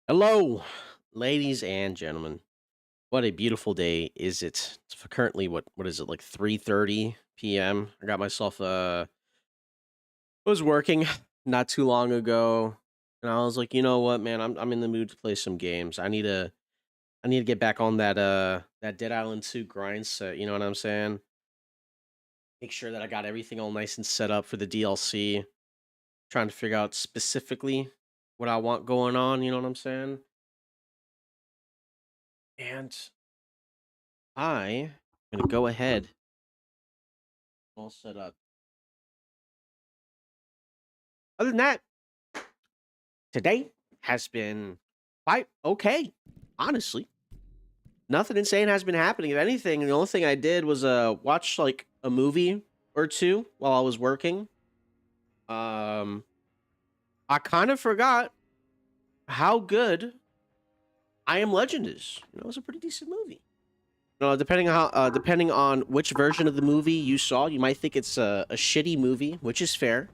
Hello, ladies and gentlemen. What a beautiful day is it? It's currently what is it like 3:30 p.m. I got myself was working not too long ago and I was like, "You know what, man? I'm in the mood to play some games. I need to get back on that Dead Island 2 grind set, you know what I'm saying? Make sure that I got everything all nice and set up for the DLC. Trying to figure out specifically what I want going on, you know what I'm saying? And I am gonna go ahead all set up. Other than that, today has been quite okay. Honestly, nothing insane has been happening. If anything, the only thing I did was watch like a movie or two while I was working. Um, I kind of forgot how good I Am Legend is. You know, it was a pretty decent movie. Depending on which version of the movie you saw, you might think it's a shitty movie, which is fair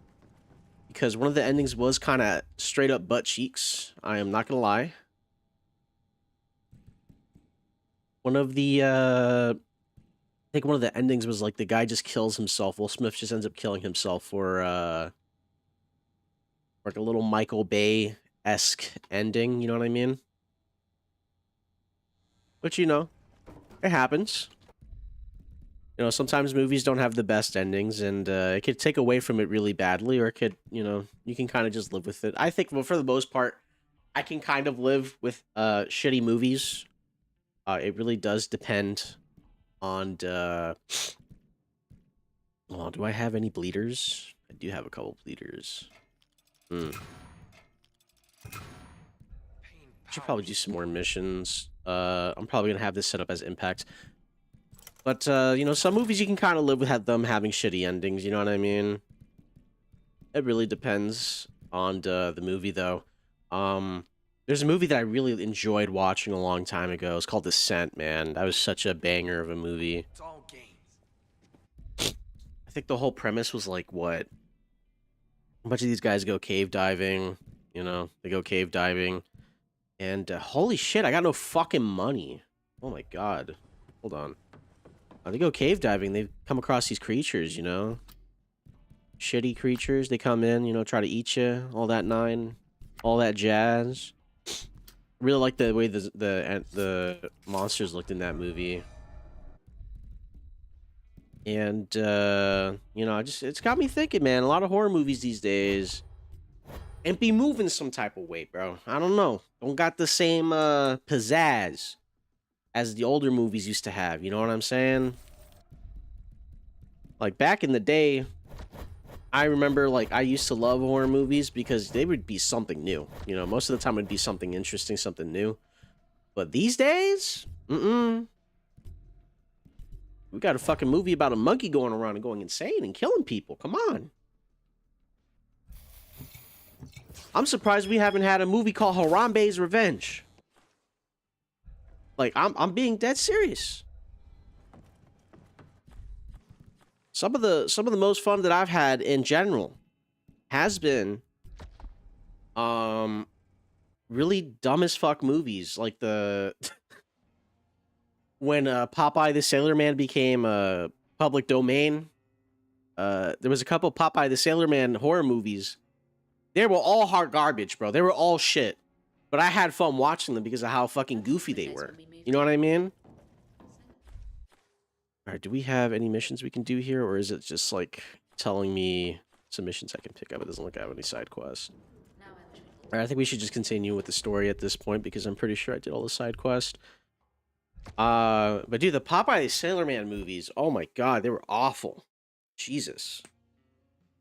because one of the endings was kind of straight up butt cheeks. I am not gonna lie. One of the I think one of the endings was like the guy just kills himself. Will Smith just ends up killing himself for like a little Michael Bay-esque ending, you know what I mean? But it happens. Sometimes movies don't have the best endings and it could take away from it really badly, or it could, you can kind of just live with it. I think, well, for the most part, I can kind of live with shitty movies. It really does depend on oh, do I have any bleeders? I do have a couple bleeders. Hmm. Should probably do some more missions. I'm probably gonna have this set up as Impact. But some movies you can kind of live with them having shitty endings. You know what I mean? It really depends on the movie, though. There's a movie that I really enjoyed watching a long time ago. It's called Descent, man. That was such a banger of a movie. It's all games. I think the whole premise was like what? A bunch of these guys go cave diving. They go cave diving. And holy shit, I got no fucking money. Oh my god. Hold on. They go cave diving. They come across these creatures, shitty creatures. They come in, try to eat you. All that nine, all that jazz. Really like the way the monsters looked in that movie. And it's got me thinking, man. A lot of horror movies these days and be moving some type of way, bro. I don't know. Don't got the same pizzazz as the older movies used to have. You know what I'm saying? Like back in the day, I remember like I used to love horror movies because they would be something new. Most of the time it'd be something interesting, something new. But these days, we got a fucking movie about a monkey going around and going insane and killing people. Come on. I'm surprised we haven't had a movie called Harambe's Revenge. Like I'm being dead serious. Some of the most fun that I've had in general has been really dumb as fuck movies like the when Popeye the Sailor Man became public domain. There was a couple Popeye the Sailor Man horror movies. They were all hard garbage, bro. They were all shit. But I had fun watching them because of how fucking goofy they were. You know what I mean? All right, do we have any missions we can do here, or is it just like telling me some missions I can pick up? It doesn't look like I have any side quests. All right, I think we should just continue with the story at this point because I'm pretty sure I did all the side quests. But dude, the Popeye the Sailor Man movies, oh my god, they were awful. Jesus.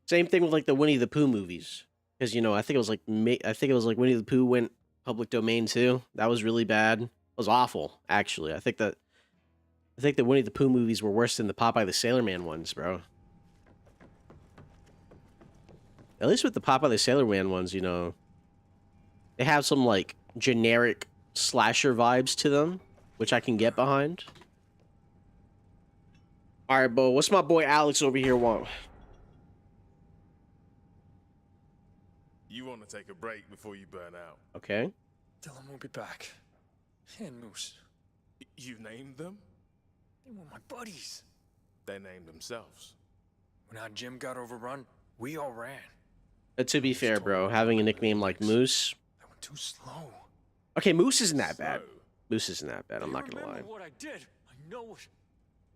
Same thing with like the Winnie the Pooh movies, because I think it was like Winnie the Pooh went public domain too. That was really bad. It was awful, actually. I think the Winnie the Pooh movies were worse than the Popeye the Sailor Man ones, bro. At least with the Popeye the Sailor Man ones, they have some like generic slasher vibes to them, which I can get behind. All right, Bo, what's my boy Alex over here want? You want to take a break before you burn out. Okay. Dylan will be back. And Moose. You named them? They were my buddies. They named themselves. When our gym got overrun, we all ran. To be fair, bro, having a nickname like Moose... I went too slow. Okay, Moose isn't that bad. Moose isn't that bad, I'm not gonna lie. What I did. I know it.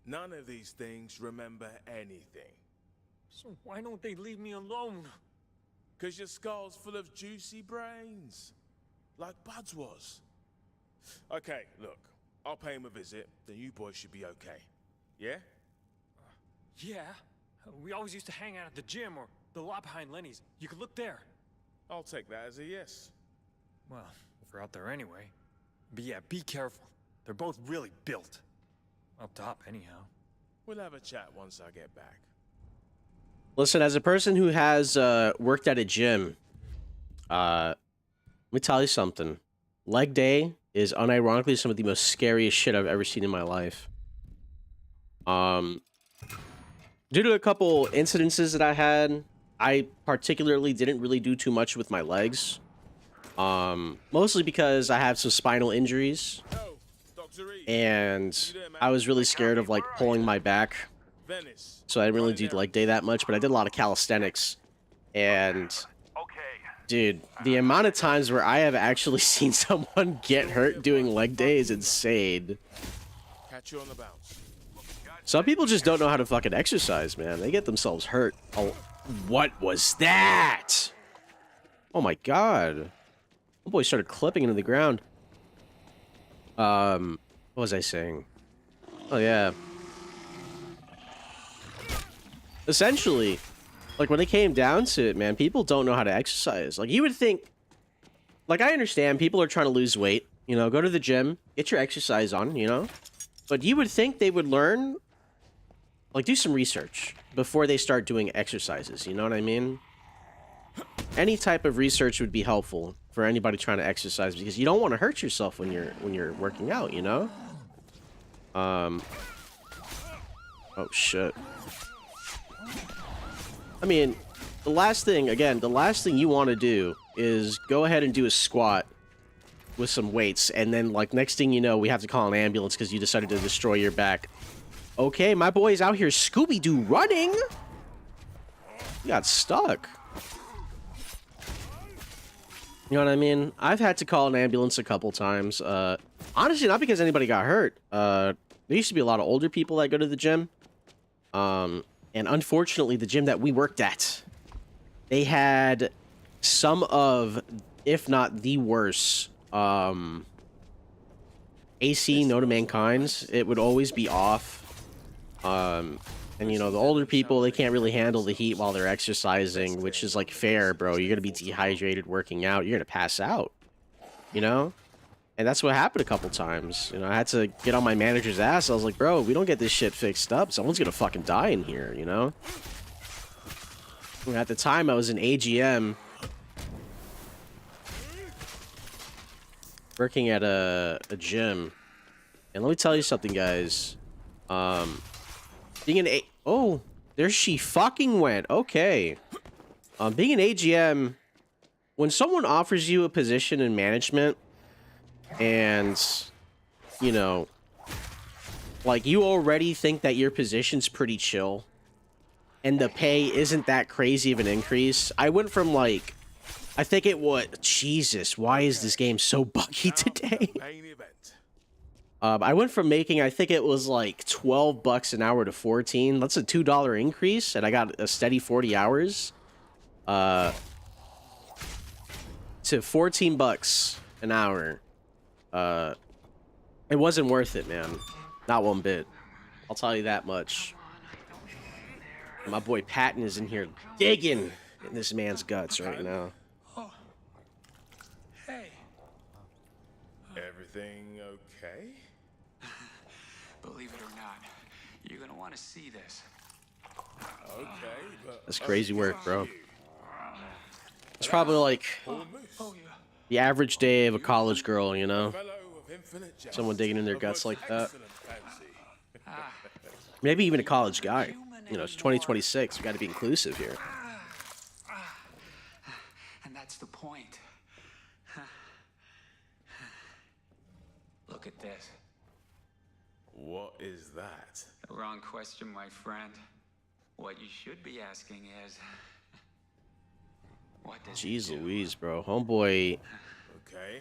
None of these things remember anything. So why don't they leave me alone? Because your skull's full of juicy brains. Like Bud's was. Okay, look. I'll pay him a visit, then you boys should be okay. Yeah? Yeah. We always used to hang out at the gym or the lot behind Lenny's. You could look there. I'll take that as a yes. Well, if we're out there anyway. But yeah, be careful. They're both really built. Up top, anyhow. We'll have a chat once I get back. Listen, as a person who has worked at a gym, let me tell you something. Leg day is unironically some of the most scariest shit I've ever seen in my life. Due to a couple incidences that I had, I particularly didn't really do too much with my legs. Mostly because I have some spinal injuries. And I was really scared of like pulling my back. So I didn't really do leg day that much, but I did a lot of calisthenics. And dude, the amount of times where I have actually seen someone get hurt doing leg day is insane. Catch you on the bounce. Some people just don't know how to fucking exercise, man. They get themselves hurt. Oh, what was that? Oh my god. Oh boy, started clipping into the ground. What was I saying? Oh yeah. Essentially, like when it came down to it, man, people don't know how to exercise. Like you would think, like I understand people are trying to lose weight, you know, go to the gym, get your exercise on, you know, but you would think they would learn, like do some research before they start doing exercises. You know what I mean? Any type of research would be helpful for anybody trying to exercise because you don't want to hurt yourself when you're working out, you know? Oh shit. I mean, the last thing you want to do is go ahead and do a squat with some weights, and then, like, next thing you know, we have to call an ambulance because you decided to destroy your back. Okay, my boy's out here Scooby-Doo running! You got stuck. You know what I mean? I've had to call an ambulance a couple times. Honestly, not because anybody got hurt. There used to be a lot of older people that go to the gym. And unfortunately, the gym that we worked at, they had some of, if not the worst, AC known to mankind. It would always be off. And, you know, the older people, they can't really handle the heat while they're exercising, which is, like, fair, bro. You're gonna be dehydrated working out. You're gonna pass out, you know? And that's what happened a couple times. You know, I had to get on my manager's ass. I was like, bro, we don't get this shit fixed up, someone's gonna fucking die in here, you know? And at the time, I was in AGM, working at a gym. And let me tell you something, guys. Being an oh, there she fucking went. Okay. Being an AGM, when someone offers you a position in management, and, you know, like, you already think that your position's pretty chill, and the pay isn't that crazy of an increase. I went from, like, I think it was, Jesus, why is this game so buggy today? I went from making, I think it was like 12 bucks an hour to 14. That's a $2 increase, and I got a steady 40 hours. To 14 bucks an hour. It wasn't worth it, man. Not one bit. I'll tell you that much. My boy Patton is in here digging in this man's guts right now. Oh. Hey. Everything okay? Believe it or not, you're gonna want to see this. Okay, but That's crazy work, bro. It's probably like the average day of a college girl, you know? Someone digging in their guts like that. Maybe even a college guy. You know, it's 2026. We got to be inclusive here. And that's the point. look at this. What is that? The wrong question, my friend. What you should be asking is, what does Jeez it do? Louise, bro. Homeboy. Okay.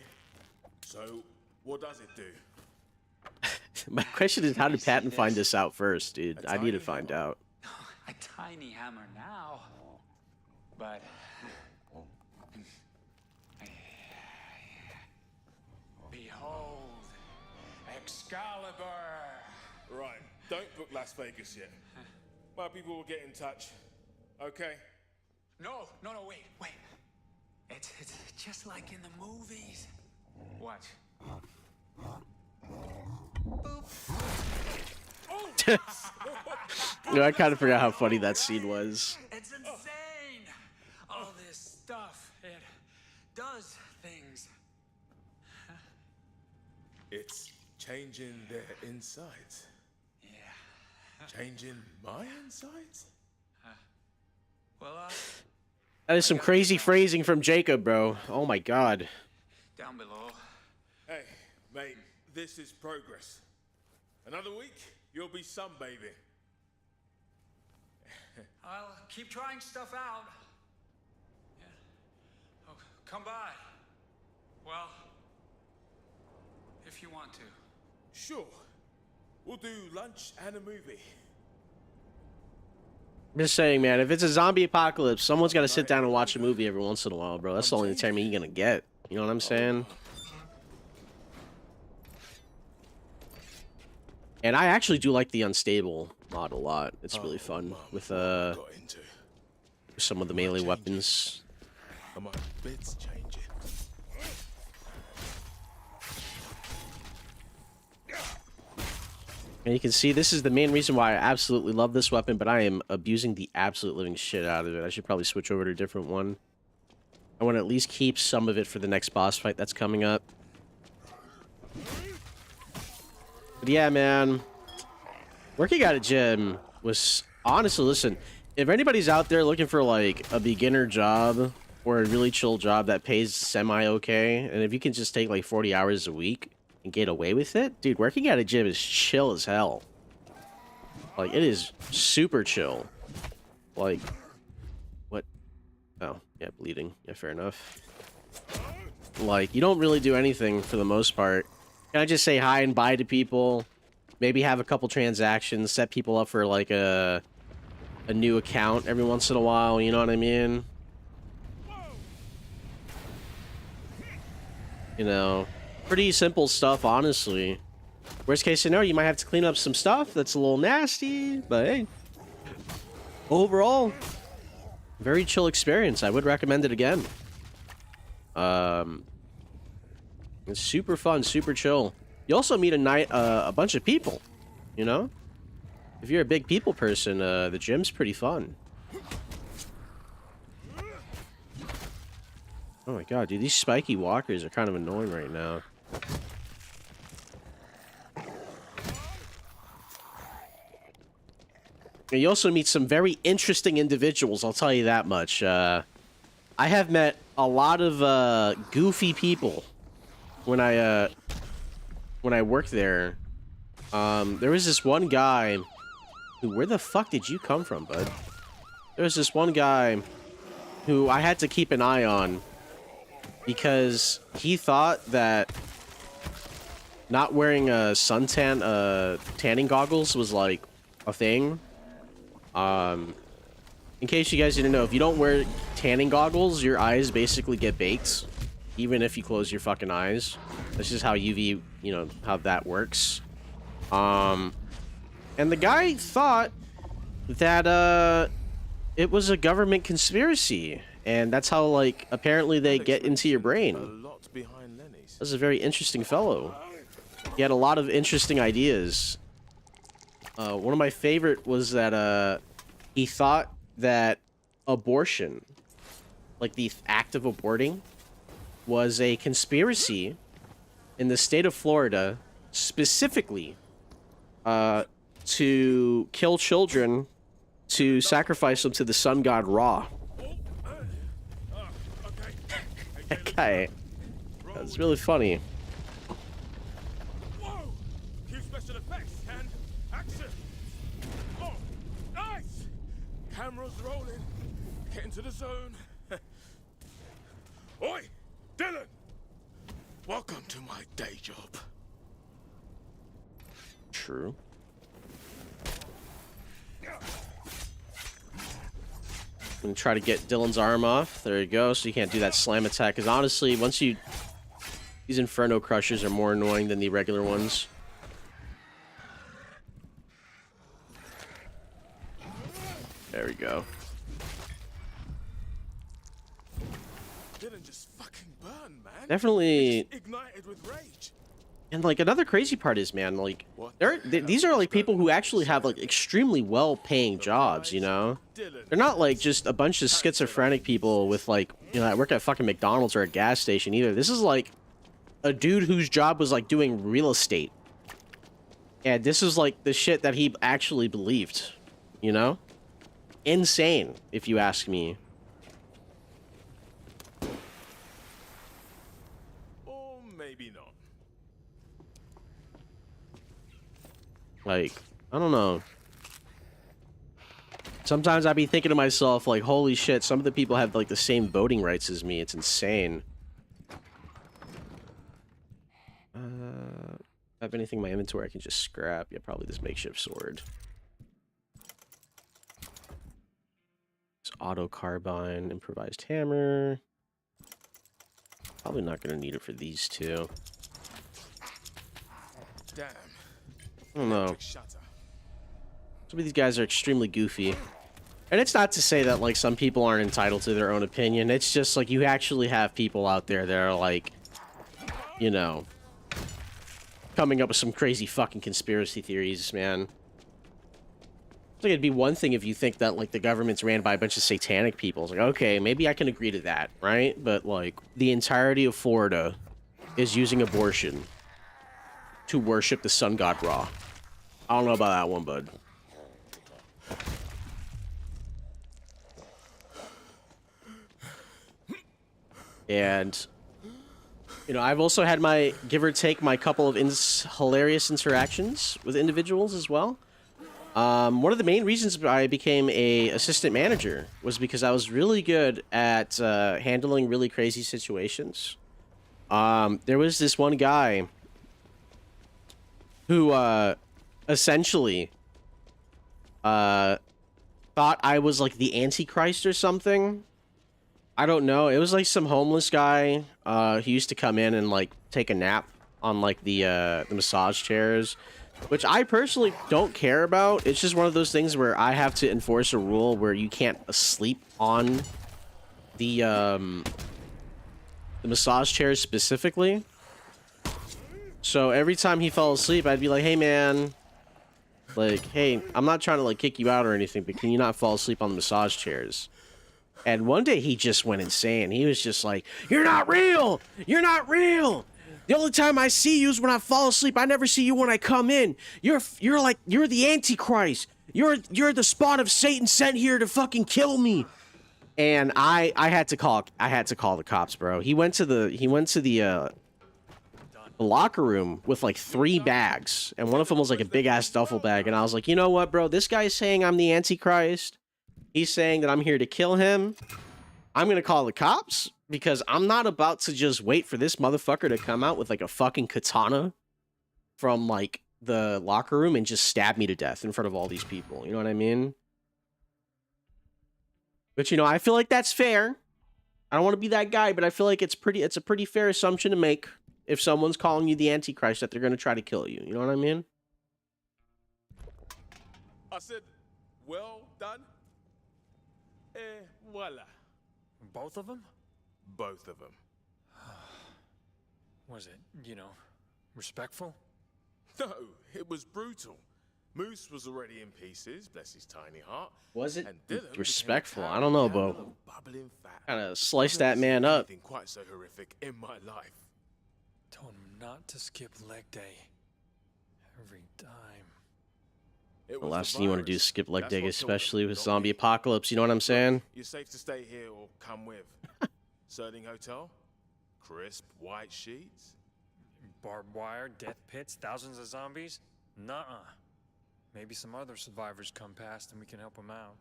So, what does it do? My question is, how did Patton find this out first, dude? A I need to tiny find hammer. out. A tiny hammer now, but behold, Excalibur. Right. Don't book Las Vegas yet. My people will get in touch. Okay? No, wait. It's just like in the movies. Watch. No, I kind of forgot how funny that scene was. It's insane. All this stuff, it does things. It's changing their insides. Yeah. Changing my insides? Well, That is some crazy phrasing from Jacob, bro. Oh my god. down below. Hey, mate, this is progress. Another week, you'll be sunbathing. I'll keep trying stuff out. Yeah. Oh, come by. Well, if you want to. Sure. We'll do lunch and a movie. I'm just saying, man, if it's a zombie apocalypse, someone's got to sit down and watch a movie every once in a while, bro. That's the only entertainment you're going to get. You know what I'm saying? And I actually do like the Unstable mod a lot. It's really fun with Got into. some of the melee weapons. Are my bits changing? And you can see this is the main reason why I absolutely love this weapon, but I am abusing the absolute living shit out of it. I should probably switch over to a different one. I want to at least keep some of it for the next boss fight that's coming up. But yeah, man, working at a gym was honestly, listen, if anybody's out there looking for like a beginner job or a really chill job that pays semi-okay, and if you can just take like 40 hours a week and get away with it, dude, working at a gym is chill as hell. Like, it is super chill. Like, what? Oh, yeah, bleeding. Yeah, fair enough. Like, you don't really do anything for the most part. Can I just say hi and bye to people? Maybe have a couple transactions, set people up for like a new account every once in a while, you know what I mean? You know, pretty simple stuff, honestly. Worst case scenario, you might have to clean up some stuff that's a little nasty, but hey. Overall, very chill experience. I would recommend it again. It's super fun, super chill. You also meet a bunch of people, you know? If you're a big people person, the gym's pretty fun. Oh my god, dude, these spiky walkers are kind of annoying right now. And you also meet some very interesting individuals, I'll tell you that much. I have met a lot of goofy people when I worked there. There was this one guy who, where the fuck did you come from, bud? There was this one guy who I had to keep an eye on because he thought that not wearing a suntan tanning goggles was like a thing. In case you guys didn't know, if you don't wear tanning goggles, your eyes basically get baked, even if you close your fucking eyes. That's just how UV, you know, how that works. And the guy thought that, it was a government conspiracy, and that's how, like, apparently they get into your A brain. lot behind Lenny's. This is a very interesting fellow. He had a lot of interesting ideas. One of my favorite was that, he thought that abortion, like the act of aborting, was a conspiracy in the state of Florida, specifically, to kill children, to sacrifice them to the sun god Ra. That guy, that's really funny. Action! Oh, nice! Cameras rolling. Get into the zone. Oi, Dylan! Welcome to my day job. True. I'm gonna try to get Dylan's arm off. There you go. So you can't do that slam attack. Because honestly, once you... These Inferno Crushers are more annoying than the regular ones. There we go. Dylan just fucking burned, man. Definitely... Just ignited with rage. And like another crazy part is, man, like What these are like people who actually have like extremely well-paying jobs, you know? They're not like just a bunch of schizophrenic people with like, you know, that work at fucking McDonald's or a gas station either. This is like a dude whose job was like doing real estate. And this is like the shit that he actually believed, you know? Insane, if you ask me. Or maybe not. Like, I don't know. Sometimes I be thinking to myself, like, holy shit, some of the people have, like, the same voting rights as me. It's insane. If I have anything in my inventory I can just scrap. Yeah, probably this makeshift sword. This auto carbine, improvised hammer. Probably not going to need it for these two. Damn. I don't know. Electric shutter. Some of these guys are extremely goofy. And it's not to say that, like, some people aren't entitled to their own opinion. It's just, like, you actually have people out there that are, like, you know, coming up with some crazy fucking conspiracy theories, man. It's like, it'd be one thing if you think that, like, the government's ran by a bunch of satanic people. It's like, okay, maybe I can agree to that, right? But, like, the entirety of Florida is using abortion to worship the sun god Ra. I don't know about that one, bud. And, you know, I've also had my, give or take, my couple of hilarious interactions with individuals as well. One of the main reasons I became a assistant manager was because I was really good at handling really crazy situations. There was this one guy who essentially thought I was like the Antichrist or something. I don't know. It was like some homeless guy. He used to come in and like take a nap on like the massage chairs, which I personally don't care about. It's just one of those things where I have to enforce a rule where you can't sleep on the massage chairs specifically. So every time he fell asleep, I'd be like, "Hey man, like, hey, I'm not trying to like kick you out or anything, but can you not fall asleep on the massage chairs?" And one day he just went insane. He was just like, "You're not real! You're not real! The only time I see you is when I fall asleep. I never see you when I come in. You're the Antichrist. You're the spawn of Satan sent here to fucking kill me." And I had to call the cops, bro. He went to the locker room with like 3 bags, and one of them was like a big ass duffel bag. And I was like, you know what, bro? This guy's saying I'm the Antichrist. He's saying that I'm here to kill him. I'm gonna call the cops because I'm not about to just wait for this motherfucker to come out with like a fucking katana from like the locker room and just stab me to death in front of all these people. You know what I mean? But you know, I feel like that's fair. I don't want to be that guy, but I feel like it's a pretty fair assumption to make if someone's calling you the Antichrist that they're gonna try to kill you. You know what I mean? I said, well done. Voila. Both of them? Both of them. Was it, you know, respectful? No, it was brutal. Moose was already in pieces, bless his tiny heart. Was it And Dylan became a respectful? I towering don't know, candle Bo. of bubbling fat. Kind of sliced I've that never man seen up. anything quite so horrific in my life. Told him not to skip leg day. Every time. It The was last thing you want to do is virus. skip leg That's day, what killed him, especially with not zombie me. apocalypse. You know what I'm saying? You're safe to stay here or come with. Sterling Hotel, crisp white sheets. Barbed wire, death pits, thousands of zombies? Nuh-uh. Maybe some other survivors come past and we can help them out.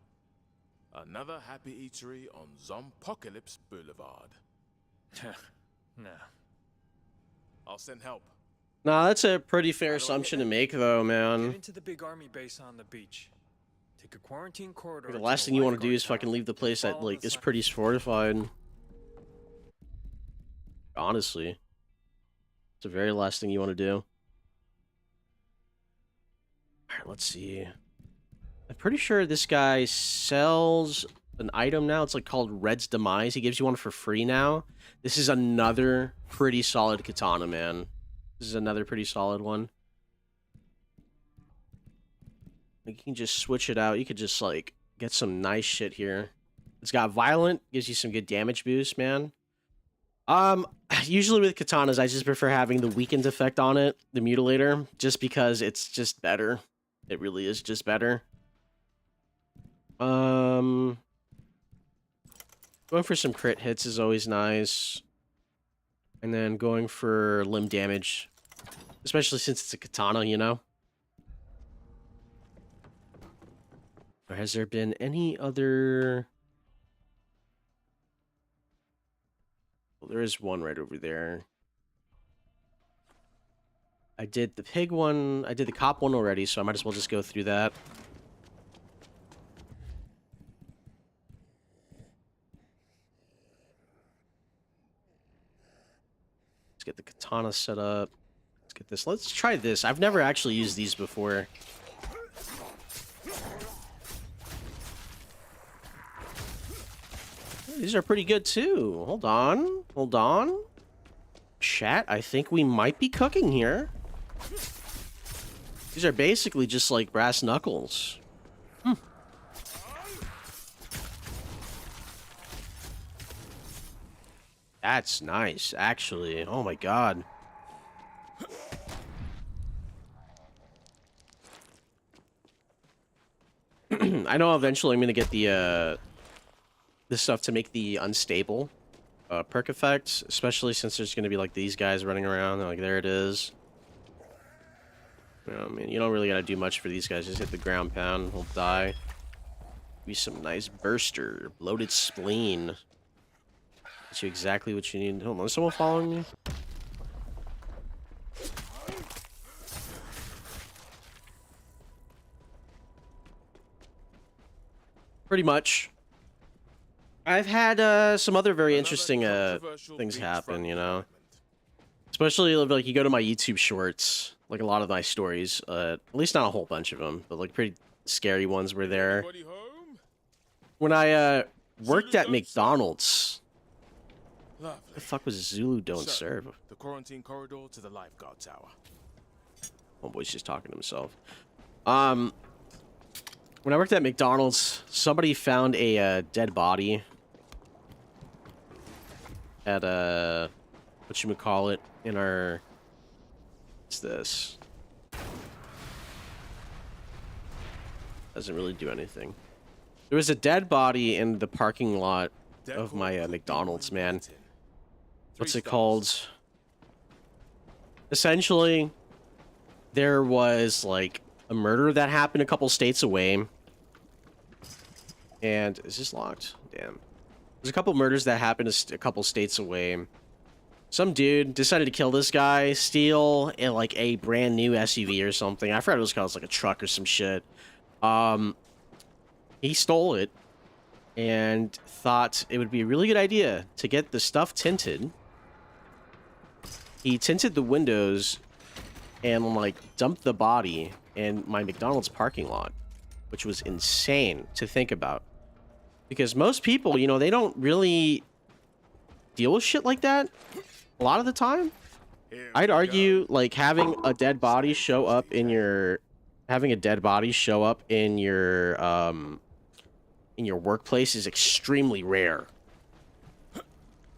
Another happy eatery on Zompocalypse Boulevard. Nah. I'll send help. Nah, that's a pretty fair assumption to make, though, Get man. into the big army base on the beach. Take a quarantine corridor. The to last the thing you want to do lifeguard is fucking tower. leave the place that, Follow like, the is sign. pretty fortified. Honestly. It's the very last thing you want to do. Alright, let's see. I'm pretty sure this guy sells an item now. It's like called Red's Demise. He gives you one for free now. This is another pretty solid katana, man. This is another pretty solid one. Like, you can just switch it out. You could just, like, get some nice shit here. It's got Violent. Gives you some good damage boost, man. Usually with katanas, I just prefer having the weakened effect on it, the Mutilator, just because it's just better. It really is just better. Going for some crit hits is always nice. And then going for limb damage, especially since it's a katana, you know? Or has there been any other... Well, there is one right over there. I did the pig one. I did the cop one already, so I might as well just go through that. Let's get the katana set up. Let's get this. Let's try this. I've never actually used these before. These are pretty good too. Hold on. Hold on. Chat, I think we might be cooking here. These are basically just like brass knuckles. That's nice, actually. Oh my god. I know eventually I'm gonna get the this stuff to make the unstable perk effect, especially since there's gonna be like these guys running around. Like, there it is. I mean, you don't really gotta do much for these guys. Just hit the ground pound, he'll die. Be some nice burster, bloated spleen. That's you exactly what you need. Hold on, is someone following me? Pretty much. I've had some other very interesting things happen, you know. Especially like you go to my YouTube shorts, like a lot of my stories, at least not a whole bunch of them, but like pretty scary ones were there. Anybody home? When I worked at Zulu don't McDonald's, Lovely. the fuck was Zulu Don't So, Serve? The quarantine corridor to the lifeguard tower. Homeboy's just talking to himself. When I worked at McDonald's, somebody found a dead body at whatchamacallit, in our... What's this? Doesn't really do anything. There was a dead body in the parking lot of my McDonald's, man. What's it called? Essentially, there was, like, a murder that happened a couple states away. And... Is this locked? Damn. There's a couple murders that happened a couple states away. Some dude decided to kill this guy, steal like a brand new SUV or something. I forgot what it was called. It was like a truck or some shit. He stole it and thought it would be a really good idea to get the stuff tinted. He tinted the windows and like dumped the body in my McDonald's parking lot, which was insane to think about. Because most people, you know, they don't really deal with shit like that a lot of the time. Here I'd we argue go. like having a dead body show up in your workplace is extremely rare.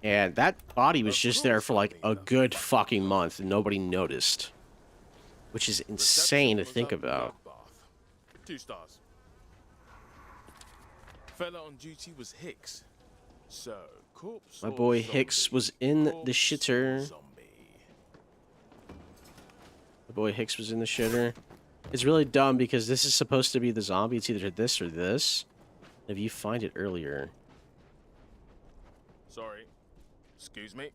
And that body was just there for like a good fucking month and nobody noticed. Which is insane to Reception think was at the about. bloodbath. 2 stars. Fella on duty was Hicks. So, corpse My or boy zombie? Hicks was in the Corpse or shitter. zombie? My boy Hicks was in the shitter. It's really dumb because this is supposed to be the zombie. It's either this or this. If you find it earlier. Sorry. Excuse me.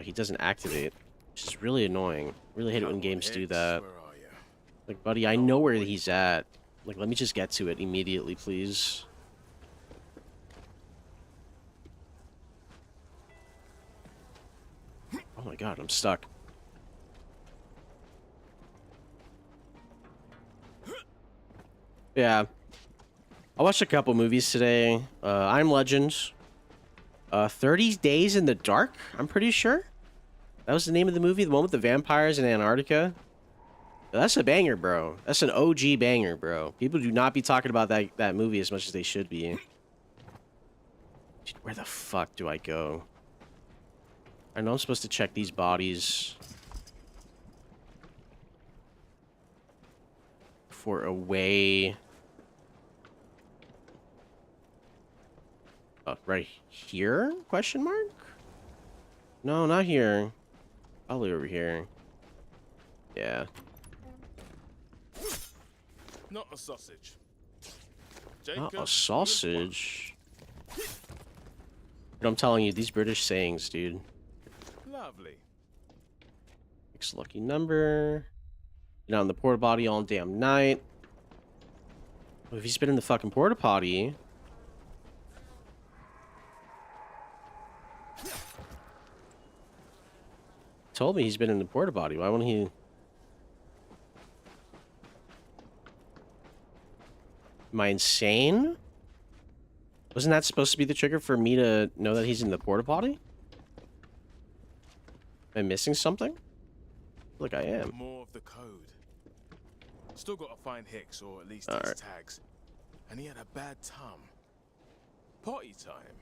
He doesn't activate. Which is really annoying. Really hate it when games do that. Where are you? Like, buddy, I know where he's at. Like, let me just get to it immediately, please. Oh my god, I'm stuck. Yeah. I watched a couple movies today. I'm Legend. 30 Days in the Dark, I'm pretty sure. That was the name of the movie, the one with the vampires in Antarctica. That's a banger, bro. That's an OG banger, bro. People do not be talking about that movie as much as they should be. Dude, where the fuck do I go? I know I'm supposed to check these bodies for a way. Right here? Question mark? No, not here. Probably over here. Yeah. Not a sausage. Not Jacob, a sausage. But I'm telling you, these British sayings, dude. Lovely. Next lucky number. Been out in the porta potty all damn night. Well, if he's been in the fucking porta potty. Told me he's been in the porta potty. Why wouldn't he? Am I insane? Wasn't that supposed to be the trigger for me to know that he's in the porta potty? Am I missing something? Like I am. More of the code. Still got to find Hicks, or at least All his right. tags. And he had a bad tum. Potty time.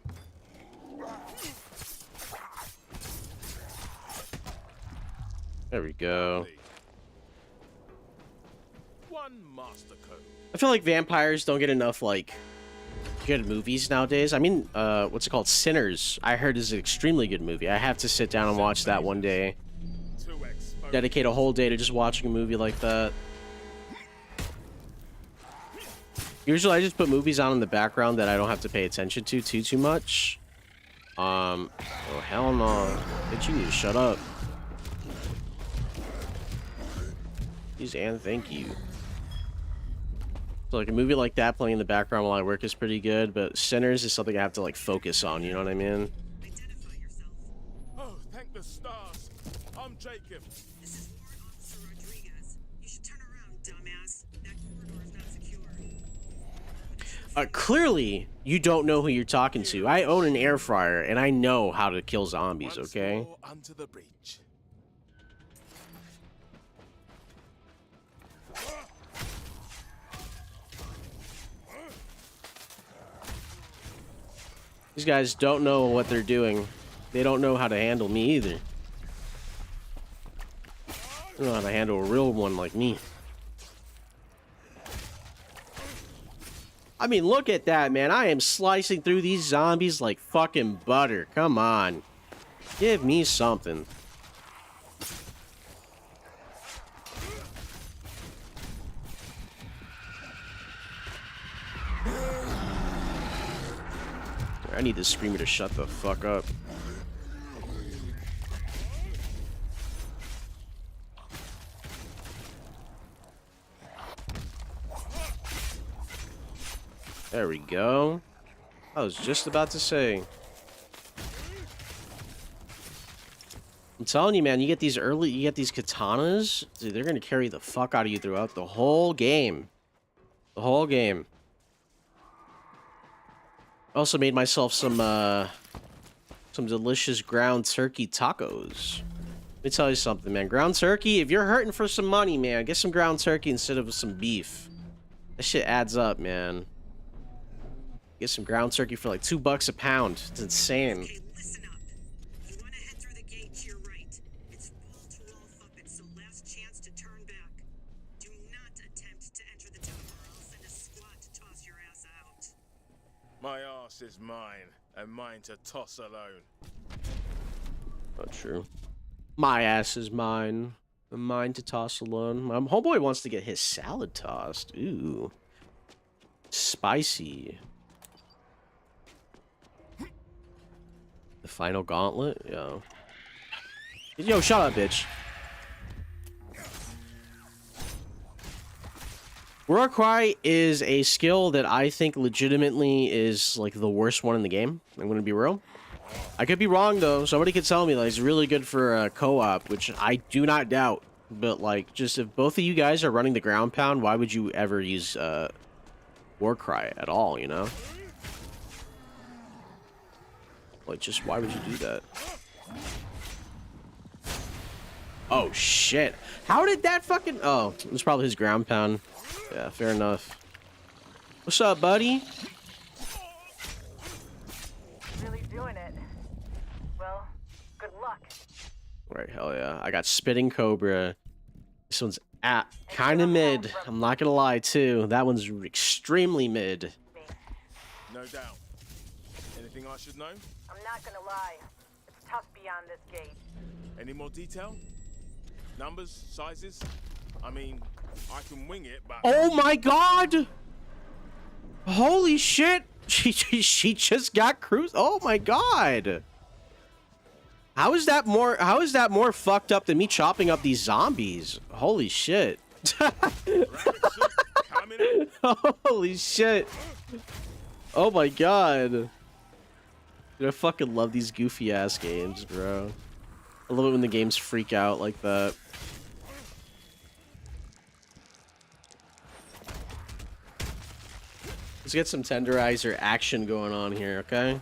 There we go. Lovely. One master code. I feel like vampires don't get enough, like, good movies nowadays. I mean, what's it called? Sinners, I heard is an extremely good movie. I have to sit down and watch that one day. 2x. Dedicate a whole day to just watching a movie like that. Usually I just put movies on in the background that I don't have to pay attention to too much. Oh, hell no. Bitch, you need to shut up. Please and thank you. So like a movie like that playing in the background while I work is pretty good, but Sinners is something I have to like focus on, you know what I mean? Identify yourself. Oh, thank the stars. I'm Jacob. This is Warrant Officer Rodriguez. You should turn around, dumbass. That corridor is not secure. Clearly, you don't know who you're talking to. I own an air fryer, and I know how to kill zombies, Once okay? more Under the breach. These guys don't know what they're doing. They don't know how to handle me either. They don't know how to handle a real one like me. I mean, look at that, man. I am slicing through these zombies like fucking butter. Come on. Give me something. I need this screamer to shut the fuck up. There we go. I was just about to say. I'm telling you, man, you get these katanas, dude, they're gonna carry the fuck out of you throughout the whole game. The whole game. Also made myself some delicious ground turkey tacos. Let me tell you something, man. Ground turkey, if you're hurting for some money, man, get some ground turkey instead of some beef. That shit adds up, man. Get some ground turkey for like $2 a pound. It's insane. Okay, listen up. You want to head through the gate to your right. It's wall-to-wall Fuppet, so last chance to turn back. Do not attempt to enter the tower, or I'll send a squad to toss your ass out. My ass is mine, and mine to toss alone. Not true. My ass is mine. Mine to toss alone. My homeboy wants to get his salad tossed. Ooh. Spicy. The final gauntlet? Yo. Yo, shut up, bitch. Warcry is a skill that I think legitimately is like the worst one in the game. I'm gonna be real. I could be wrong though. Somebody could tell me that it's really good for co-op, which I do not doubt. But like, just if both of you guys are running the ground pound, why would you ever use Warcry at all? You know, like, just why would you do that? Oh shit! How did that fucking? Oh, it was probably his ground pound. Yeah, fair enough. What's up, buddy? Really doing it. Well, good luck. Right, hell yeah. I got Spitting Cobra. This one's kind of mid. I'm not gonna lie, too. That one's extremely mid. No doubt. Anything I should know? I'm not gonna lie. It's tough beyond this gate. Any more detail? Numbers? Sizes? I mean, I can wing it, but... Oh my god! Holy shit! She just got cruised. Oh my god! How is that more fucked up than me chopping up these zombies? Holy shit. Holy shit. Oh my god. Dude, I fucking love these goofy ass games, bro. I love it when the games freak out like that. Let's get some tenderizer action going on here, okay?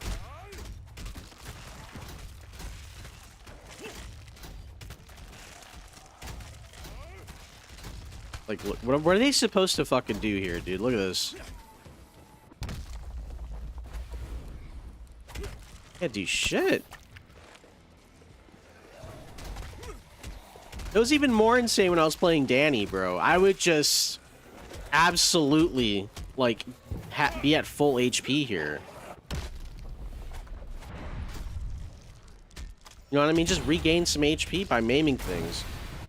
Like, what are they supposed to fucking do here, dude? Look at this. Can't do shit. It was even more insane when I was playing Danny, bro. I would just absolutely, like, be at full HP here. You know what I mean? Just regain some HP by maiming things.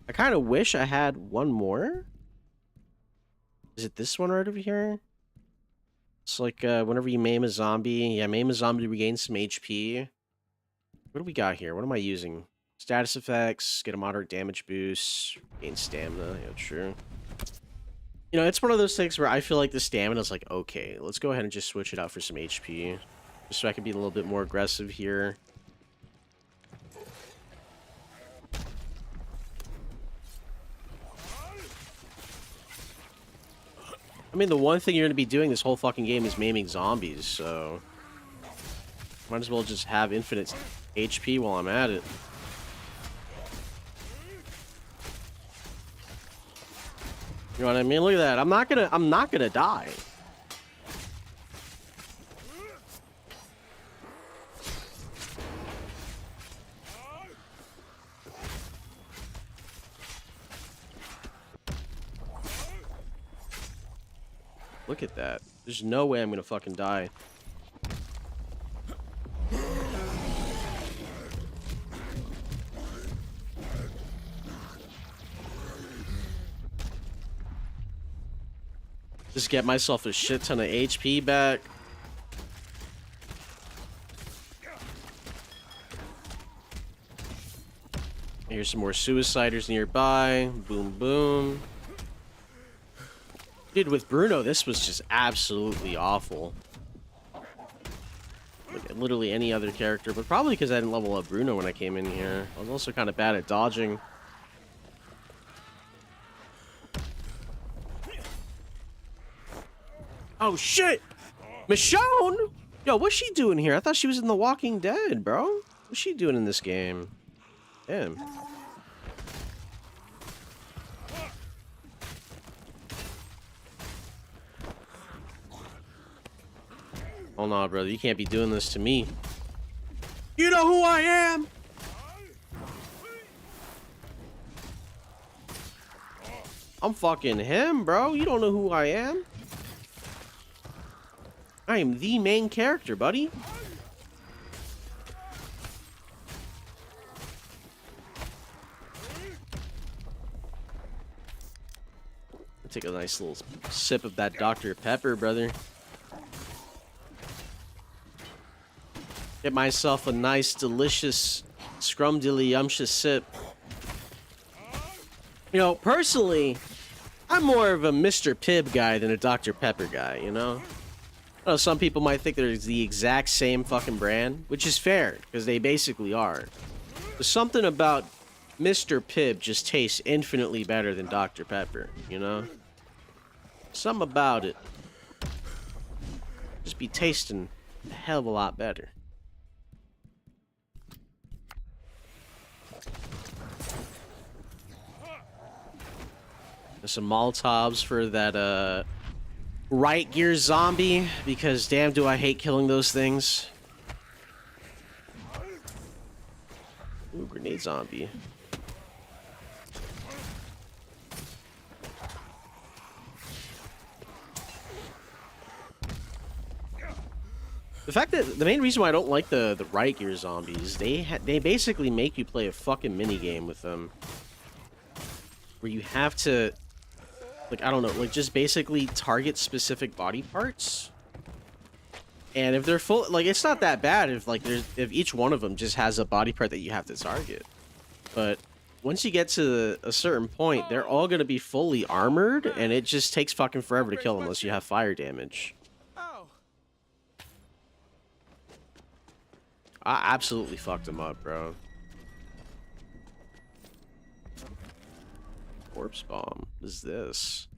I kind of wish I had one more. Is it this one right over here? It's like, whenever you maim a zombie. Yeah, maim a zombie to regain some HP. What do we got here? What am I using? Status effects, get a moderate damage boost, gain stamina. Yeah, true. You know, it's one of those things where I feel like the stamina is like, okay, let's go ahead and just switch it out for some HP. Just so I can be a little bit more aggressive here. I mean, the one thing you're going to be doing this whole fucking game is maiming zombies, so... might as well just have infinite HP while I'm at it. You know what I mean? Look at that. I'm not gonna die. Look at that. There's no way I'm gonna fucking die. Just get myself a shit ton of HP back. Here's some more suiciders nearby. Boom, boom. Dude, with Bruno, this was just absolutely awful. Like, literally any other character, but probably because I didn't level up Bruno when I came in here. I was also kind of bad at dodging. Oh shit! Michonne! Yo, what's she doing here? I thought she was in The Walking Dead, bro. What's she doing in this game? Damn. Oh no, brother, you can't be doing this to me. You know who I am! I'm fucking him, bro. You don't know who I am. I am the main character, buddy. Take a nice little sip of that Dr. Pepper, brother. Get myself a nice, delicious, scrumdiddlyumptious sip. You know, personally, I'm more of a Mr. Pibb guy than a Dr. Pepper guy, you know? I know some people might think they're the exact same fucking brand, which is fair, because they basically are. But something about Mr. Pibb just tastes infinitely better than Dr. Pepper, you know? Something about it. Just be tasting a hell of a lot better. There's some Molotovs for that, right gear zombie, because damn do I hate killing those things. Ooh, grenade zombie. The fact that the main reason why I don't like the right gear zombies, they basically make you play a fucking mini game with them, where you have to, like, I don't know, like, just basically target specific body parts. And if they're full, like, it's not that bad if, like, if each one of them just has a body part that you have to target. But once you get to a certain point, they're all gonna be fully armored, and it just takes fucking forever to kill them unless you have fire damage. Oh, I absolutely fucked him up, bro. Corpse bomb. What is this?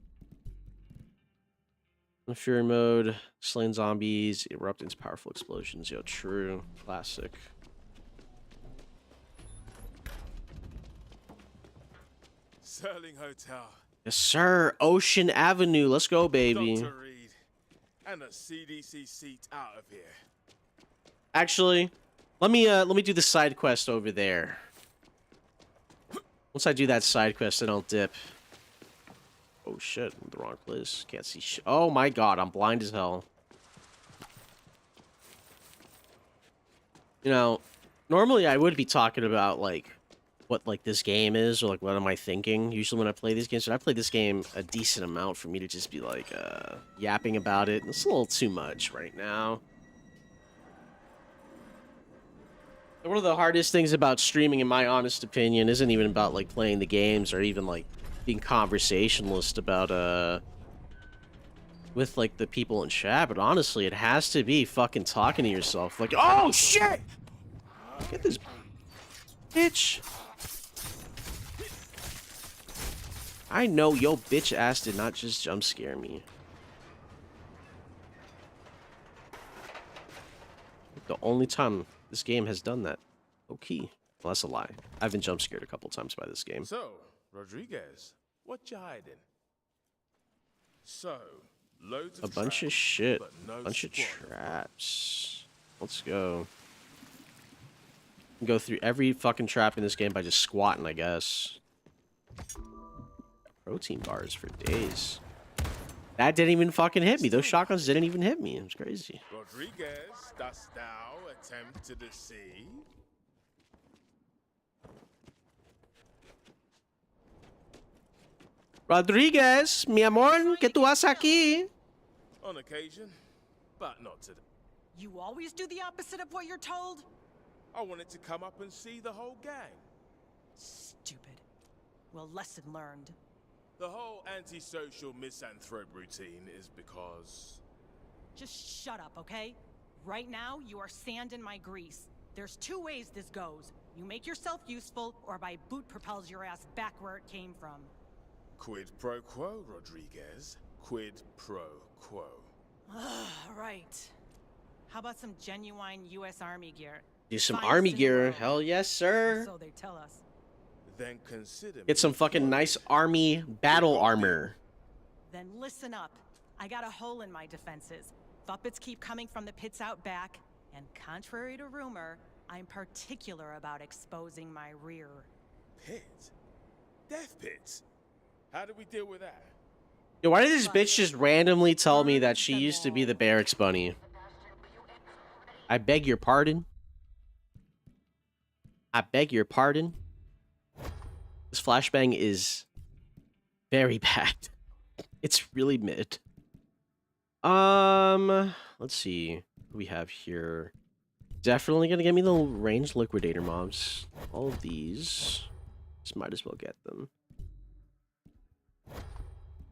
In Fury mode, slain zombies erupt into powerful explosions. Yo, true. Classic. Sterling Hotel. Yes, sir. Ocean Avenue. Let's go, baby. Dr. Reed. And a CDC seat out of here. Actually, let me do the side quest over there. Once I do that side quest, then I'll dip. Oh shit, I'm in the wrong place. Can't see shit. Oh my god, I'm blind as hell. You know, normally I would be talking about, like, what, like, this game is, or, like, what am I thinking, usually when I play these games. But I played this game a decent amount for me to just be, like, yapping about it. It's a little too much right now. One of the hardest things about streaming, in my honest opinion, isn't even about, like, playing the games or even, like, being conversationalist about, with, like, the people in chat, but honestly, it has to be fucking talking to yourself. Like, oh, shit! Get this bitch. I know yo bitch ass did not just jump scare me. The only time this game has done that. Okay. Well, that's a lie. I've been jump scared a couple times by this game. So, Rodriguez, what you hiding? So, loads of A bunch of traps, shit. but no Bunch of squad. traps. Let's go. Go through every fucking trap in this game by just squatting, I guess. Protein bars for days. That didn't even fucking hit me. Those shotguns didn't even hit me. It was crazy. Rodriguez, dost thou attempt to deceive? Rodriguez, mi amor, ¿qué tú haces aquí? On occasion, but not today. You always do the opposite of what you're told? I wanted to come up and see the whole gang. Stupid. Well, lesson learned. The whole antisocial misanthrope routine is because... Just shut up, okay? Right now, you are sand in my grease. There's two ways this goes. You make yourself useful, or my boot propels your ass back where it came from. Quid pro quo, Rodriguez. Quid pro quo. Right. How about some genuine U.S. Army gear? Do some Finest army in the gear. world. Hell yes, sir. So they tell us. Then consider Get some me fucking one. nice army battle armor. Then listen up. I got a hole in my defenses. Thuppets keep coming from the pits out back, and contrary to rumor, I'm particular about exposing my rear. Pit? Death pits? How do we deal with that? Yo, why did this bitch just randomly tell me that she used to be the barracks bunny? I beg your pardon? I beg your pardon? This flashbang is very bad. It's really mid. Let's see what we have here. Definitely gonna get me the ranged liquidator mobs. All of these. Just might as well get them.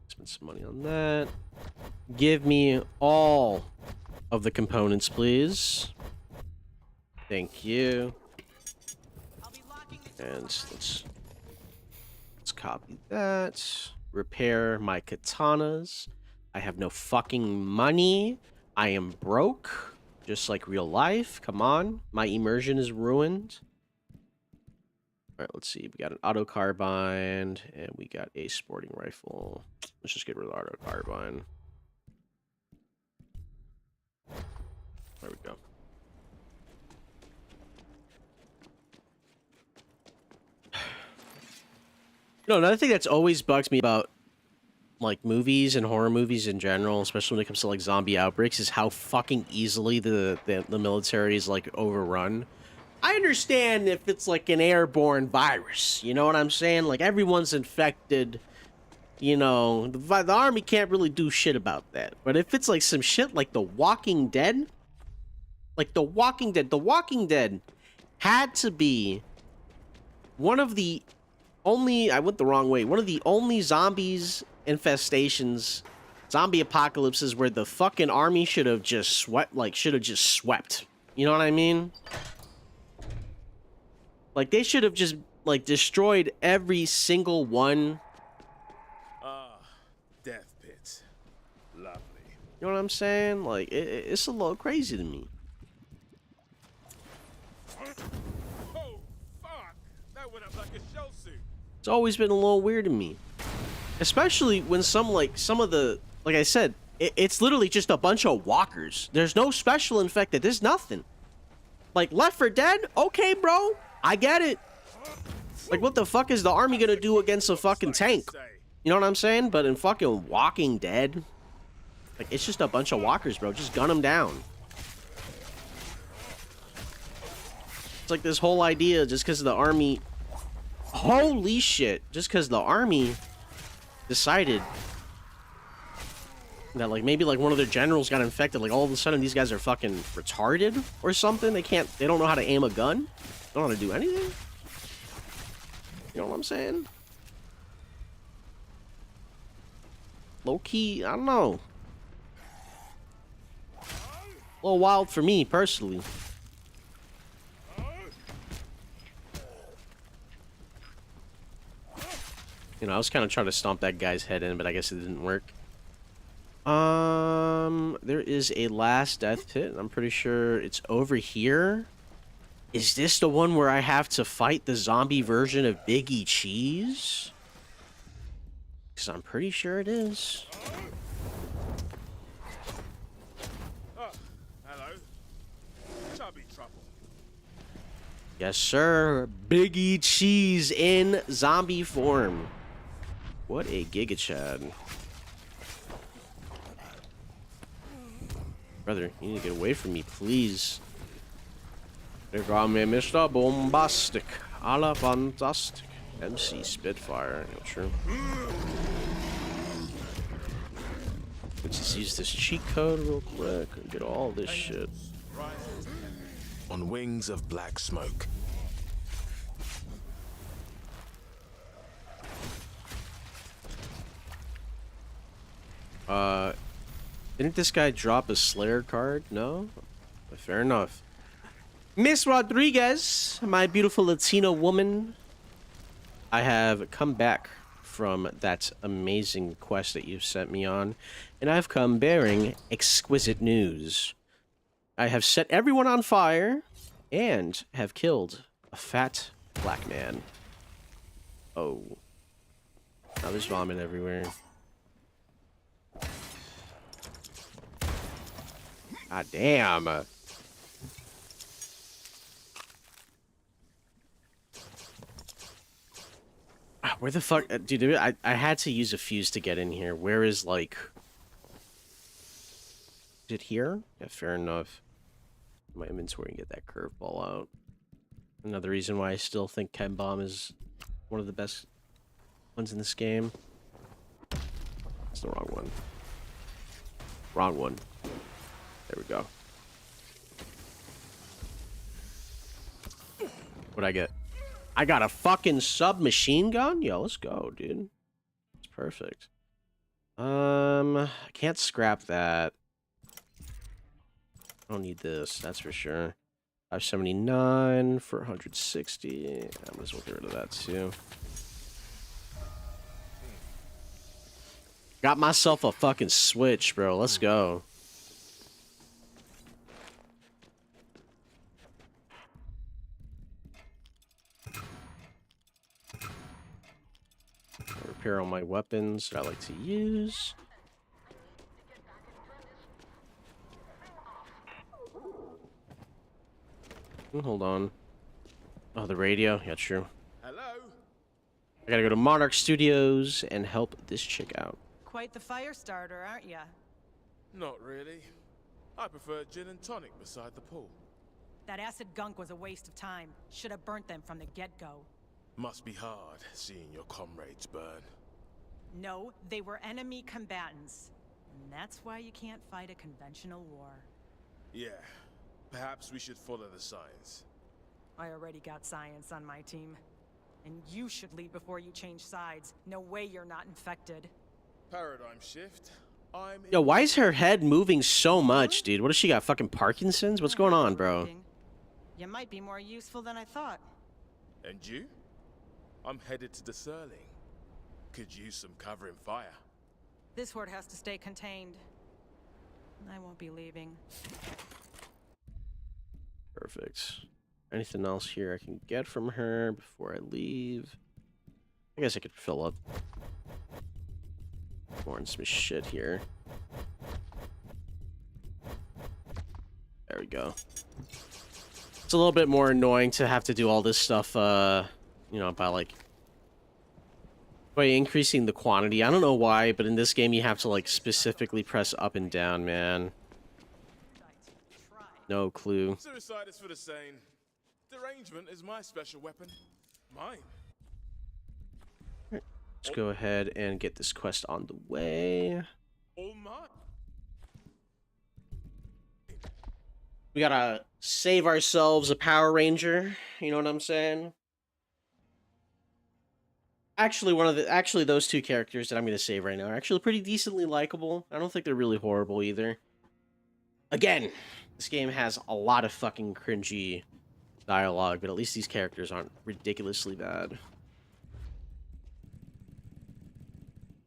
Spend some money on that. Give me all of the components, please. Thank you. And let's copy that. Repair my katanas. I have no fucking money. I am broke. Just like real life. Come on. My immersion is ruined. Alright, let's see. We got an auto carbine. And we got a sporting rifle. Let's just get rid of the auto carbine. There we go. No, another thing that's always bugs me about like movies and horror movies in general, especially when it comes to like zombie outbreaks, is how fucking easily the military is like overrun. I understand if it's like an airborne virus, you know what I'm saying? Like everyone's infected, you know, the army can't really do shit about that. But if it's like some shit like The Walking Dead, like The Walking Dead had to be one of the only, I went the wrong way, one of the only zombies infestations, zombie apocalypses where the fucking army should have just swept. You know what I mean? Like they should have just like destroyed every single one. Death pits. Lovely. You know what I'm saying? Like it's a little crazy to me. Oh, fuck! That went up like a shell suit. It's always been a little weird to me. Especially when some of the, like I said, it's literally just a bunch of walkers. There's no special infected. There's nothing. Like Left 4 Dead? Okay, bro. I get it. Like what the fuck is the army gonna do against a fucking tank? You know what I'm saying? But in fucking Walking Dead, like it's just a bunch of walkers, bro. Just gun them down. It's like this whole idea just because the army... Holy shit. Just because the army decided that like maybe like one of their generals got infected, like all of a sudden these guys are fucking retarded or something. They don't know how to aim a gun. They don't know how to do anything. You know what I'm saying? Low key, I don't know. A little wild for me personally. You know, I was kind of trying to stomp that guy's head in, but I guess it didn't work. There is a last death pit. I'm pretty sure it's over here. Is this the one where I have to fight the zombie version of Big E Cheese? Because I'm pretty sure it is. Hello. Chubby trouble. Yes, sir. Big E Cheese in zombie form. What a Giga Chad. Brother, you need to get away from me, please. They got me Mr. Bombastic. A la fantastic. MC Spitfire. Yeah, true. Let's just use this cheat code real quick and get all this shit. On wings of black smoke. Didn't this guy drop a Slayer card? No? Fair enough. Miss Rodriguez, my beautiful Latina woman. I have come back from that amazing quest that you've sent me on, and I've come bearing exquisite news. I have set everyone on fire, and have killed a fat black man. Oh. Now there's vomit everywhere. God damn. Where the fuck? Dude, I had to use a fuse to get in here. Where is, like... Is it here? Yeah, fair enough. My inventory and get that curveball out. Another reason why I still think Chem Bomb is one of the best ones in this game. the wrong one. Wrong one. There we go. What'd I get? I got a fucking submachine gun? Yo, let's go, dude. It's perfect. I can't scrap that. I don't need this, that's for sure. 579 for 160. I might as well get rid of that too. Got myself a fucking Switch, bro. Let's go. Repair all my weapons that I like to use. Hold on. Oh, the radio? Yeah, true. Hello? I gotta go to Monarch Studios and help this chick out. Quite the fire starter, aren't ya? Not really. I prefer gin and tonic beside the pool. That acid gunk was a waste of time. Should have burnt them from the get-go. Must be hard seeing your comrades burn. No, they were enemy combatants. And that's why you can't fight a conventional war. Yeah, perhaps we should follow the signs. I already got science on my team. And you should leave before you change sides. No way you're not infected. Paradigm shift. Yo, why is her head moving so much, dude? What does she got? Fucking Parkinson's? What's going on, bro? You might be more useful than I thought. And you? I'm headed to the Surling. Could use some covering fire. This horde has to stay contained. I won't be leaving. Perfect. Anything else here I can get from her before I leave? I guess I could fill up more on some shit here. There we go. It's a little bit more annoying to have to do all this stuff, you know, by increasing the quantity. I don't know why, but in this game you have to, like, specifically press up and down, man. No clue. Suicide is for the sane. Derangement is my special weapon. Mine. Let's go ahead and get this quest on the way. All mine. We gotta save ourselves a Power Ranger. You know what I'm saying? Actually, those two characters that I'm gonna save right now are actually pretty decently likable. I don't think they're really horrible either. Again, this game has a lot of fucking cringy dialogue, but at least these characters aren't ridiculously bad.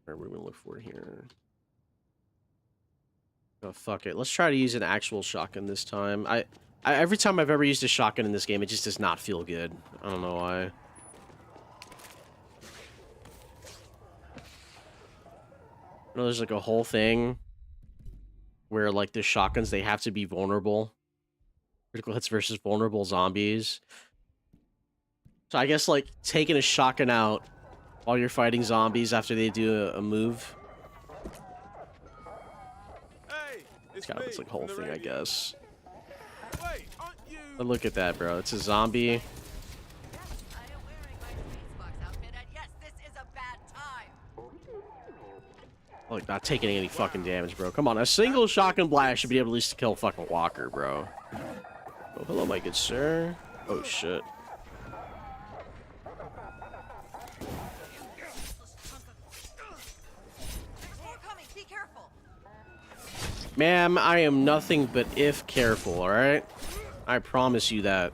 What are we gonna look for here? Oh, fuck it. Let's try to use an actual shotgun this time. I every time I've ever used a shotgun in this game, it just does not feel good. I don't know why. You know, there's like a whole thing where, like, the shotguns, they have to be vulnerable. Critical hits versus vulnerable zombies. So I guess, like, taking a shotgun out while you're fighting zombies after they do a move. Hey, It's kind of this, like, whole thing, I guess. Wait, aren't you? But look at that, bro. It's a zombie. I am wearing my Spacebox outfit, and yes, this is a bad time. Like, not taking any fucking damage, bro. Come on, a single shotgun blast should be able at least to kill fucking Walker, bro. Oh, hello, my good sir. Oh, shit. There's more coming. Be careful. Ma'am, I am nothing but if careful, alright? I promise you that.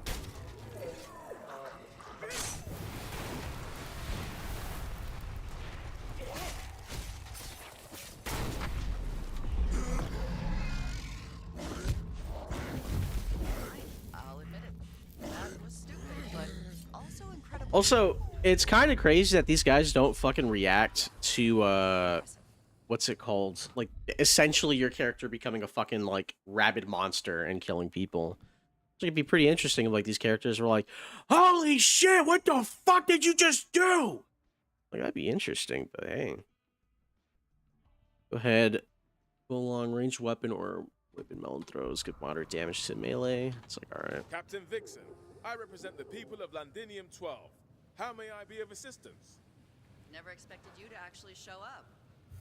I'll admit it. That was stupid, but also incredible. Also, it's kind of crazy that these guys don't fucking react to, what's it called? Like, essentially your character becoming a fucking, like, rabid monster and killing people. So it'd be pretty interesting if, like, these characters were like, holy shit, what the fuck did you just do? Like, that'd be interesting, but hey. Go ahead. Full long-range weapon or weapon melon throws. Give moderate damage to melee. It's like, alright. Captain Vixen, I represent the people of Londinium 12. How may I be of assistance? Never expected you to actually show up.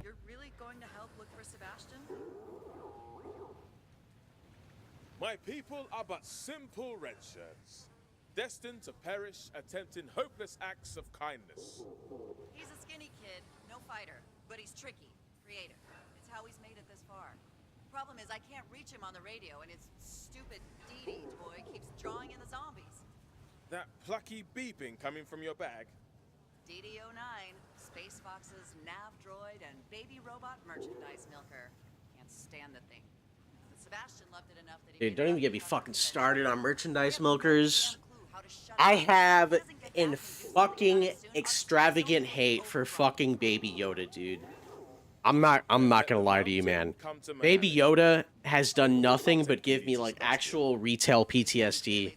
You're really going to help look for Sebastian? My people are but simple red shirts, destined to perish attempting hopeless acts of kindness. He's a skinny kid, no fighter, but he's tricky, creative. It's how he's made it this far. Problem is, I can't reach him on the radio, and his stupid Dee toy keeps drawing in the zombies. That plucky beeping coming from your bag? DD-09, Space Fox's nav droid and baby robot merchandise milker. Can't stand the thing. But Sebastian loved it enough that he... Dude, don't even get me fucking started on merchandise milkers. I have an fucking extravagant hate for fucking Baby Yoda, dude. I'm not gonna lie to you, man. Baby Yoda has done nothing but give me like actual retail PTSD.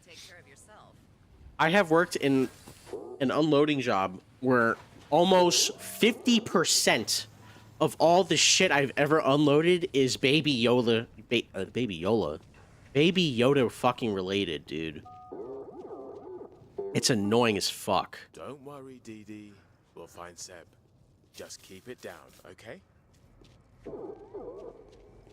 I have worked in an unloading job where almost 50% of all the shit I've ever unloaded is Baby Yoda, Baby Yoda fucking related, dude. It's annoying as fuck. Don't worry, DD. We'll find Seb. Just keep it down, okay?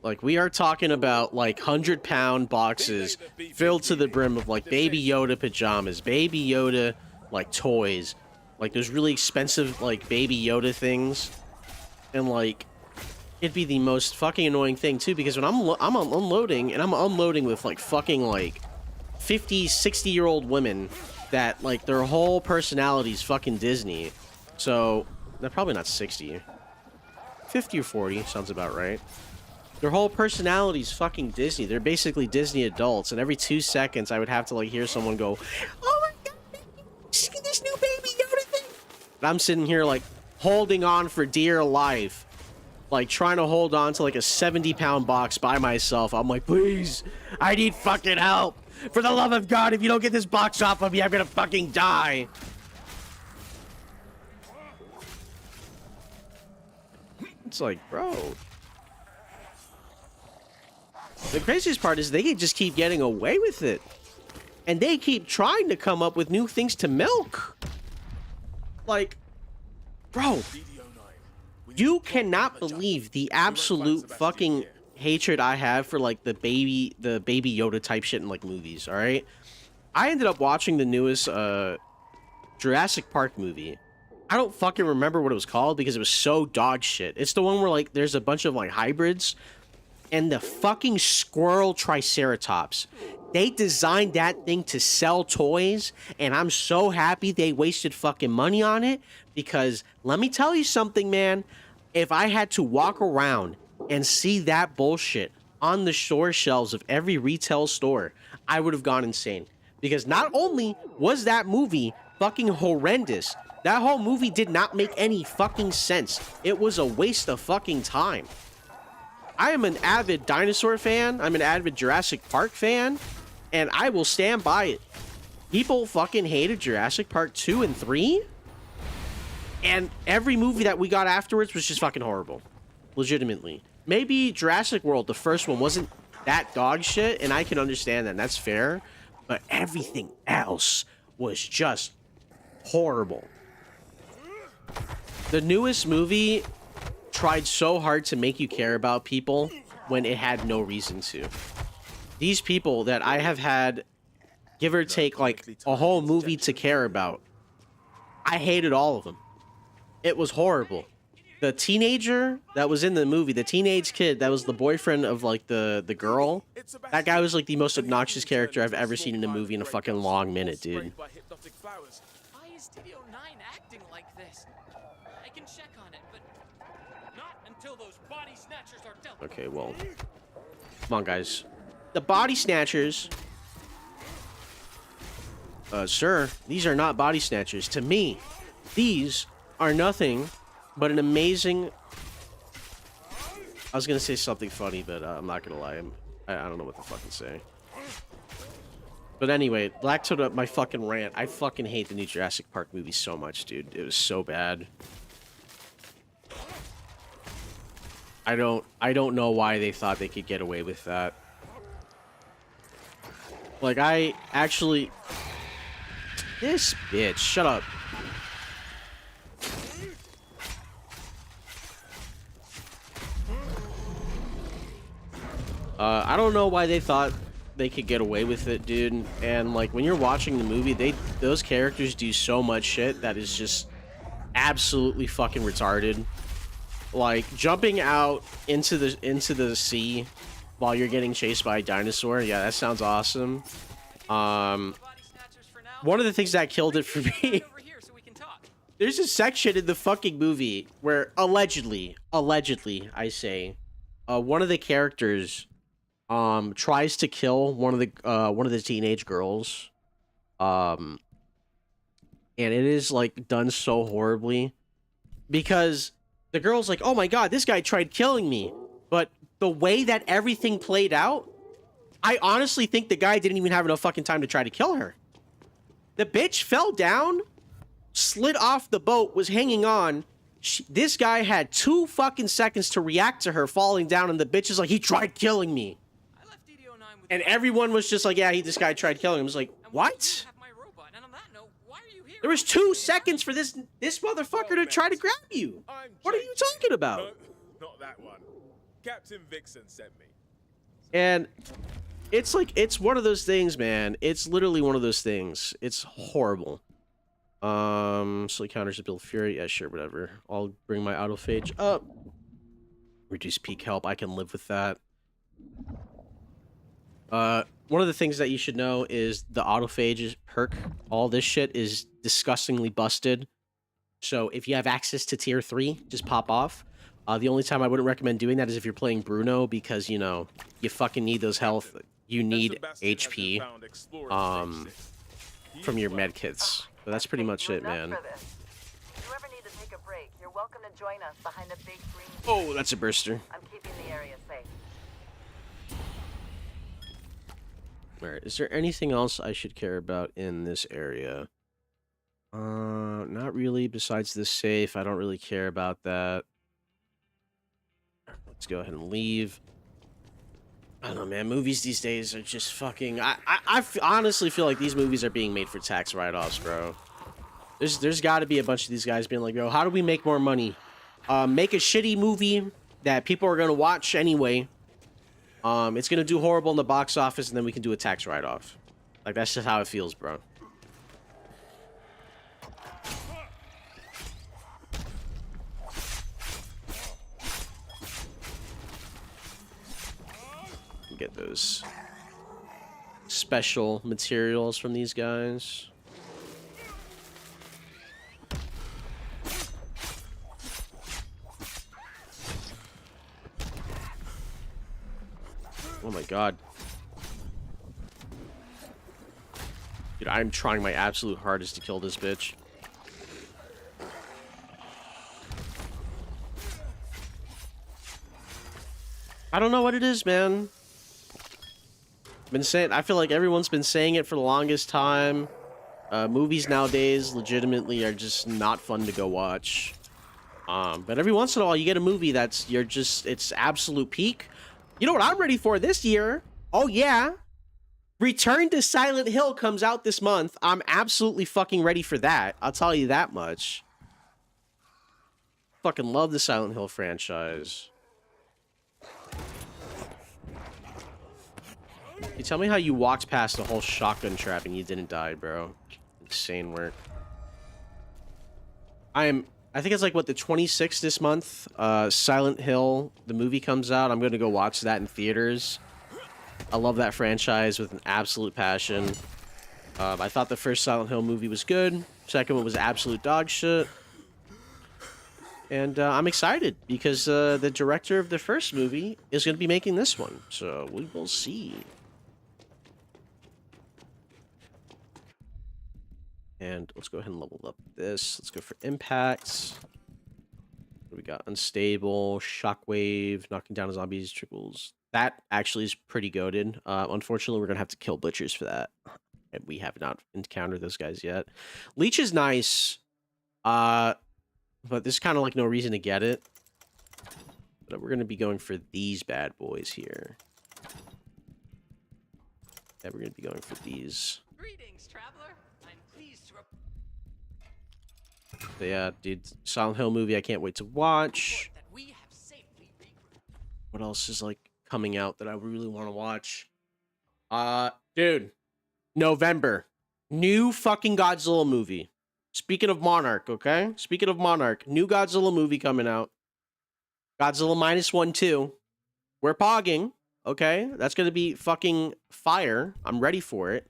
Like, we are talking about, like, 100-pound boxes filled to the brim of, like, Baby Yoda pajamas, Baby Yoda, like, toys. Like, those really expensive, like, Baby Yoda things. And, like, it'd be the most fucking annoying thing, too, because when I'm unloading, and I'm unloading with, like, fucking, like, 50, 60-year-old women that, like, their whole personality's fucking Disney. So, they're probably not 60. 50 or 40 sounds about right. Their whole personality's fucking Disney. They're basically Disney adults, and every 2 seconds I would have to like hear someone go, "Oh my god, see this new Baby Yoda thing?" And I'm sitting here like holding on for dear life, like trying to hold on to like a 70-pound box by myself. I'm like, please, I need fucking help. For the love of God, if you don't get this box off of me, I'm gonna fucking die. It's like, bro. The craziest part is they can just keep getting away with it. And they keep trying to come up with new things to milk. Like, bro, you cannot believe the absolute fucking hatred I have for like the baby Yoda type shit in like movies, all right? I ended up watching the newest Jurassic Park movie. I don't fucking remember what it was called because it was so dog shit. It's the one where like there's a bunch of like hybrids and the fucking squirrel triceratops. They designed that thing to sell toys, and I'm so happy they wasted fucking money on it because let me tell you something, man. If I had to walk around and see that bullshit on the store shelves of every retail store, I would have gone insane. Because not only was that movie fucking horrendous, that whole movie did not make any fucking sense. It was a waste of fucking time. I am an avid dinosaur fan. I'm an avid Jurassic Park fan. And I will stand by it. People fucking hated Jurassic Park 2 and 3. And every movie that we got afterwards was just fucking horrible. Legitimately. Maybe Jurassic World, the first one, wasn't that dog shit. And I can understand that. And that's fair. But everything else was just horrible. The newest movie tried so hard to make you care about people when it had no reason to. These people that I have had, give or take, like a whole movie to care about, I hated all of them. It was horrible. The teenager that was in the movie, the teenage kid that was the boyfriend of like the girl, that guy was like the most obnoxious character I've ever seen in a movie in a fucking long minute, dude. Why is DD-09 acting like this? I can check on it, but not until those body snatchers are dealt with. Okay, well, come on, guys. The body snatchers. Sir, these are not body snatchers. To me, these are nothing but an amazing... I was gonna say something funny, but I'm not gonna lie. I don't know what to fucking say. But anyway, Black Toad, my fucking rant. I fucking hate the new Jurassic Park movie so much, dude. It was so bad. I don't know why they thought they could get away with that. Like, I actually... This bitch, shut up. I don't know why they thought they could get away with it, dude. And like when you're watching the movie, those characters do so much shit that is just absolutely fucking retarded. Like jumping out into the sea while you're getting chased by a dinosaur. Yeah, that sounds awesome. One of the things that killed it for me. There's a section in the fucking movie where allegedly, I say, one of the characters tries to kill one of the teenage girls. And it is like done so horribly because the girl's like, "Oh my god, this guy tried killing me." But the way that everything played out, I honestly think the guy didn't even have enough fucking time to try to kill her. The bitch fell down, slid off the boat, was hanging on. This guy had 2 fucking seconds to react to her falling down, and the bitch is like, "He tried killing me." And everyone was just like, "Yeah, this guy tried killing him." I was like, what? There was 2 seconds for this motherfucker to try to grab you. What are you talking about? No, not that one. Captain Vixen sent me. And it's like, it's one of those things, man. It's literally one of those things. It's horrible. So he counters to build fury. Yeah, sure, whatever. I'll bring my autophage up. Reduce peak help. I can live with that. One of the things that you should know is the autophage perk. All this shit is disgustingly busted. So if you have access to tier 3, just pop off. The only time I wouldn't recommend doing that is if you're playing Bruno, because, you know, you fucking need those health. You need HP from your medkits. But that's pretty much it, man. If you ever need to take a break, you're welcome to join us behind the big green. Oh, that's a burster. I'm keeping the area safe. Alright, is there anything else I should care about in this area? Not really, besides this safe. I don't really care about that. Let's go ahead and leave. I don't know, man. Movies these days are just fucking... I honestly feel like these movies are being made for tax write-offs, bro. There's got to be a bunch of these guys being like, "Yo, how do we make more money? Make a shitty movie that people are going to watch anyway. It's going to do horrible in the box office, and then we can do a tax write-off." Like, that's just how it feels, bro. Get those special materials from these guys. Oh my god. Dude, I'm trying my absolute hardest to kill this bitch. I don't know what it is, man. I feel like everyone's been saying it for the longest time. Movies nowadays legitimately are just not fun to go watch. But every once in a while you get a movie that's it's absolute peak. You know what I'm ready for this year? Oh yeah. Return to Silent Hill comes out this month. I'm absolutely fucking ready for that. I'll tell you that much. Fucking love the Silent Hill franchise. You tell me how you walked past the whole shotgun trap and you didn't die, bro. Insane work. I think it's like, what, the 26th this month? Silent Hill, the movie comes out. I'm going to go watch that in theaters. I love that franchise with an absolute passion. I thought the first Silent Hill movie was good. Second one was absolute dog shit. And I'm excited because the director of the first movie is going to be making this one. So we will see. And let's go ahead and level up this. Let's go for impacts. What do we got? Unstable, shockwave, knocking down zombies, trickles. That actually is pretty goated. Unfortunately, we're going to have to kill butchers for that. And we have not encountered those guys yet. Leech is nice. But there's kind of like no reason to get it. But we're going to be going for these bad boys here. Yeah, we're going to be going for these. Greetings, traveler. I'm pleased to But yeah, dude, Silent Hill movie I can't wait to watch. report that we have safely regrouped. What else is like coming out that I really want to watch. Dude, November, new fucking Godzilla movie. Speaking of Monarch, okay? Speaking of Monarch, new Godzilla movie coming out. Godzilla -1, 2. We're pogging, okay? That's gonna be fucking fire. I'm ready for it.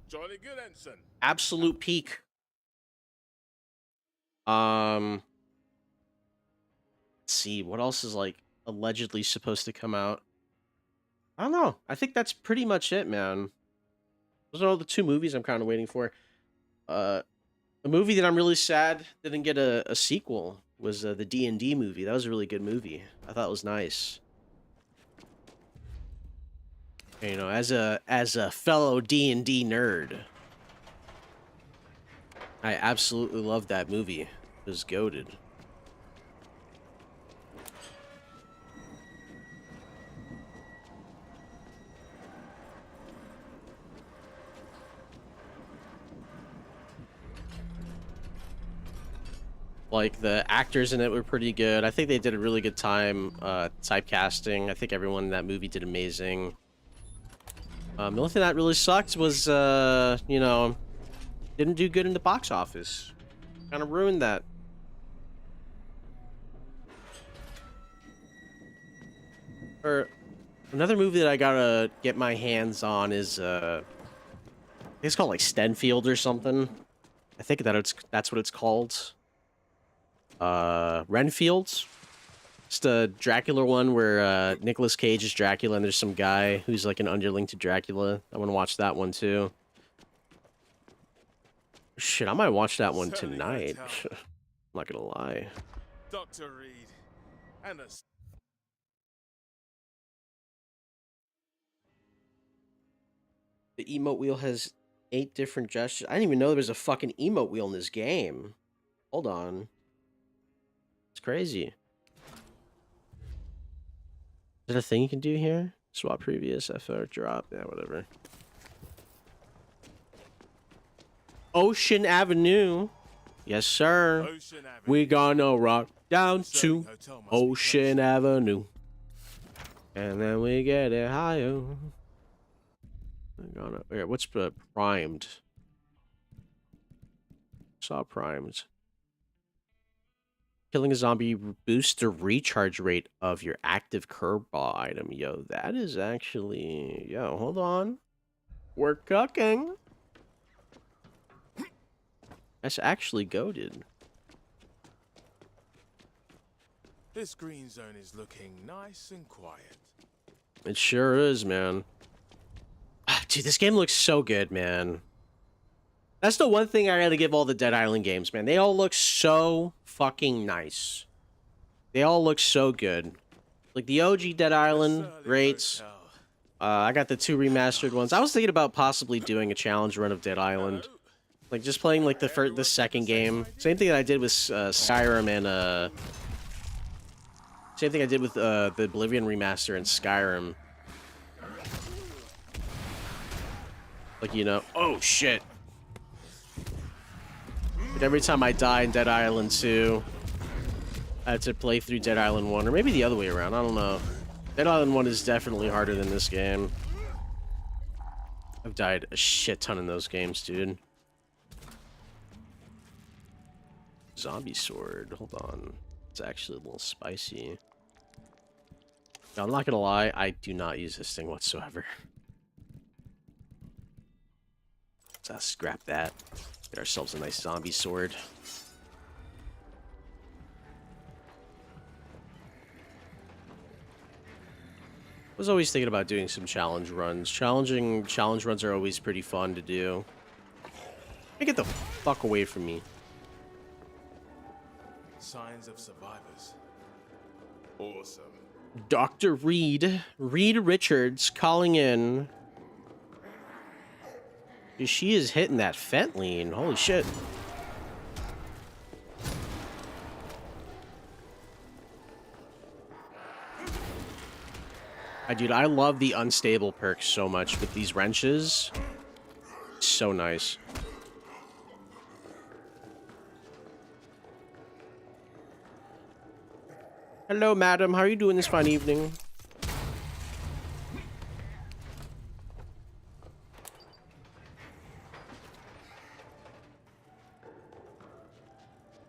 Jolly good, Ensign. Absolute peak. Let's see, what else is like allegedly supposed to come out? I don't know. I think that's pretty much it, man. Those are all the 2 movies I'm kind of waiting for. A movie that I'm really sad didn't get a sequel was the D&D movie. That was a really good movie. I thought it was nice. And, you know, as a fellow D&D nerd, I absolutely loved that movie. It was goated. Like, the actors in it were pretty good. I think they did a really good time typecasting. I think everyone in that movie did amazing. The only thing that really sucked was, you know, didn't do good in the box office. Kind of ruined that. Or another movie that I gotta get my hands on is, I think it's called like Stenfield or something. I think that's what it's called. Renfield. It's the Dracula one where Nicolas Cage is Dracula and there's some guy who's like an underling to Dracula. I want to watch that one too. Shit, I might watch that one tonight. I'm not gonna lie. Dr. Reed. And a... The emote wheel has 8 different gestures. I didn't even know there was a fucking emote wheel in this game. Hold on. It's crazy. Is there a thing you can do here? Swap previous, FR, drop, yeah, whatever. Ocean Avenue. Yes, sir. Ocean Avenue. We gonna rock down to Hotel must be Ocean Avenue. And then we get it higher. Here, what's primed? Saw primed. Killing a zombie boosts the recharge rate of your active curveball item. Yo, that is actually... Yo, hold on. We're cooking. That's actually goated. This green zone is looking nice and quiet. It sure is, man. Dude, this game looks so good, man. That's the one thing I gotta give all the Dead Island games, man. They all look so fucking nice. They all look so good. Like the OG Dead Island, great. I got the 2 remastered ones. I was thinking about possibly doing a challenge run of Dead Island. Like just playing like the second game. Same thing that I did with Skyrim and same thing I did with the Oblivion remaster and Skyrim. Like, you know, oh shit. Like every time I die in Dead Island 2, I had to play through Dead Island 1, or maybe the other way around, I don't know. Dead Island 1 is definitely harder than this game. I've died a shit ton in those games, dude. Zombie sword, hold on. It's actually a little spicy. Now, I'm not gonna lie, I do not use this thing whatsoever. Let's scrap that. Get ourselves a nice zombie sword. I was always thinking about doing some challenge runs. Challenge runs are always pretty fun to do. Hey, get the fuck away from me. Signs of survivors. Awesome. Dr. Reed Richards calling in. Dude, she is hitting that fentanyl. Holy shit. Dude, I love the unstable perk so much with these wrenches. So nice. Hello, madam. How are you doing this fine evening?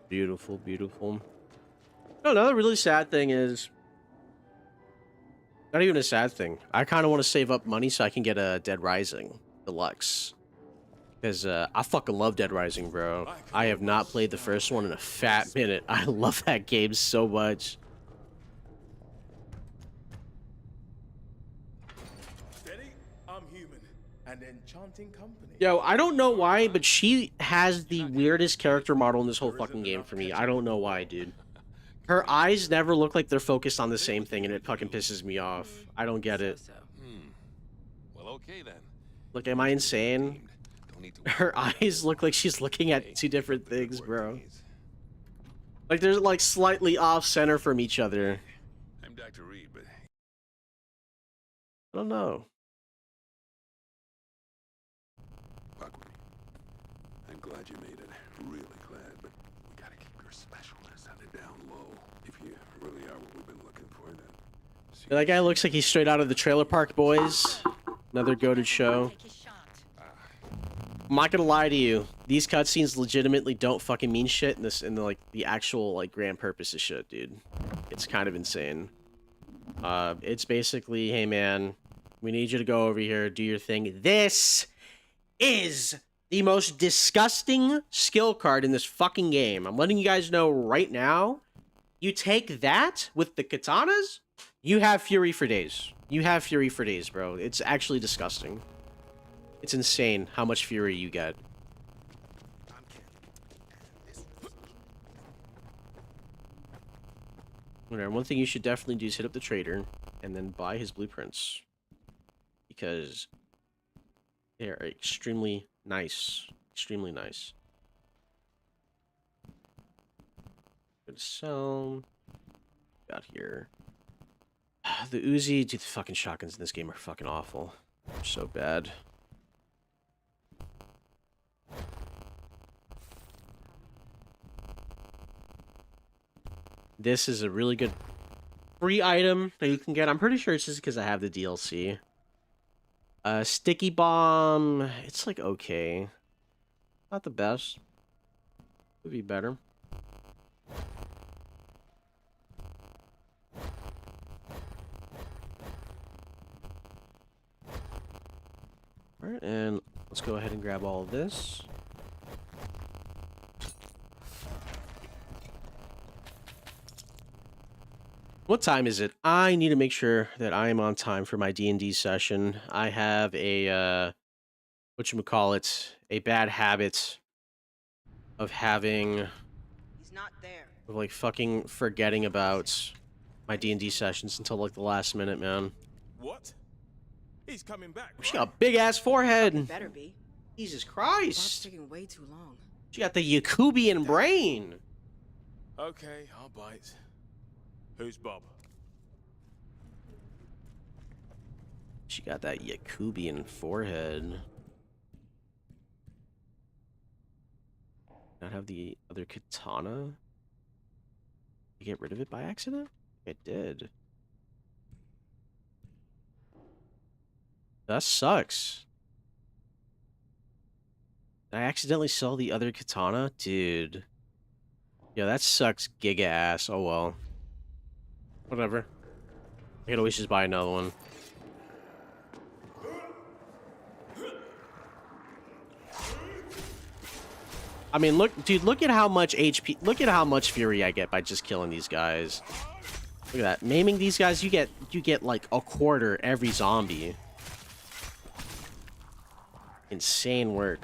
Beautiful, beautiful. No, another really sad thing is... Not even a sad thing. I kind of want to save up money so I can get a Dead Rising Deluxe. Because I fucking love Dead Rising, bro. I have not played the first one in a fat minute. I love that game so much. Steady, I'm human. And enchanting company. Yo, I don't know why, but she has the weirdest character model in this whole fucking game for me. I don't know why, dude. Her eyes never look like they're focused on the same thing, and it fucking pisses me off. I don't get it. Well, okay then. Look, am I insane? Her eyes look like she's looking at two different things, bro. Like, they're, like, slightly off-center from each other. I'm Dr. Reed, but... I don't know. Fuck with me. I'm glad you made it. Really glad, but we gotta keep your specialness on the down low. If you really are what we've been looking for, then... That guy looks like he's straight out of the Trailer Park Boys. Another goated show. I'm not gonna lie to you. These cutscenes legitimately don't fucking mean shit in the like the actual like grand purpose of shit, dude. It's kind of insane. It's basically, hey man, we need you to go over here, do your thing. This is the most disgusting skill card in this fucking game. I'm letting you guys know right now. You take that with the katanas, you have Fury for days. You have Fury for days, bro. It's actually disgusting. It's insane how much Fury you get. Whatever. One thing you should definitely do is hit up the trader and then buy his blueprints. Because they are extremely nice. Extremely nice. Good sell. Got here. The Uzi, dude, the fucking shotguns in this game are fucking awful. They're so bad. This is a really good free item that you can get. I'm pretty sure it's just because I have the DLC. Sticky Bomb, it's like okay. Not the best. Could be better. Alright, and let's go ahead and grab all of this. What time is it? I need to make sure that I am on time for my D&D session. I have a, whatchamacallit, a bad habit of having... He's not there. Of, like, fucking forgetting about my D&D sessions until, like, the last minute, man. What? He's coming back. She got a big-ass forehead. Better be. Jesus Bob's Christ. taking way too long. She got the Yakubian brain. Okay, I'll bite. Who's Bob? She got that Yakubian forehead. Not have the other katana? You get rid of it by accident? It did. That sucks. Did I accidentally sell the other katana? Dude. Yeah, that sucks giga ass. Oh well. Whatever. I could always just buy another one. I mean, look, dude, look at how much HP, look at how much Fury I get by just killing these guys. Look at that. Maiming these guys, you get like a quarter every zombie. Insane work.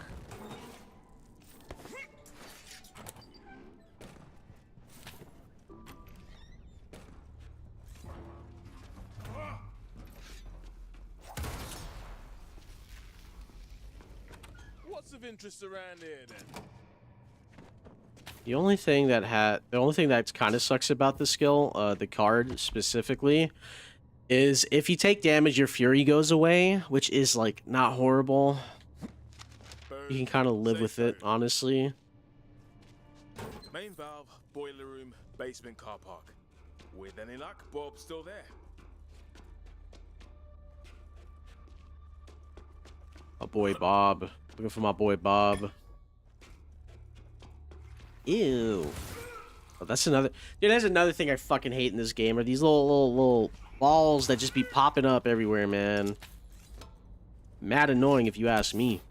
What's of interest around here then? The only thing that kind of sucks about the skill, the card specifically, is if you take damage, your Fury goes away, which is like not horrible. You can kind of live with it, honestly. Main valve, boiler room, basement car park. With any luck, Bob's still there. My boy Bob. Looking for my boy Bob. Ew. Oh, that's another... Dude, that's another thing I fucking hate in this game, are these little balls that just be popping up everywhere, man. Mad annoying if you ask me.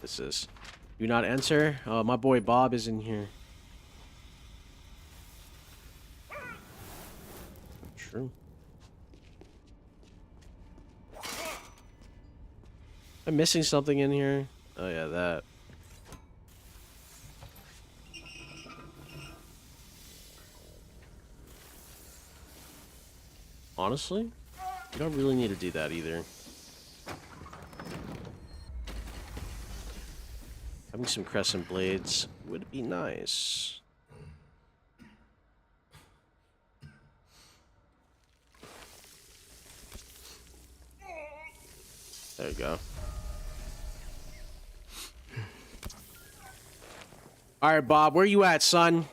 This is... Do not enter? Oh, my boy Bob is in here. True. I'm missing something in here. Oh yeah, that. Honestly, you don't really need to do that either. Having some crescent blades would be nice. There you go. All right, Bob, where you at, son?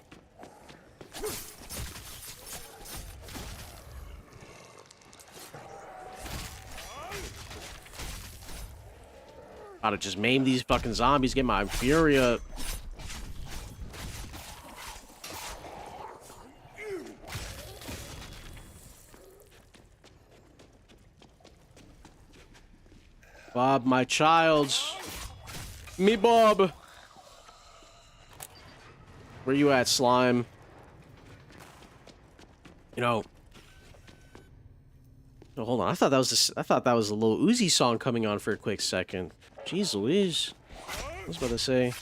Gotta just maim these fucking zombies, get my fury up. Bob, my child. Me, Bob. Where you at, slime? You know. No, hold on. I thought that was a little Uzi song coming on for a quick second. Jeez Louise. I was about to say.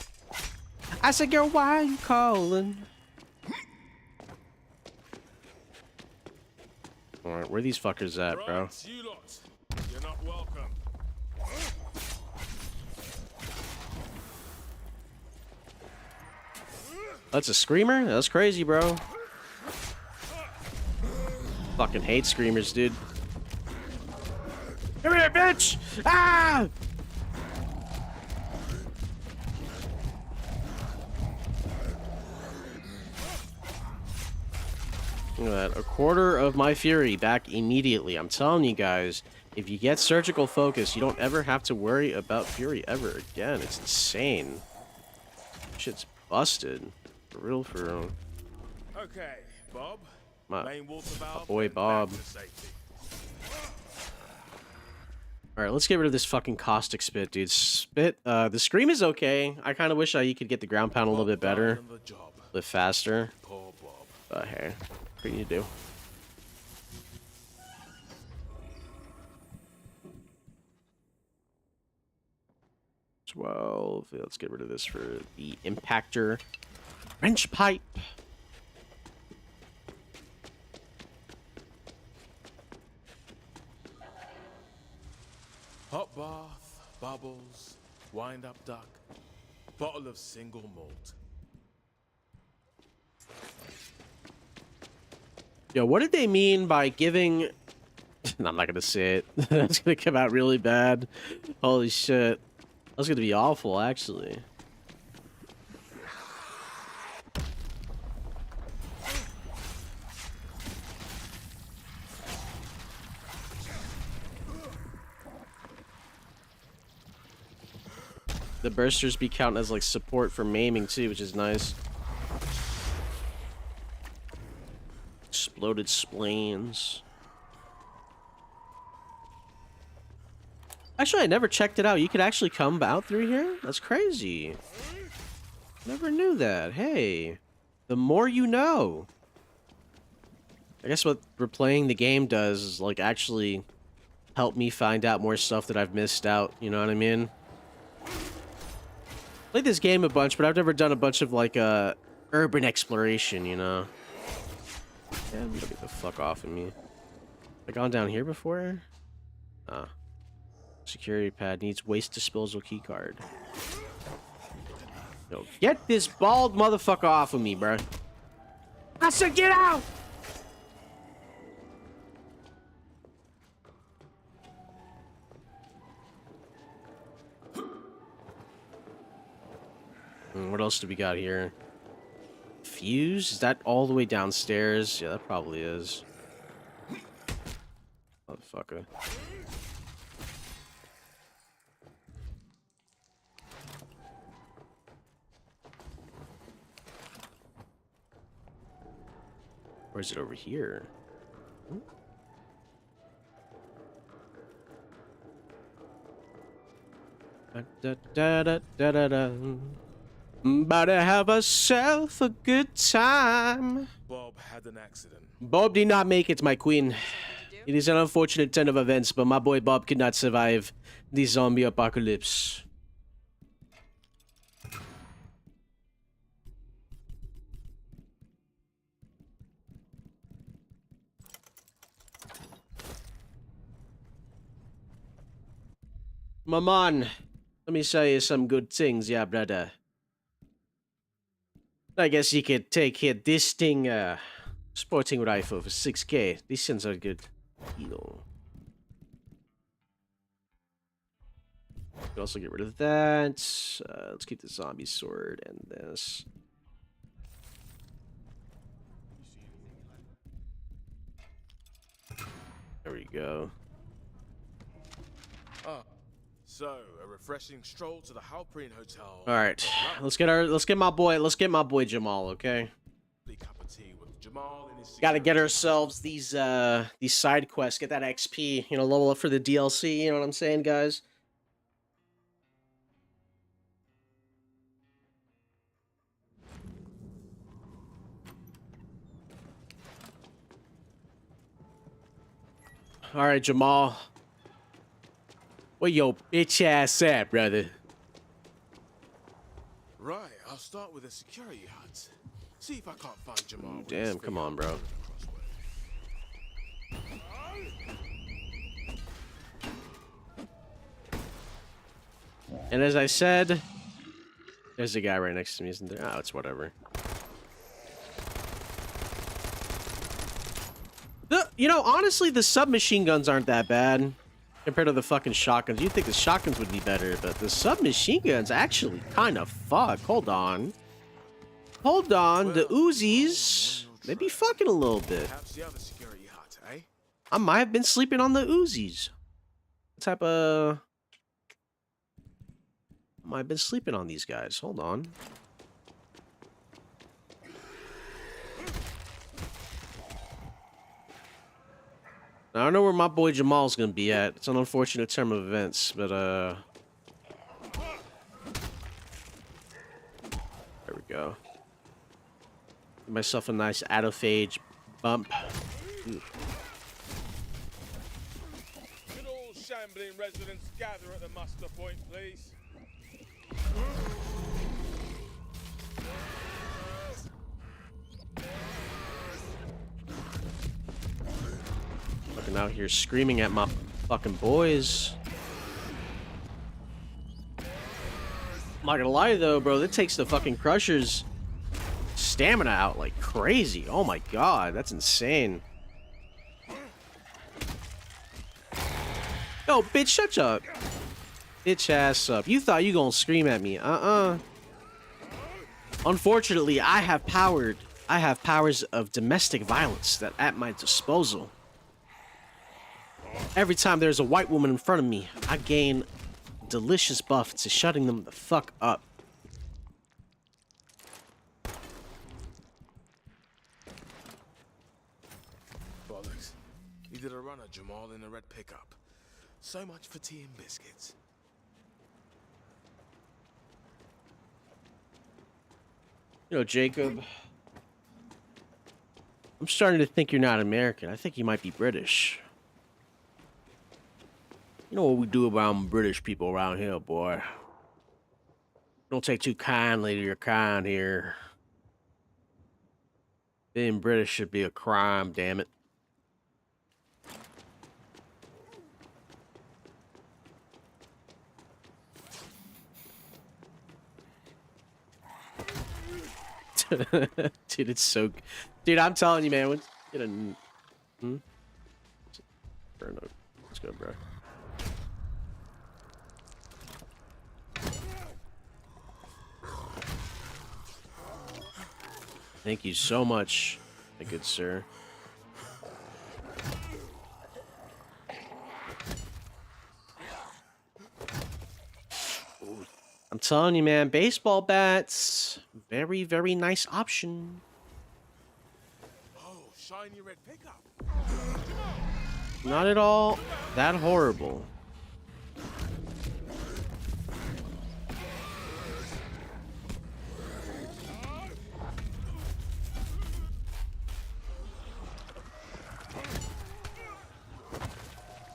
I said, girl, why are you calling? Alright, where these fuckers at, bro? Right, you lot. You're not welcome. That's a screamer? That's crazy, bro. Fucking hate screamers, dude. Come here, bitch! Ah! Look at that. A quarter of my fury back immediately. I'm telling you guys, if you get surgical focus, you don't ever have to worry about fury ever again. It's insane. Shit's busted. For real, for real. Okay, Bob. My Main water valve, boy Bob. back to safety. Alright, let's get rid of this fucking caustic spit, dude. Spit, the scream is okay. I kind of wish you could get the ground pound a little bit better. Done the job. A bit faster. Poor Bob. But hey, what can you do? $12. Yeah, let's get rid of this for the impactor. Wrench pipe. Hot bath, bubbles, wind-up duck, bottle of single malt. Yo, what did they mean by giving... I'm not gonna say it. That's gonna come out really bad. Holy shit. That's gonna be awful, actually. The bursters be counting as like support for maiming too, which is nice. Exploded spleens. Actually, I never checked it out. You could actually come out through here? That's crazy. Never knew that. Hey, the more you know. I guess what replaying the game does is like actually help me find out more stuff that I've missed out. You know what I mean? Played this game a bunch, but I've never done a bunch of like urban exploration, you know. Yeah, get the fuck off of me. I gone down here before? Security pad needs waste disposal key card. Yo, get this bald motherfucker off of me, bro. I said get out! What else do we got here? Fuse? Is that all the way downstairs? Yeah, that probably is. Motherfucker. Or is it over here? Da, da, da, da, da, da. About to have herself a good time. Bob had an accident. Bob did not make it, my queen. It is an unfortunate turn of events, but my boy Bob could not survive the zombie apocalypse. Maman, let me show you some good things, yeah, brother. I guess you could take here this thing, sporting rifle for 6K. These things are good deal. Could also get rid of that. Let's keep the zombie sword and this. There we go. So, a refreshing stroll to the Halprine Hotel. All right, let's get my boy Jamal, okay? Cup of tea with Jamal and his Got to get ourselves these side quests, get that XP, you know, level up for the DLC, you know what I'm saying, guys? All right, Jamal. Where your bitch ass at, brother? Right, I'll start with the security hut. See if I can't find Jamal. with Damn, his come on, bro. And as I said, there's a guy right next to me, isn't there? Oh, it's whatever. You know, honestly, the submachine guns aren't that bad compared to the fucking shotguns. You'd think the shotguns would be better, but the submachine guns actually kind of fuck. Hold on. Hold on. The Uzis, they be fucking a little bit. Perhaps the other security hut, eh? I might have been sleeping on the Uzis. What type of... I might have been sleeping on these guys. Hold on. I don't know where my boy Jamal's gonna be at. It's an unfortunate turn of events, but there we go. Give myself a nice autophage bump. Ooh. Could all shambling residents gather at the muster point, please? Fucking out here screaming at my fucking boys. I'm not gonna lie though, bro, that takes the fucking Crusher's stamina out like crazy. Oh my god, that's insane. Yo, bitch, shut up. Bitch ass up. You thought you gonna scream at me. Unfortunately, I have powers of domestic violence that at my disposal. Every time there's a white woman in front of me, I gain delicious buff to shutting them the fuck up. Bollocks. You did a run at Jamal in a red pickup. So much for tea and biscuits. You know, Jacob, I'm starting to think you're not American. I think you might be British. You know what we do about British people around here, boy. Don't take too kindly to your kind here. Being British should be a crime, damn it. Dude, it's so... Dude, I'm telling you, man. Get a... Let's go, bro. Thank you so much, my good sir. I'm telling you, man, baseball bats, very, very nice option. Oh, shiny red pickup. Not at all that horrible.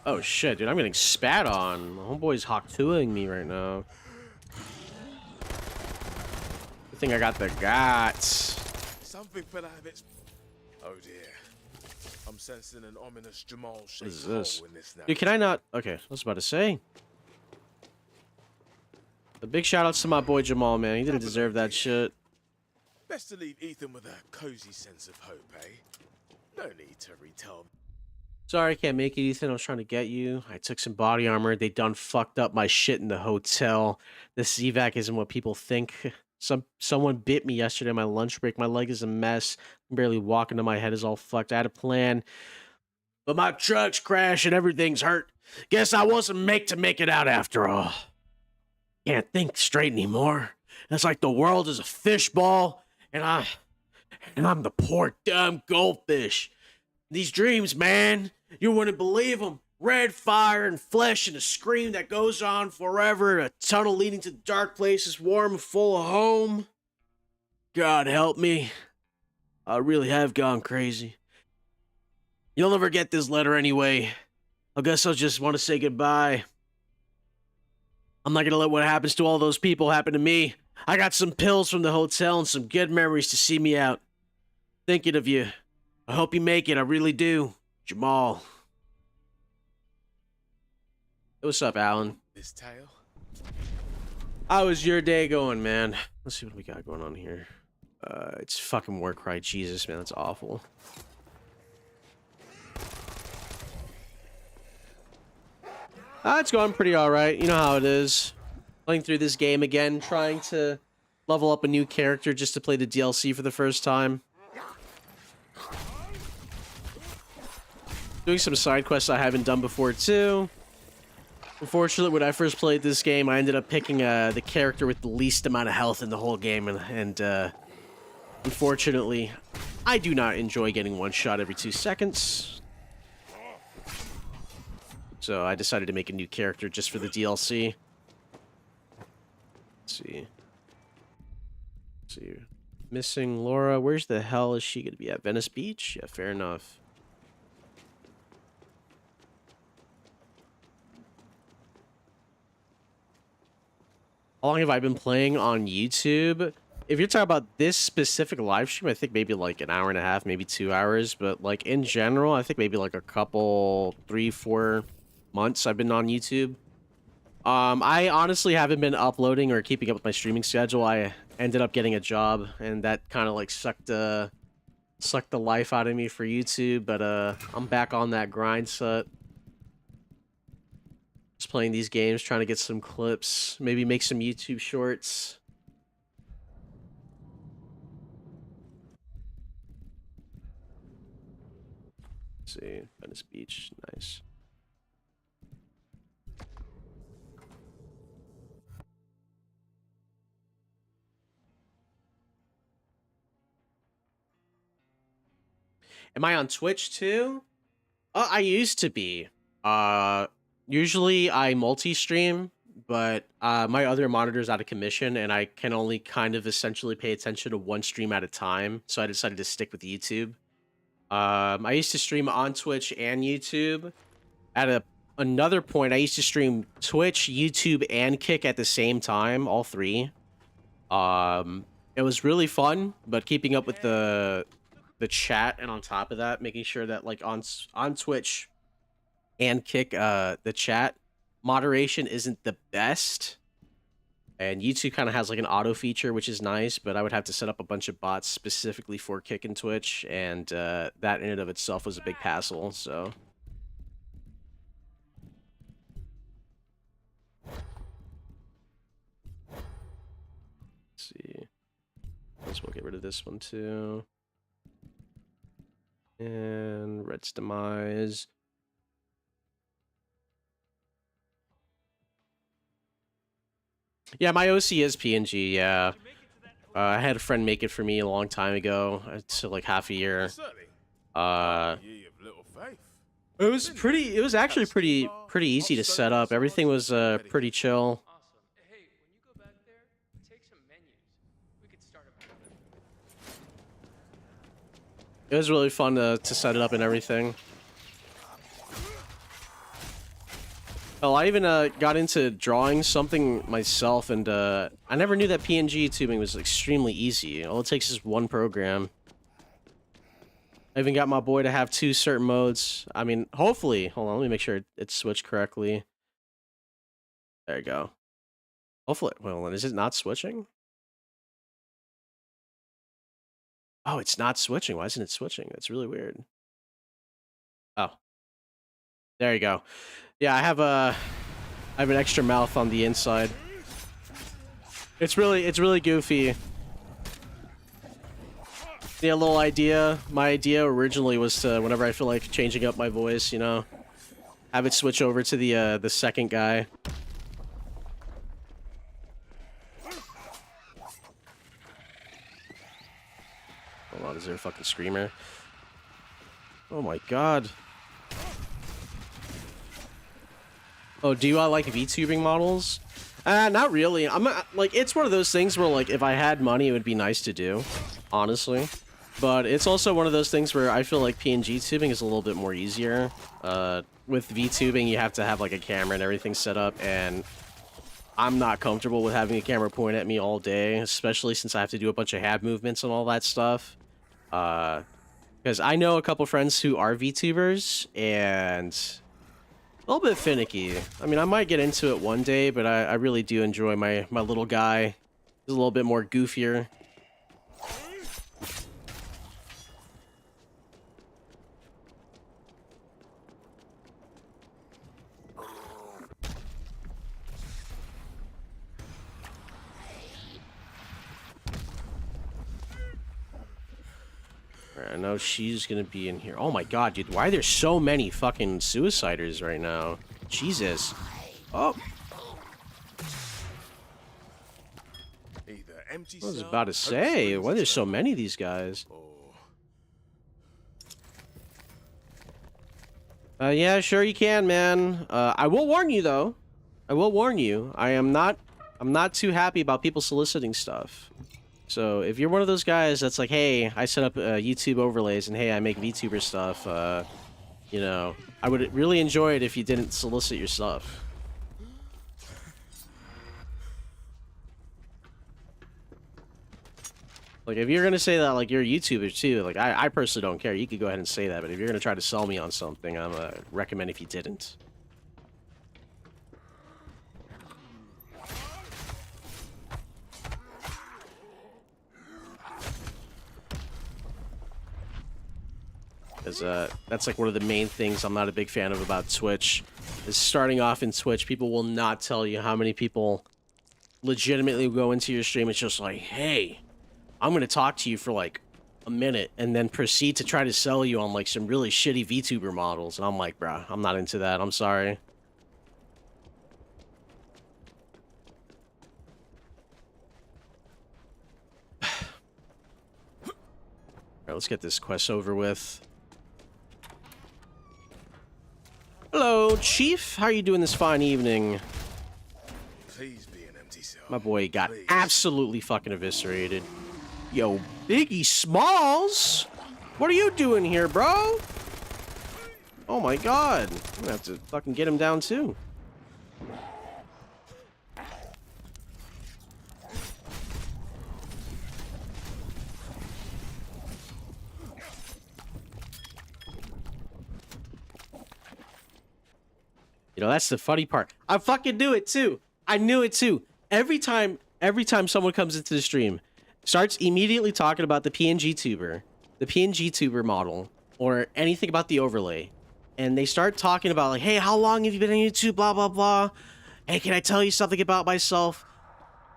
Oh shit, dude, I'm getting spat on. My homeboy's Hawk 2ing me right now. I think I got the guts. Something fell out of its. Oh dear. I'm sensing an ominous Jamal What shaped is this? hole in this now. Dude, can I not? Okay, I was about to say. A big shout outs to my boy Jamal, man. He didn't deserve that shit. Best to leave Ethan with a cozy sense of hope, eh? No need to retell. Sorry, I can't make it, Ethan. I was trying to get you. I took some body armor. They done fucked up my shit in the hotel. This evac isn't what people think. Someone bit me yesterday on my lunch break. My leg is a mess. I'm barely walking to my head is all fucked. I had a plan, but my truck's crashed and everything's hurt. Guess I wasn't made to make it out after all. Can't think straight anymore. It's like the world is a fishbowl, and I'm the poor dumb goldfish. These dreams, man, you wouldn't believe them. Red fire and flesh and a scream that goes on forever. A tunnel leading to dark places, warm and full of home. God help me. I really have gone crazy. You'll never get this letter anyway. I guess I'll just want to say goodbye. I'm not gonna let what happens to all those people happen to me. I got some pills from the hotel and some good memories to see me out. Thinking of you. I hope you make it, I really do. Jamal. Hey, what's up, Alan? This tale. How was your day going, man? Let's see what we got going on here. It's fucking Warcry. Jesus, man, that's awful. It's going pretty alright. You know how it is. Playing through this game again, trying to level up a new character just to play the DLC for the first time. Doing some side quests I haven't done before, too. Unfortunately, when I first played this game, I ended up picking the character with the least amount of health in the whole game, and unfortunately, I do not enjoy getting one shot every 2 seconds. So I decided to make a new character just for the DLC. Let's see. Let's see. Missing Laura. Where's the hell is she going to be at? Venice Beach? Yeah, fair enough. How long have I been playing on YouTube? If you're talking about this specific live stream, I think maybe like an hour and a half, maybe 2 hours. But like in general, I think maybe like a couple, 3-4 months I've been on YouTube. I honestly haven't been uploading or keeping up with my streaming schedule. I ended up getting a job, and that kind of like sucked the life out of me for YouTube. But I'm back on that grind set. Just playing these games, trying to get some clips, maybe make some YouTube shorts. Let's see, Venice Beach, nice. Am I on Twitch too? I used to be. Usually I multi-stream, but my other monitor's out of commission, and I can only kind of essentially pay attention to one stream at a time, so I decided to stick with YouTube. I used to stream on Twitch and YouTube. At another point, I used to stream Twitch, YouTube, and Kick at the same time, all three. It was really fun, but keeping up with the chat, and on top of that, making sure that like on Twitch and Kick, the chat moderation isn't the best. And YouTube kind of has like an auto feature, which is nice, but I would have to set up a bunch of bots specifically for Kick and Twitch, and that in and of itself was a big hassle, so. Let's see. Guess we'll get rid of this one too. And Red's Demise. Yeah, my OC is PNG, yeah. I had a friend make it for me a long time ago, to like half a year. Certainly. Ye of little faith. It was actually pretty easy to set up. Everything was pretty chill. Awesome. Hey, when you go back there, take some menus. We could start a movement. It was really fun to set it up and everything. Well, I even got into drawing something myself, and I never knew that PNG tubing was extremely easy. All it takes is one program. I even got my boy to have 2 certain modes. I mean, hopefully, hold on, let me make sure it's switched correctly. There you go. Hopefully, well, is it not switching? Oh, it's not switching. Why isn't it switching? That's really weird. Oh. There you go. Yeah, I have an extra mouth on the inside. It's really goofy. Yeah, little idea. My idea originally was to, whenever I feel like changing up my voice, you know, have it switch over to the second guy. Hold on, is there a fucking screamer? Oh my god. Oh, do I like VTubing models? Not really. I'm like, it's one of those things where, like, if I had money, it would be nice to do, honestly. But it's also one of those things where I feel like PNG tubing is a little bit more easier. With VTubing, you have to have, like, a camera and everything set up, and I'm not comfortable with having a camera point at me all day, especially since I have to do a bunch of hand movements and all that stuff. Because I know a couple friends who are VTubers, and a little bit finicky. I mean, I might get into it one day, but I really do enjoy my little guy. He's a little bit more goofier. I know she's gonna be in here. Oh my god, dude, why are there so many fucking suiciders right now? Jesus. Oh. Either empty I was cell, about to say, hope why are there so springs many of these guys? Yeah, sure you can, man. I will warn you though. I will warn you. I'm not too happy about people soliciting stuff. So if you're one of those guys that's like, hey, I set up YouTube overlays and hey, I make VTuber stuff, you know, I would really enjoy it if you didn't solicit your stuff. Like, if you're gonna say that, like, you're a YouTuber too, like, I personally don't care. You could go ahead and say that, but if you're gonna try to sell me on something, I'm recommend if you didn't. Because that's like one of the main things I'm not a big fan of about Twitch. Is starting off in Twitch, people will not tell you how many people legitimately go into your stream. It's just like, hey, I'm gonna talk to you for like a minute and then proceed to try to sell you on like some really shitty VTuber models. And I'm like, bruh, I'm not into that. I'm sorry. Alright, let's get this quest over with. Hello, Chief. How are you doing this fine evening? Please be an empty cell. My boy got absolutely fucking eviscerated. Yo, Biggie Smalls! What are you doing here, bro? Oh my god. I'm gonna have to fucking get him down too. You know, that's the funny part. I fucking knew it too. I knew it too. Every time someone comes into the stream, starts immediately talking about the PNG tuber model, or anything about the overlay, and they start talking about like, hey, how long have you been on YouTube, blah, blah, blah. Hey, can I tell you something about myself?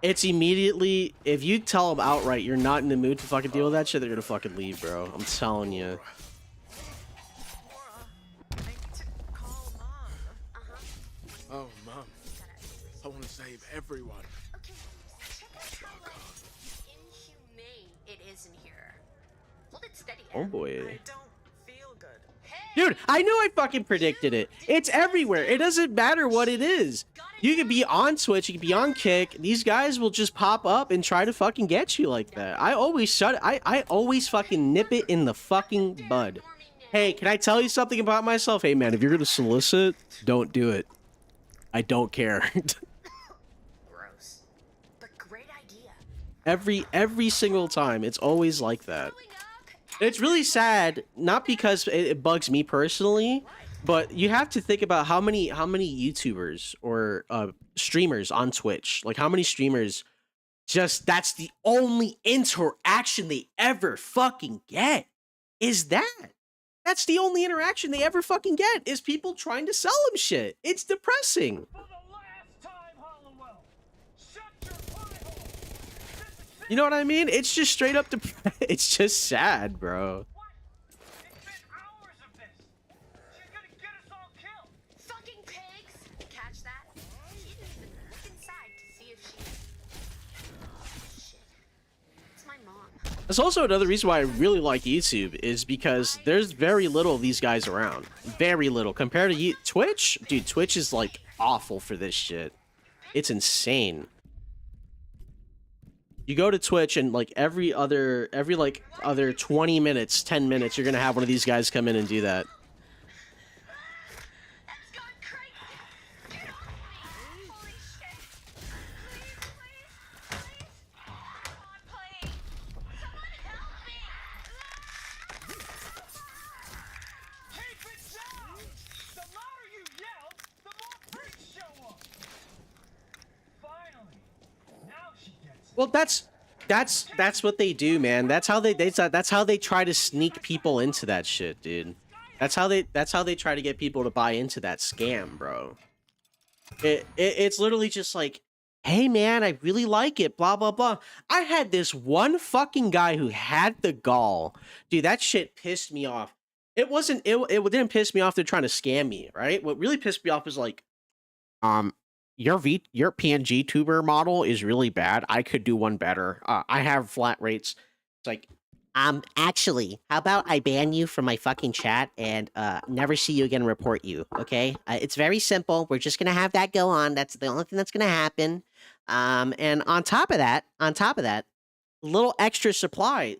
It's immediately, if you tell them outright you're not in the mood to fucking deal with that shit, they're gonna fucking leave, bro. I'm telling you. Oh, Mom. I want to save everyone. Okay, check out how inhumane it is in here. Hold it steady, Oh Em. boy. I don't feel Dude, I knew I fucking predicted it. It's everywhere. It doesn't matter what it is. You could be on Twitch, you could be on Kick. These guys will just pop up and try to fucking get you like that. I always fucking nip it in the fucking bud. Hey, can I tell you something about myself? Hey man, if you're gonna solicit, don't do it. I don't care. Gross. But great idea. Every single time, it's always like that. It's really sad, not because it bugs me personally, but you have to think about how many YouTubers or streamers on Twitch, like how many streamers just that's the only interaction they ever fucking get is that. That's the only interaction they ever fucking get is people trying to sell them shit. It's depressing. You know what I mean? It's just straight up it's just sad, bro. Fucking pigs! Catch that? She didn't even look inside to see if she... Oh, shit. It's my mom. That's also another reason why I really like YouTube is because there's very little of these guys around. Very little. Compared to Twitch? Dude, Twitch is like awful for this shit. It's insane. You go to Twitch and like every other 20 minutes, 10 minutes, you're gonna have one of these guys come in and do that. Well, that's what they do, man. That's how they try to sneak people into that shit, dude. That's how they try to get people to buy into that scam, bro. It's literally just like, hey man, I really like it, blah blah blah. I had this one fucking guy who had the gall. Dude, that shit pissed me off. It didn't piss me off they're trying to scam me, right? What really pissed me off is like, your PNG tuber model is really bad. I could do one better. I have flat rates. It's like, actually, how about I ban you from my fucking chat and never see you again and report you, okay? It's very simple. We're just gonna have that go on. That's the only thing that's gonna happen. And on top of that, little extra surprise.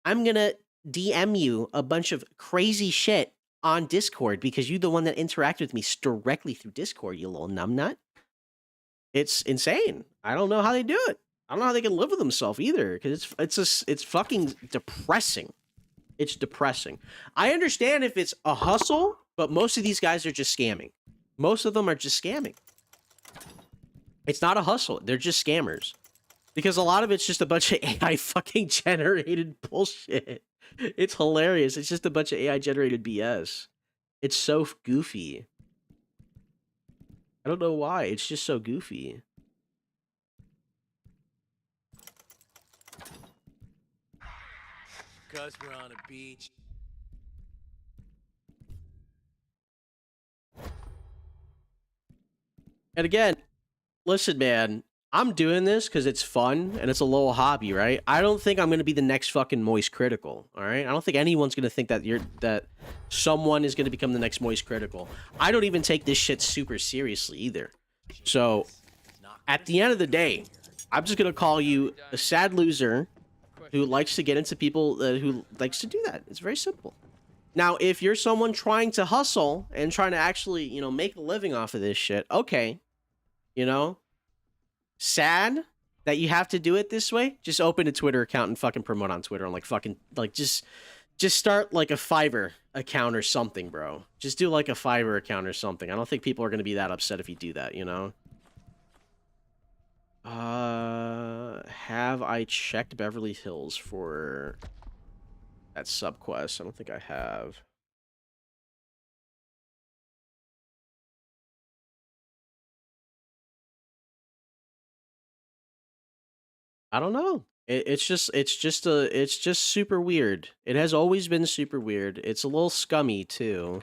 I'm gonna DM you a bunch of crazy shit on Discord because you're the one that interacted with me directly through Discord, you little numbnut. It's insane. I don't know how they do it. I don't know how they can live with themselves either, because it's fucking depressing. It's depressing. I understand if it's a hustle, but most of these guys are just scamming. Most of them are just scamming. It's not a hustle. They're just scammers. Because a lot of it's just a bunch of AI fucking generated bullshit. It's hilarious. It's just a bunch of AI generated BS. It's so goofy. I don't know why. It's just so goofy. Because we're on a beach. And again, listen, man. I'm doing this because it's fun and it's a little hobby, right? I don't think I'm going to be the next fucking Moist Critical, all right? I don't think anyone's going to think that someone is going to become the next Moist Critical. I don't even take this shit super seriously either. So, at the end of the day, I'm just going to call you a sad loser who likes to get into people, who likes to do that. It's very simple. Now, if you're someone trying to hustle and trying to actually, you know, make a living off of this shit, okay, you know, sad that you have to do it this way. Just open a Twitter account and fucking promote on Twitter and just start like a Fiverr account or something, bro. Just do like a Fiverr account or something. I don't think people are going to be that upset if you do that, you know? Have I checked Beverly Hills for that subquest? I don't think I have. I don't know. It's just super weird. It has always been super weird. It's a little scummy too,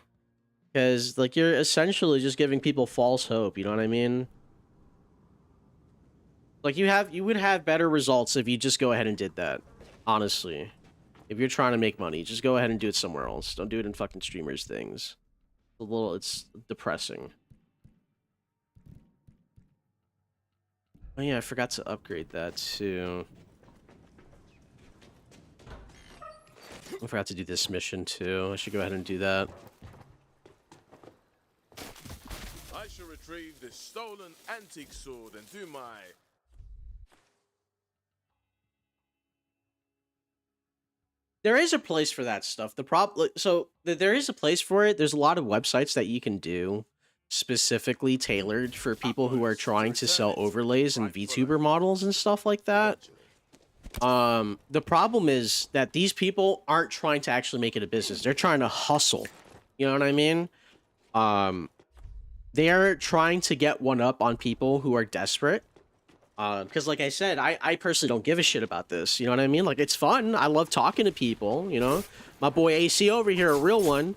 because like you're essentially just giving people false hope. You know what I mean? Like you would have better results if you just go ahead and did that. Honestly, If you're trying to make money, just go ahead and do it somewhere else. Don't do it in fucking streamers things. It's depressing. Oh yeah, I forgot to upgrade that too. I forgot to do this mission too. I should go ahead and do that. I shall retrieve this stolen antique sword and do my... There is a place for that stuff. There is a place for it. There's a lot of websites that you can do specifically tailored for people who are trying to sell overlays and VTuber models and stuff like that. The problem is that these people aren't trying to actually make it a business. They're trying to hustle. You know what I mean? They are trying to get one up on people who are desperate. Because like I said, I personally don't give a shit about this. You know what I mean? Like, it's fun. I love talking to people, you know? My boy AC over here, a real one.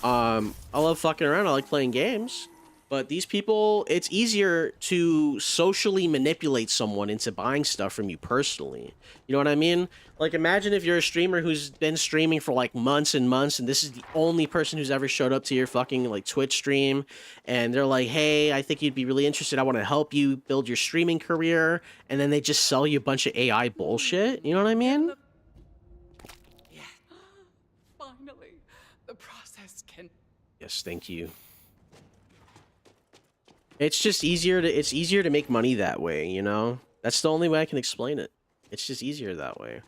I love fucking around. I like playing games. But these people, it's easier to socially manipulate someone into buying stuff from you personally. You know what I mean? Like, imagine if you're a streamer who's been streaming for like months and months, and this is the only person who's ever showed up to your fucking like Twitch stream, and they're like, hey, I think you'd be really interested. I want to help you build your streaming career. And then they just sell you a bunch of AI bullshit. You know what I mean? Yeah. Finally, the process can... Yes, thank you. It's just easier to make money that way, you know? That's the only way I can explain it. It's just easier that way.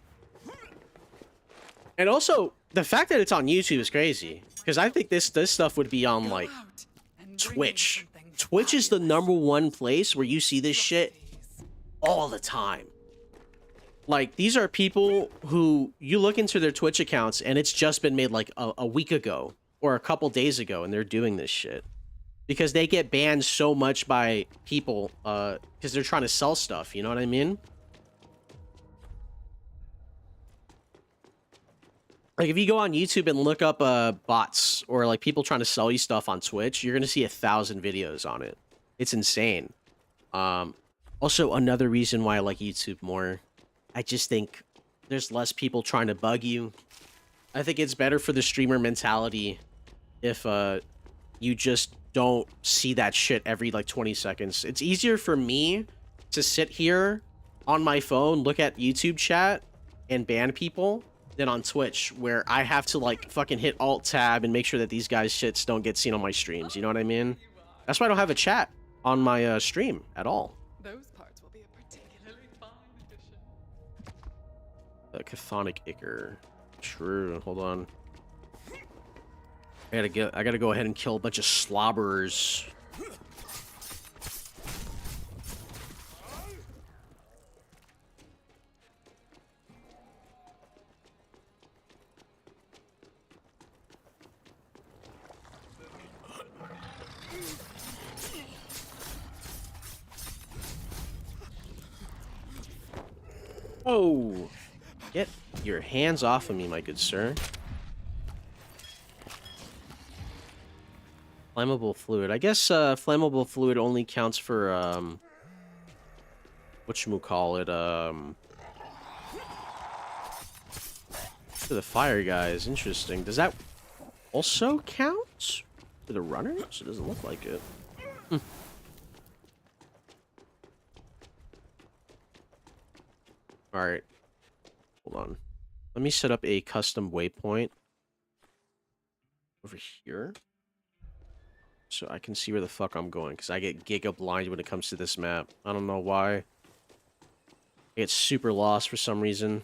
And also, the fact that it's on YouTube is crazy. Because I think this stuff would be on, like, Twitch. Twitch is the #1 place where you see this shit all the time. Like, these are people who, you look into their Twitch accounts, and it's just been made, like, a week ago. Or a couple days ago, and they're doing this shit. Because they get banned so much by people, because they're trying to sell stuff, you know what I mean? Like, if you go on YouTube and look up bots, or like people trying to sell you stuff on Twitch, you're gonna see 1,000 videos on it. It's insane. Also, another reason why I like YouTube more, I just think there's less people trying to bug you. I think it's better for the streamer mentality if you just don't see that shit every like 20 seconds. It's easier for me to sit here on my phone, look at YouTube chat, and ban people than on Twitch, where I have to like fucking hit Alt Tab and make sure that these guys' shits don't get seen on my streams. You know what I mean? That's why I don't have a chat on my stream at all. Those parts will be a particularly fine addition. Chthonic Ichor. True. Hold on. I gotta go ahead and kill a bunch of slobberers. Oh, get your hands off of me, my good sir. Flammable fluid. I guess flammable fluid only counts for whatchamacallit, for the fire guys. Interesting. Does that also count for the runners? It doesn't look like it. Alright. Hold on. Let me set up a custom waypoint over here, so I can see where the fuck I'm going, because I get giga blind when it comes to this map. I don't know why. I get super lost for some reason.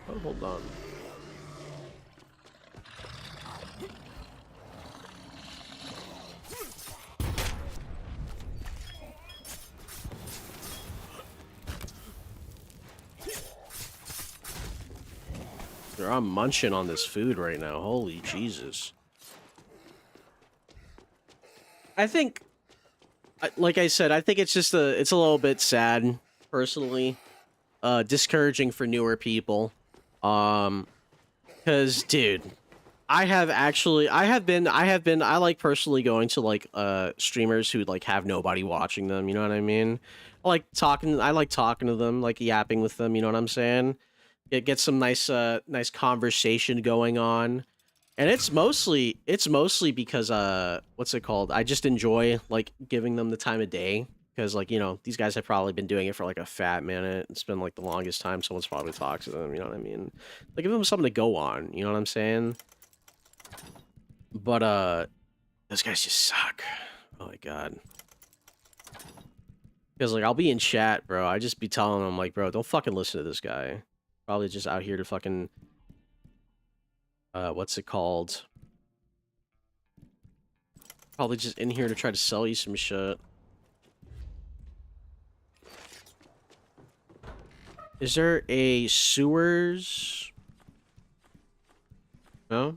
Oh, hold on. I'm munching on this food right now. Holy Jesus. I think, like I said, I think it's just it's a little bit sad, personally. Discouraging for newer people. Because, dude, I like personally going to like streamers who like have nobody watching them, you know what I mean? I like talking to them, like yapping with them, you know what I'm saying? Get some nice conversation going on. And it's mostly because what's it called? I just enjoy like giving them the time of day because like, you know, these guys have probably been doing it for like a fat minute. It's been like the longest time someone's probably talked to them, you know what I mean? Like give them something to go on, you know what I'm saying? But those guys just suck. Oh my god. Because like I'll be in chat, bro. I just be telling them like, bro, don't fucking listen to this guy. Probably just out here to fucking what's it called? Probably just in here to try to sell you some shit. Is there a sewers? No?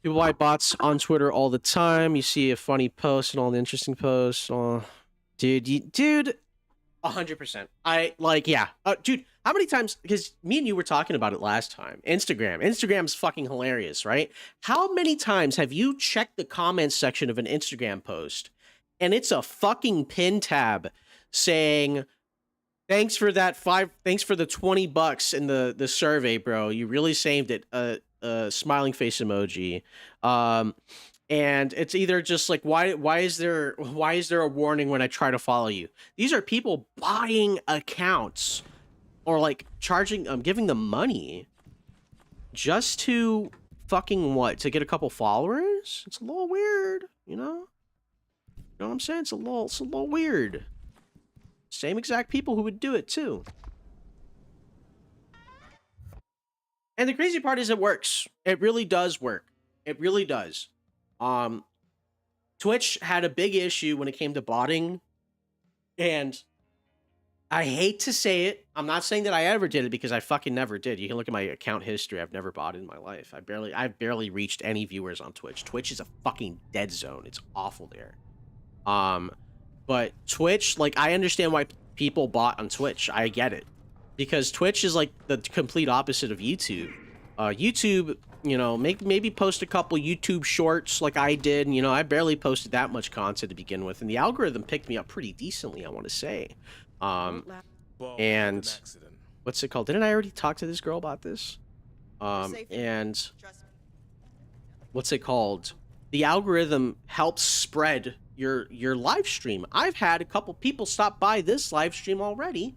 People buy bots on Twitter all the time. You see a funny post and all the interesting posts. Oh, dude, 100%. Dude, how many times? Because me and you were talking about it last time. Instagram's fucking hilarious, right? How many times have you checked the comments section of an Instagram post, and it's a fucking pin tab saying, "Thanks for that thanks for the $20 in the survey, bro. You really saved it." Smiling face emoji, and it's either just like why is there a warning when I try to follow you? These are people buying accounts or like charging giving them money just to fucking what, to get a couple followers. It's a little weird, you know what I'm saying? It's a little weird. Same exact people who would do it too. And the crazy part is it works. It really does work. It really does. Twitch had a big issue when it came to botting. And I hate to say it. I'm not saying that I ever did it because I fucking never did. You can look at my account history. I've never botted in my life. I've barely reached any viewers on Twitch. Twitch is a fucking dead zone. It's awful there. But Twitch, like, I understand why people bot on Twitch. I get it. Because Twitch is like the complete opposite of YouTube. YouTube, you know, maybe post a couple YouTube shorts like I did. And, you know, I barely posted that much content to begin with. And the algorithm picked me up pretty decently, I want to say. And what's it called? Didn't I already talk to this girl about this? And what's it called? The algorithm helps spread your live stream. I've had a couple people stop by this live stream already.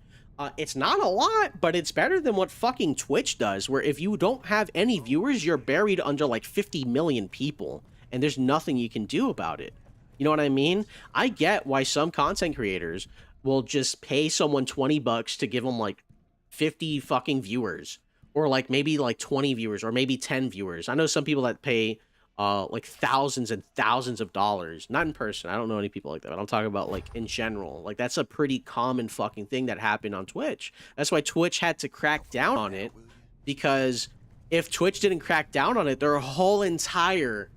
It's not a lot, but it's better than what fucking Twitch does, where if you don't have any viewers, you're buried under like 50 million people, and there's nothing you can do about it. You know what I mean? I get why some content creators will just pay someone $20 to give them like 50 fucking viewers, or like maybe like 20 viewers, or maybe 10 viewers. I know some people that pay like thousands and thousands of dollars. Not in person. I don't know any people like that, but I'm talking about like in general. Like that's a pretty common fucking thing that happened on Twitch. That's why Twitch had to crack down on it, because if Twitch didn't crack down on it, their whole entire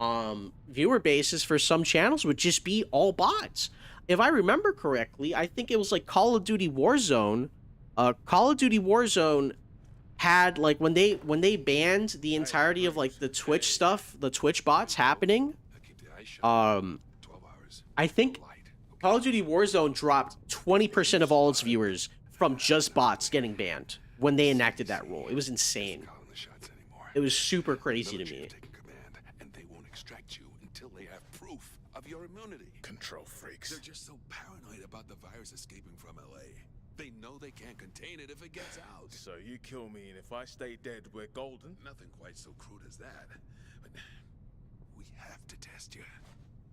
viewer bases for some channels would just be all bots. If I remember correctly, I think it was like Call of Duty Warzone. Call of Duty Warzone had like when they banned the entirety of like the Twitch stuff, the Twitch bots happening, I think Call of Duty Warzone dropped 20% of all its viewers from just bots getting banned when they enacted that rule. It was insane. It was super crazy to me. And they won't extract you until they have proof of your immunity. Control freaks. They're just so paranoid about the virus escaping from LA. They know they can't contain it if it gets out. So you kill me, and if I stay dead, we're golden? Nothing quite so crude as that. But we have to test you.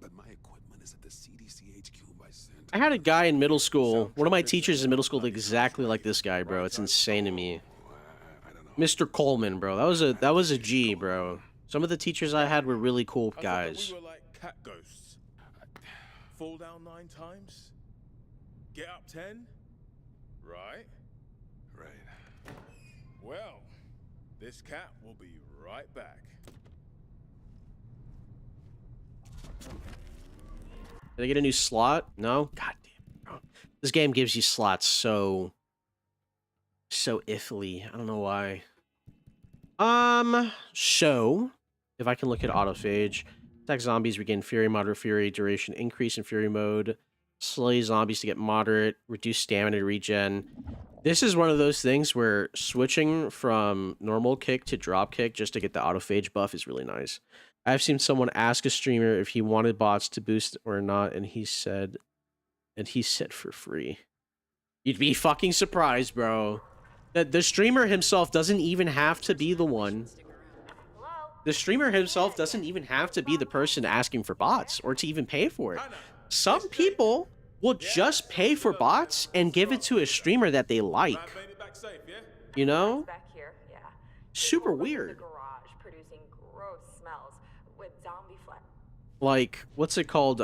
But my equipment is at the CDC HQ by Santa. I had a guy in middle school. One of my teachers in middle school looked exactly like this guy, bro. It's insane to me. Mr. Coleman, bro. That was a G, bro. Some of the teachers I had were really cool guys. We were like cat ghosts. Fall down 9 times, get up 10. Right? Right. Well, this cat will be right back. Did I get a new slot? No? God damn, bro. This game gives you slots so So iffly. I don't know why. So if I can look at autophage, attack zombies, regain fury, moderate fury, duration increase in fury mode, slay zombies to get moderate, reduce stamina regen. This is one of those things where switching from normal kick to drop kick just to get the autophage buff is really nice. I've seen someone ask a streamer if he wanted bots to boost or not, and he said for free. You'd be fucking surprised, bro. That the streamer himself doesn't even have to be the one. The streamer himself doesn't even have to be the person asking for bots or to even pay for it. Some people will just pay for bots and give it to a streamer that they like. You know? Back here, yeah. Super In the weird. garage producing gross smells with zombie flesh. Like, what's it called?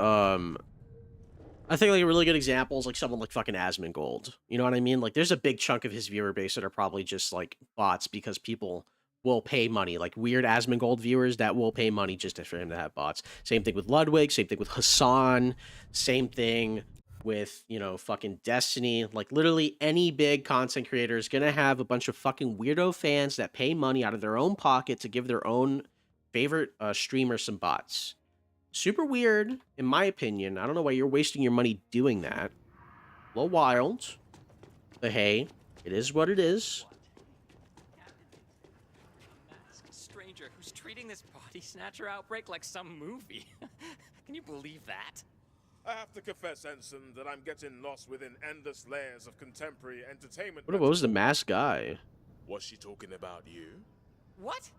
I think like a really good example is like someone like fucking Asmongold. You know what I mean? Like there's a big chunk of his viewer base that are probably just like bots because people will pay money. Like weird Asmongold viewers that will pay money just for him to have bots. Same thing with Ludwig, same thing with Hassan, same thing with, you know, fucking Destiny. Like literally any big content creator is gonna have a bunch of fucking weirdo fans that pay money out of their own pocket to give their own favorite streamer some bots. Super weird, in my opinion. I don't know why you're wasting your money doing that. A little wild. But hey, it is what it is. A stranger who's treating this body snatcher outbreak like some movie. Can you believe that? I have to confess, Ensign, that I'm getting lost within endless layers of contemporary entertainment. What was the masked guy? Was she talking about you? What?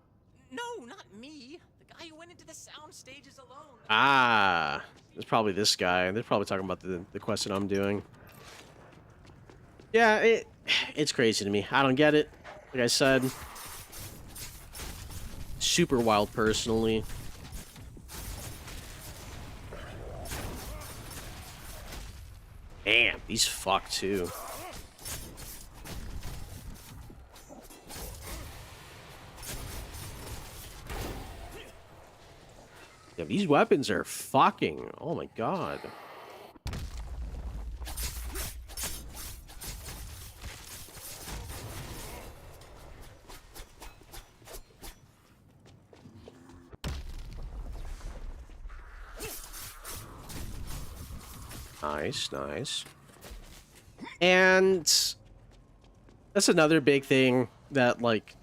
No, not me. The guy who went into the sound stages alone. Ah, it's probably this guy. They're probably talking about the quest that I'm doing. Yeah, it's crazy to me. I don't get it. Like I said, super wild personally. Damn, he's fucked too. Yeah, these weapons are fucking... Oh my god. Nice, nice. And that's another big thing that, like,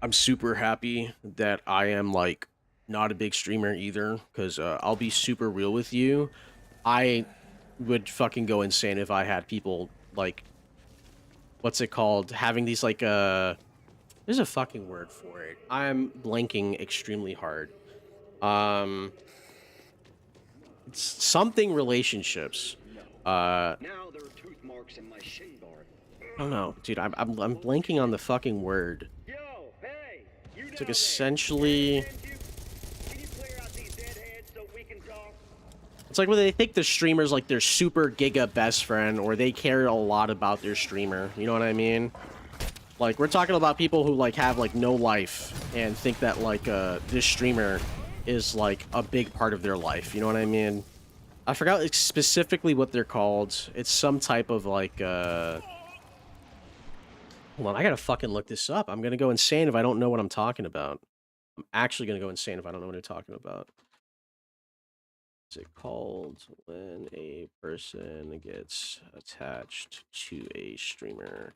I'm super happy that I am, like, not a big streamer either, because I'll be super real with you. I would fucking go insane if I had people, like, what's it called? Having these, like, there's a fucking word for it. I'm blanking extremely hard. It's something relationships. Now there are tooth marks in my shin guard. I don't know, dude. I'm blanking on the fucking word. Yo, hey, you It's like essentially... It's like when they think the streamer's like their super giga best friend, or they care a lot about their streamer. You know what I mean? Like, we're talking about people who, like, have, like, no life and think that, like, this streamer is, like, a big part of their life. You know what I mean? I forgot like, specifically what they're called. It's some type of, like, Hold on, I gotta fucking look this up. I'm gonna go insane if I don't know what I'm talking about. I'm actually gonna go insane if I don't know what I'm talking about. What's it called when a person gets attached to a streamer?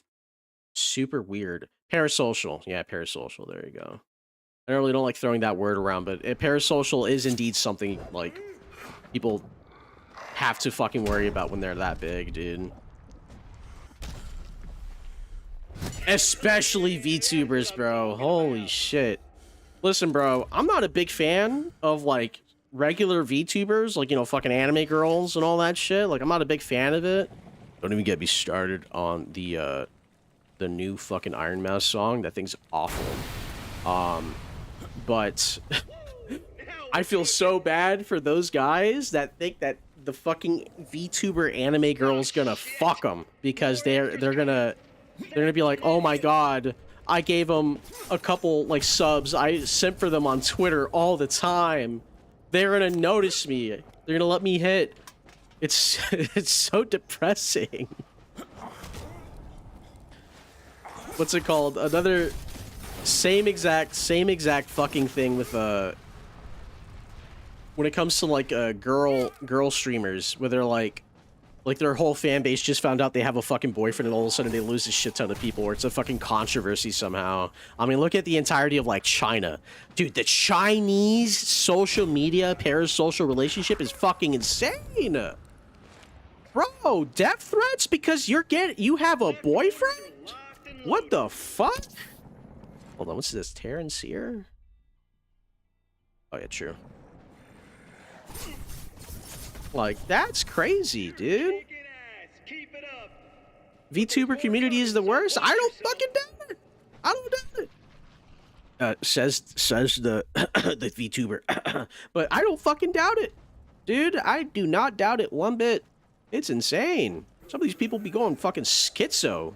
Super weird. Parasocial. Yeah, parasocial. There you go. I really don't like throwing that word around, but parasocial is indeed something, like, people have to fucking worry about when they're that big, dude. Especially VTubers, bro. Holy shit. Listen, bro, I'm not a big fan of, like, regular VTubers, like, you know, fucking anime girls and all that shit. Like, I'm not a big fan of it. Don't even get me started on the new fucking Iron Mouse song. That thing's awful. But I feel so bad for those guys that think that the fucking VTuber anime girl's gonna fuck them because they're gonna be like, oh my god, I gave them a couple, like, subs. I sent for them on Twitter all the time. They're gonna notice me. They're gonna let me hit. It's so depressing. what's it called? Another same exact fucking thing with when it comes to like girl streamers, where they're like their whole fan base just found out they have a fucking boyfriend and all of a sudden they lose a shit ton of people, or it's a fucking controversy somehow. I mean, look at the entirety of like China. Dude, the Chinese social media parasocial relationship is fucking insane. Bro, death threats because you have a boyfriend? What the fuck? Hold on, what's this? Terran Seer? Oh yeah, true. Like, that's crazy, dude. VTuber community is the worst? I don't fucking doubt it. I don't doubt it. Says the the VTuber. But I don't fucking doubt it. Dude, I do not doubt it one bit. It's insane. Some of these people be going fucking schizo.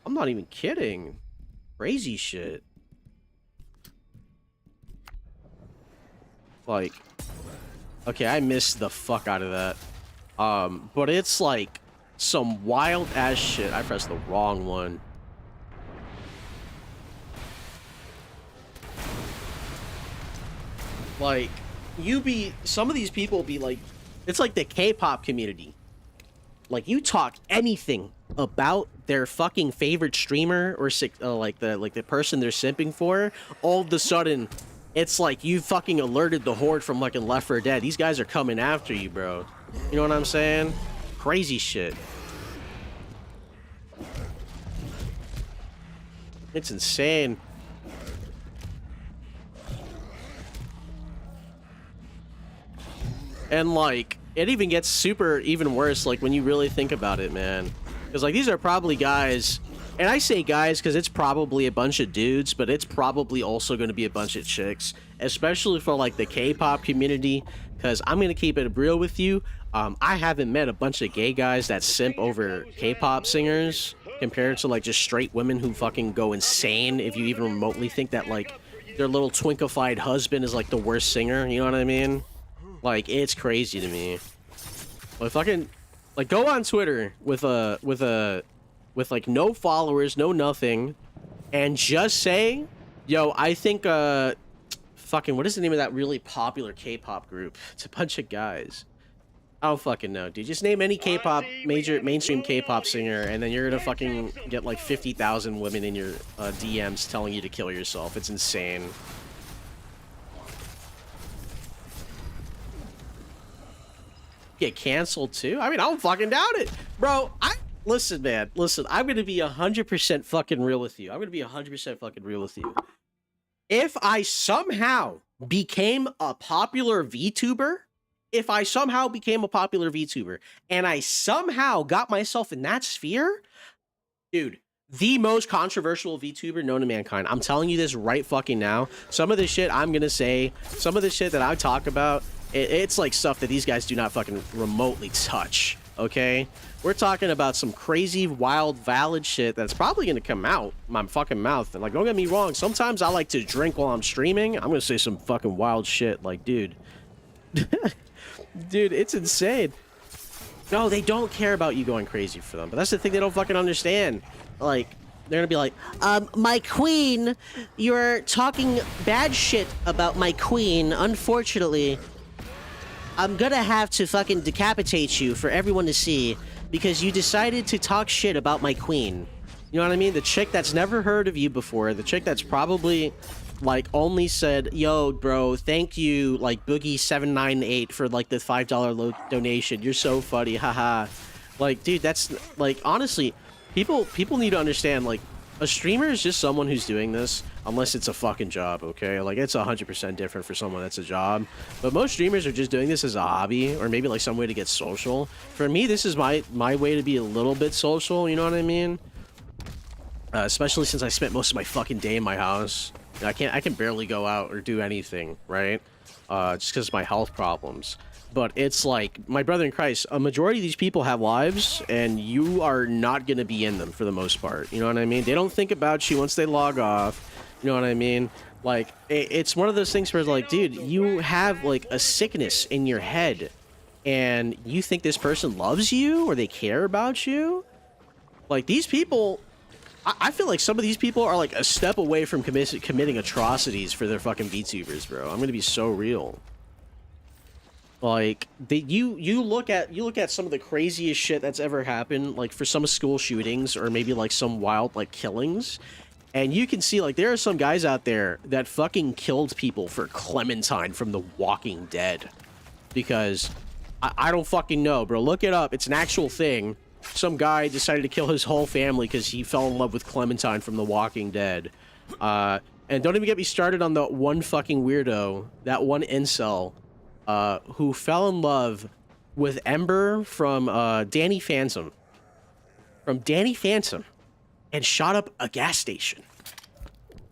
I'm not even kidding. Crazy shit. Like, okay, I missed the fuck out of that. But it's like some wild ass shit. I pressed the wrong one. Like, some of these people be like, it's like the K-pop community. Like, you talk anything about their fucking favorite streamer or like the person they're simping for, all of a sudden, it's like you fucking alerted the horde from fucking Left 4 Dead. These guys are coming after you, bro. You know what I'm saying? Crazy shit. It's insane. And like, it even gets even worse, like, when you really think about it, man. Because, like, these are probably guys, and I say guys because it's probably a bunch of dudes, but it's probably also going to be a bunch of chicks, especially for, like, the K-pop community, because I'm going to keep it real with you. I haven't met a bunch of gay guys that simp over K-pop singers compared to, like, just straight women who fucking go insane if you even remotely think that, like, their little twinkified husband is, like, the worst singer, you know what I mean? Like, it's crazy to me. Like, fucking, like, go on Twitter with like no followers, no nothing, and just say, yo, I think fucking, what is the name of that really popular K-pop group? It's a bunch of guys. I don't fucking know, dude. Just name any K-pop mainstream K-pop singer, and then you're gonna fucking get like 50,000 women in your DMs telling you to kill yourself. It's insane. Get canceled too? I mean, I don't fucking doubt it, bro. Listen, man. Listen, I'm gonna be 100% fucking real with you. I'm gonna be 100% fucking real with you. If I somehow became a popular VTuber, and I somehow got myself in that sphere, dude, the most controversial VTuber known to mankind. I'm telling you this right fucking now. Some of the shit I'm gonna say, some of the shit that I talk about, it's like stuff that these guys do not fucking remotely touch, okay? We're talking about some crazy, wild, valid shit that's probably gonna come out my fucking mouth. And, like, don't get me wrong, sometimes I like to drink while I'm streaming. I'm gonna say some fucking wild shit, like, dude. Dude, it's insane. No, they don't care about you going crazy for them, but that's the thing they don't fucking understand. Like, they're gonna be like, my queen, you're talking bad shit about my queen, unfortunately. I'm gonna have to fucking decapitate you for everyone to see because you decided to talk shit about my queen. You know what I mean? The chick that's never heard of you before, the chick that's probably, like, only said, yo, bro, thank you, like, Boogie798 for, like, the $5 donation. You're so funny, haha. Like, dude, that's, like, honestly, people need to understand, like, a streamer is just someone who's doing this unless it's a fucking job, okay? Like, it's 100% different for someone that's a job. But most streamers are just doing this as a hobby or maybe, like, some way to get social. For me, this is my way to be a little bit social, you know what I mean? Especially since I spent most of my fucking day in my house. I can barely go out or do anything, right? Just because of my health problems. But it's like, my brother in Christ, a majority of these people have lives, and you are not going to be in them for the most part. You know what I mean? They don't think about you once they log off. You know what I mean? Like, it's one of those things where, like, dude, you have, like, a sickness in your head, and you think this person loves you or they care about you? Like, these people I feel like some of these people are like a step away from committing atrocities for their fucking VTubers, bro. I'm gonna be so real. Like you look at some of the craziest shit that's ever happened, like for some school shootings or maybe like some wild like killings, and you can see like there are some guys out there that fucking killed people for Clementine from The Walking Dead, because I don't fucking know, bro. Look it up. It's an actual thing. Some guy decided to kill his whole family because he fell in love with Clementine from The Walking Dead. And don't even get me started on the one fucking weirdo, that one incel, who fell in love with Ember from Danny Phantom. From Danny Phantom, and shot up a gas station.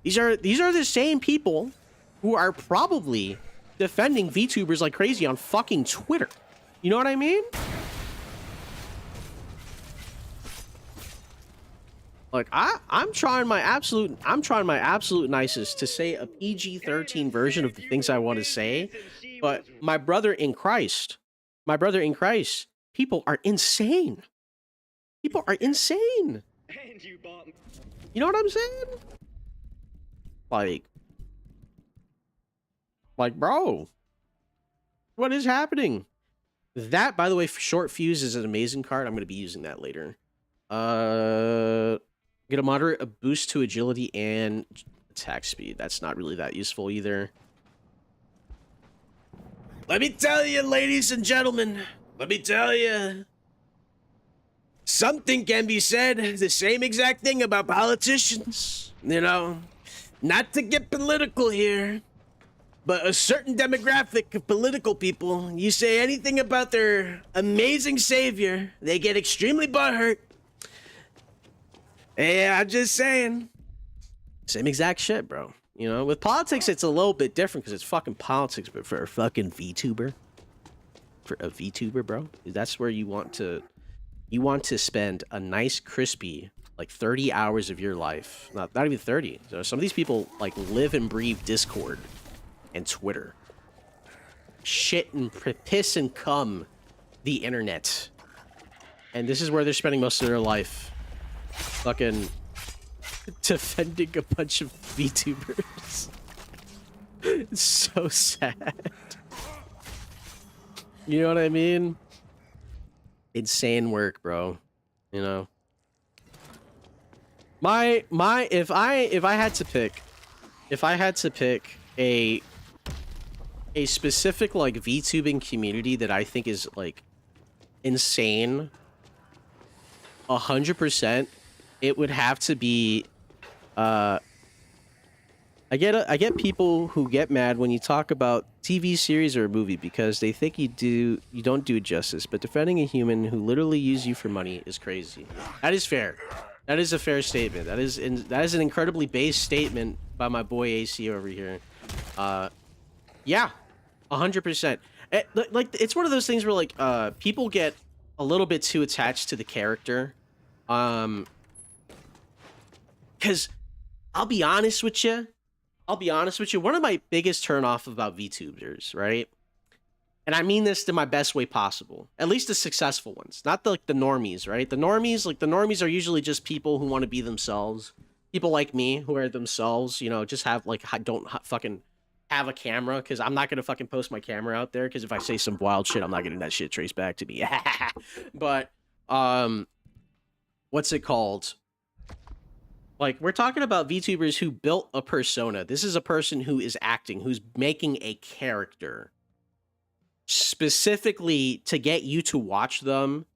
These are the same people who are probably defending VTubers like crazy on fucking Twitter. You know what I mean? Like I'm trying my absolute nicest to say a PG-13 version of the things I want to say, but my brother in Christ, people are insane. People are insane. You know what I'm saying? Like, bro, what is happening? That, by the way, Short Fuse is an amazing card. I'm going to be using that later. Get a moderate boost to agility and attack speed. That's not really that useful either. Let me tell you, ladies and gentlemen, let me tell you, something can be said, the same exact thing about politicians. You know, not to get political here, but a certain demographic of political people, you say anything about their amazing savior, they get extremely butthurt. Yeah, I'm just saying. Same exact shit, bro. You know, with politics, it's a little bit different because it's fucking politics, but for a fucking VTuber, bro, that's where you want to spend a nice, crispy, like 30 hours of your life. Not even 30. So some of these people like live and breathe Discord and Twitter. Shit and piss and cum the internet. And this is where they're spending most of their life. Fucking defending a bunch of VTubers. It's so sad. You know what I mean? Insane work, bro. You know. If I had to pick a specific like VTubing community that I think is like insane, 100%, it would have to be I get people who get mad when you talk about TV series or a movie because they think you don't do it justice, but defending a human who literally used you for money is crazy. That is fair. That is a fair statement. That is an incredibly base statement by my boy AC over here. Yeah, 100%. Like it's one of those things where like people get a little bit too attached to the character. Because I'll be honest with you. One of my biggest turnoff about VTubers, right? And I mean this in my best way possible. At least the successful ones, not the normies, right? The normies are usually just people who want to be themselves. People like me who are themselves, you know, just have like don't fucking have a camera because I'm not gonna fucking post my camera out there because if I say some wild shit, I'm not getting that shit traced back to me. But what's it called? Like, we're talking about VTubers who built a persona. This is a person who is acting, who's making a character specifically to get you to watch them.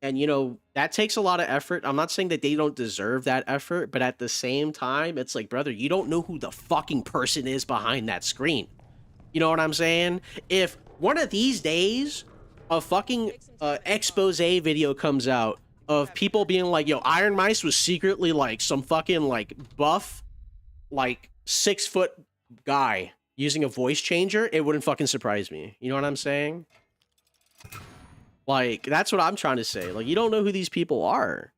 And, you know, that takes a lot of effort. I'm not saying that they don't deserve that effort, but at the same time, it's like, brother, you don't know who the fucking person is behind that screen. You know what I'm saying? If one of these days a fucking expose video comes out of people being like, yo, Iron Mice was secretly like some fucking like buff, like 6-foot guy using a voice changer, it wouldn't fucking surprise me. You know what I'm saying? Like, that's what I'm trying to say. Like, you don't know who these people are.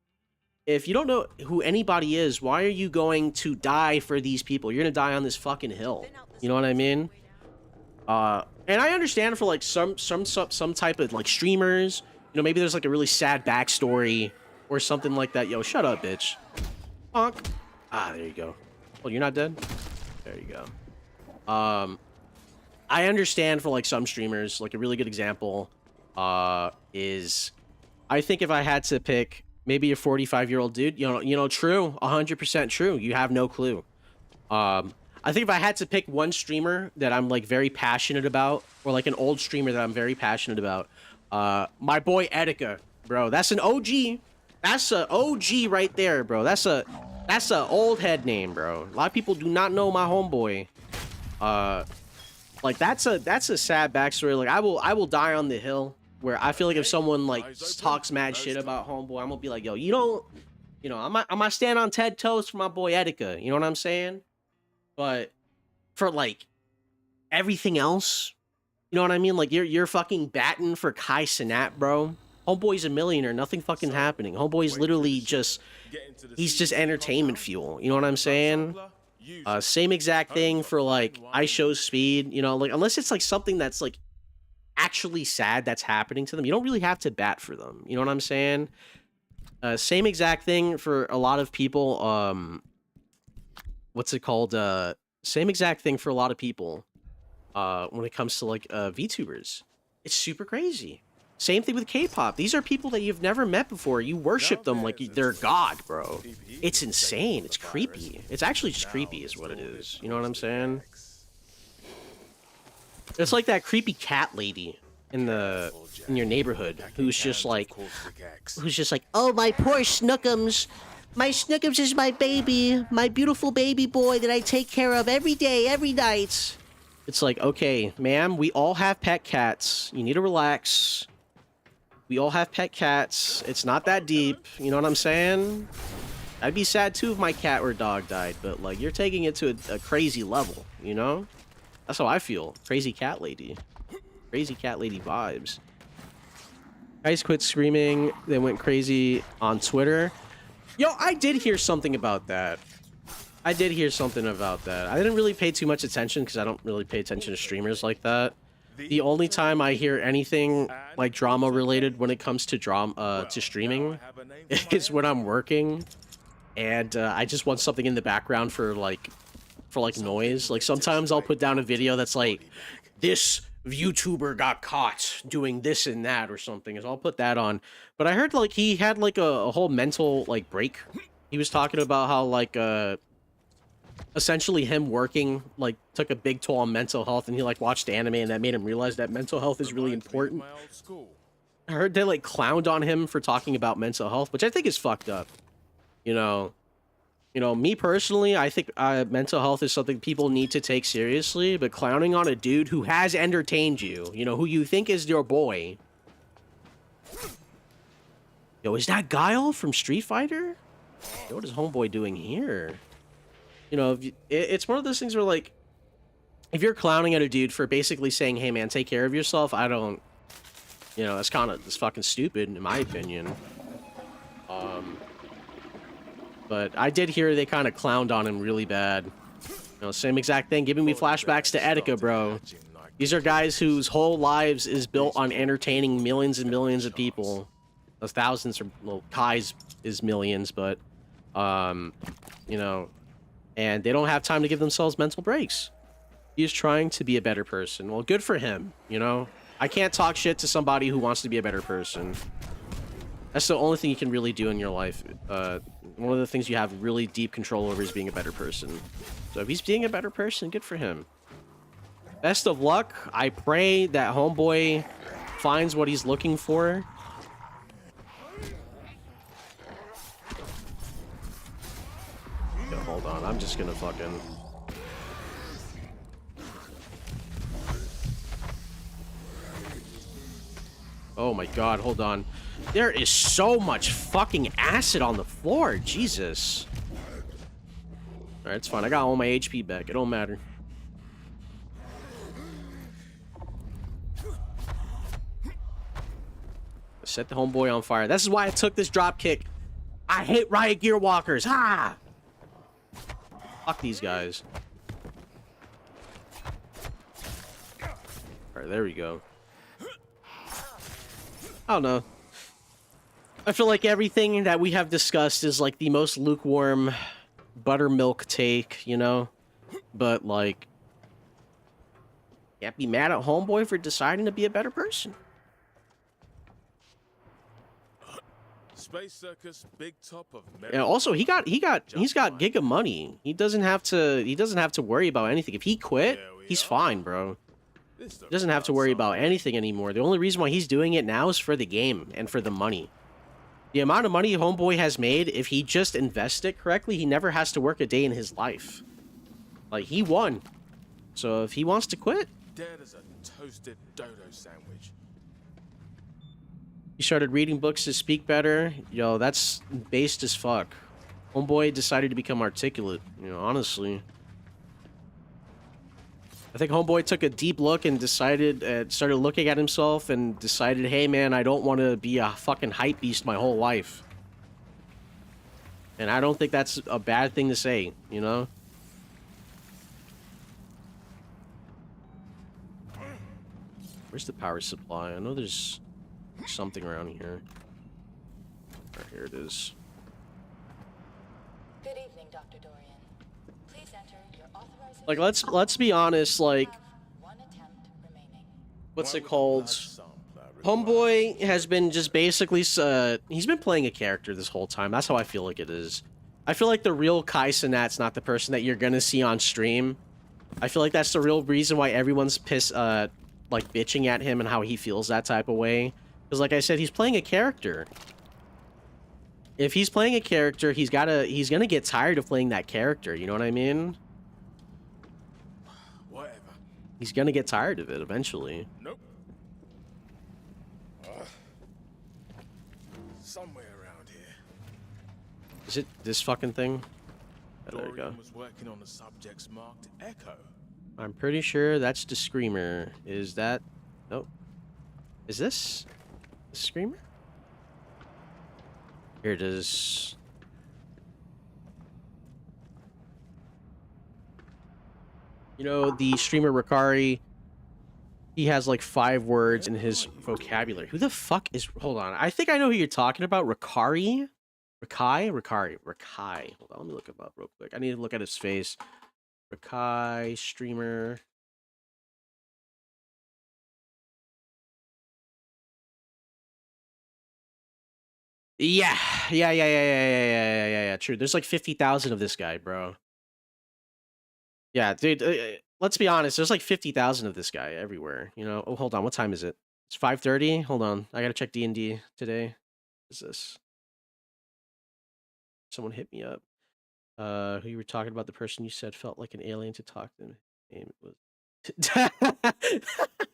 If you don't know who anybody is, why are you going to die for these people? You're gonna die on this fucking hill. You know what I mean? And I understand for like some type of like streamers, you know, maybe there's like a really sad backstory or something like that. Yo, shut up, bitch. Bonk. Ah, there you go. Oh, you're not dead? There you go. I understand for like some streamers, like a really good example is I think if I had to pick maybe a 45-year-old dude, you know, true, 100% true. You have no clue. I think if I had to pick one streamer that I'm like very passionate about, or like an old streamer that I'm very passionate about, my boy Etika, bro. That's an OG. That's a OG right there, bro. That's a old head name, bro. A lot of people do not know my homeboy. Like that's a sad backstory. Like I will die on the hill where I feel like if someone like talks mad shit about homeboy, I'm gonna be like, yo, you don't, you know, I'm gonna stand on 10 toes for my boy Etika. You know what I'm saying? But for like everything else, you know what I mean? Like you're fucking batting for Kai Cenat, bro. Homeboy's a millionaire. Nothing fucking happening. Homeboy's literally just, he's just entertainment fuel. You know what I'm saying? Same exact thing for like IShowSpeed. You know, like unless it's like something that's like actually sad that's happening to them, you don't really have to bat for them. You know what I'm saying? Same exact thing for a lot of people. What's it called? Same exact thing for a lot of people. When it comes to like VTubers, it's super crazy. Same thing with K-pop. These are people that you've never met before. You worship them like they're God, bro. It's insane. It's creepy. It's actually just creepy is what it is. You know what I'm saying? It's like that creepy cat lady in your neighborhood who's just like, oh, my poor Snookums. My Snookums is my baby, my beautiful baby boy that I take care of every day, every night. It's like, okay, ma'am, we all have pet cats. You need to relax. We all have pet cats. It's not that deep. You know what I'm saying? I'd be sad too if my cat or dog died, but like you're taking it to a crazy level, you know? That's how I feel. Crazy cat lady. Crazy cat lady vibes. Guys quit screaming. They went crazy on Twitter. Yo, I did hear something about that. I didn't really pay too much attention because I don't really pay attention to streamers like that. The only time I hear anything like drama related when it comes to to streaming is when I'm working and I just want something in the background for like noise. Like sometimes I'll put down a video that's like, this YouTuber got caught doing this and that or something, so I'll put that on. But I heard like he had like a whole mental like break. He was talking about how like essentially him working like took a big toll on mental health, and he like watched anime and that made him realize that mental health is really important. I heard they like clowned on him for talking about mental health, which I think is fucked up. You know, me personally, I think mental health is something people need to take seriously, but clowning on a dude who has entertained you, you know, who you think is your boy. Yo, is that Guile from Street Fighter? Yo, what is homeboy doing here? You know, it's one of those things where, like, if you're clowning at a dude for basically saying, hey, man, take care of yourself, I don't, you know, it's fucking stupid, in my opinion. But I did hear they kind of clowned on him really bad. You know, same exact thing, giving me flashbacks to Etika, bro. These are guys whose whole lives is built on entertaining millions and millions of people. Thousands, or, well, Kai's is millions, but, you know, and they don't have time to give themselves mental breaks. He's trying to be a better person. Well, good for him, you know? I can't talk shit to somebody who wants to be a better person. That's the only thing you can really do in your life. One of the things you have really deep control over is being a better person. So if he's being a better person, good for him. Best of luck. I pray that homeboy finds what he's looking for. Yo, hold on, I'm just gonna fucking... Oh my god, hold on. There is so much fucking acid on the floor, Jesus. Alright, it's fine, I got all my HP back, it don't matter. Set the homeboy on fire. This is why I took this drop kick. I hate Riot Gear walkers, ha! Fuck these guys. Alright, there we go. I don't know. I feel like everything that we have discussed is like the most lukewarm buttermilk take, you know? But like, can't be mad at Homeboy for deciding to be a better person. Space Circus, big top of And also, he's got giga money. He doesn't have to worry about anything. If he quit, he's fine, bro. He doesn't have to worry about anything anymore. The only reason why he's doing it now is for the game and for the money. The amount of money Homeboy has made, if he just invests it correctly, he never has to work a day in his life. Like, he won. So if he wants to quit... Dead as a toasted dodo sandwich. He started reading books to speak better. Yo, that's based as fuck. Homeboy decided to become articulate, you know, honestly. I think Homeboy took a deep look and decided, started looking at himself and decided, hey man, I don't want to be a fucking hype beast my whole life. And I don't think that's a bad thing to say, you know? Where's the power supply? I know there's something around here. Right, here it is. Good evening, Dr. Dorian. Please enter your authorization. Like, let's be honest, like, One attempt remaining. what's it called? Homeboy has been just basically, he's been playing a character this whole time. That's how I feel like it is. I feel like the real Kai Cenat's not the person that you're gonna see on stream. I feel like that's the real reason why everyone's pissed, like, bitching at him and how he feels that type of way. Because, like I said, he's playing a character. If he's playing a character, he's gonna get tired of playing that character, you know what I mean? Whatever. He's gonna get tired of it eventually. Nope. Somewhere around here. Is it this fucking thing? Oh, there we go. Dorian was working on the subjects marked Echo. I'm pretty sure that's the Screamer. Is that... Nope. Is this the Screamer? Here it is. You know, the streamer Ricari, he has like 5 words in his vocabulary. Who the fuck is... Hold on. I think I know who you're talking about. Ricari? Ricari. Hold on, let me look him up real quick. I need to look at his face. Ricari, streamer. Yeah. True. There's like 50,000 of this guy, bro. Yeah, dude. Let's be honest. There's like 50,000 of this guy everywhere. You know. Oh, hold on. What time is it? It's 5:30. Hold on. I gotta check D&D today. What is this? Someone hit me up. Who you were talking about? The person you said felt like an alien to talk to. Name was.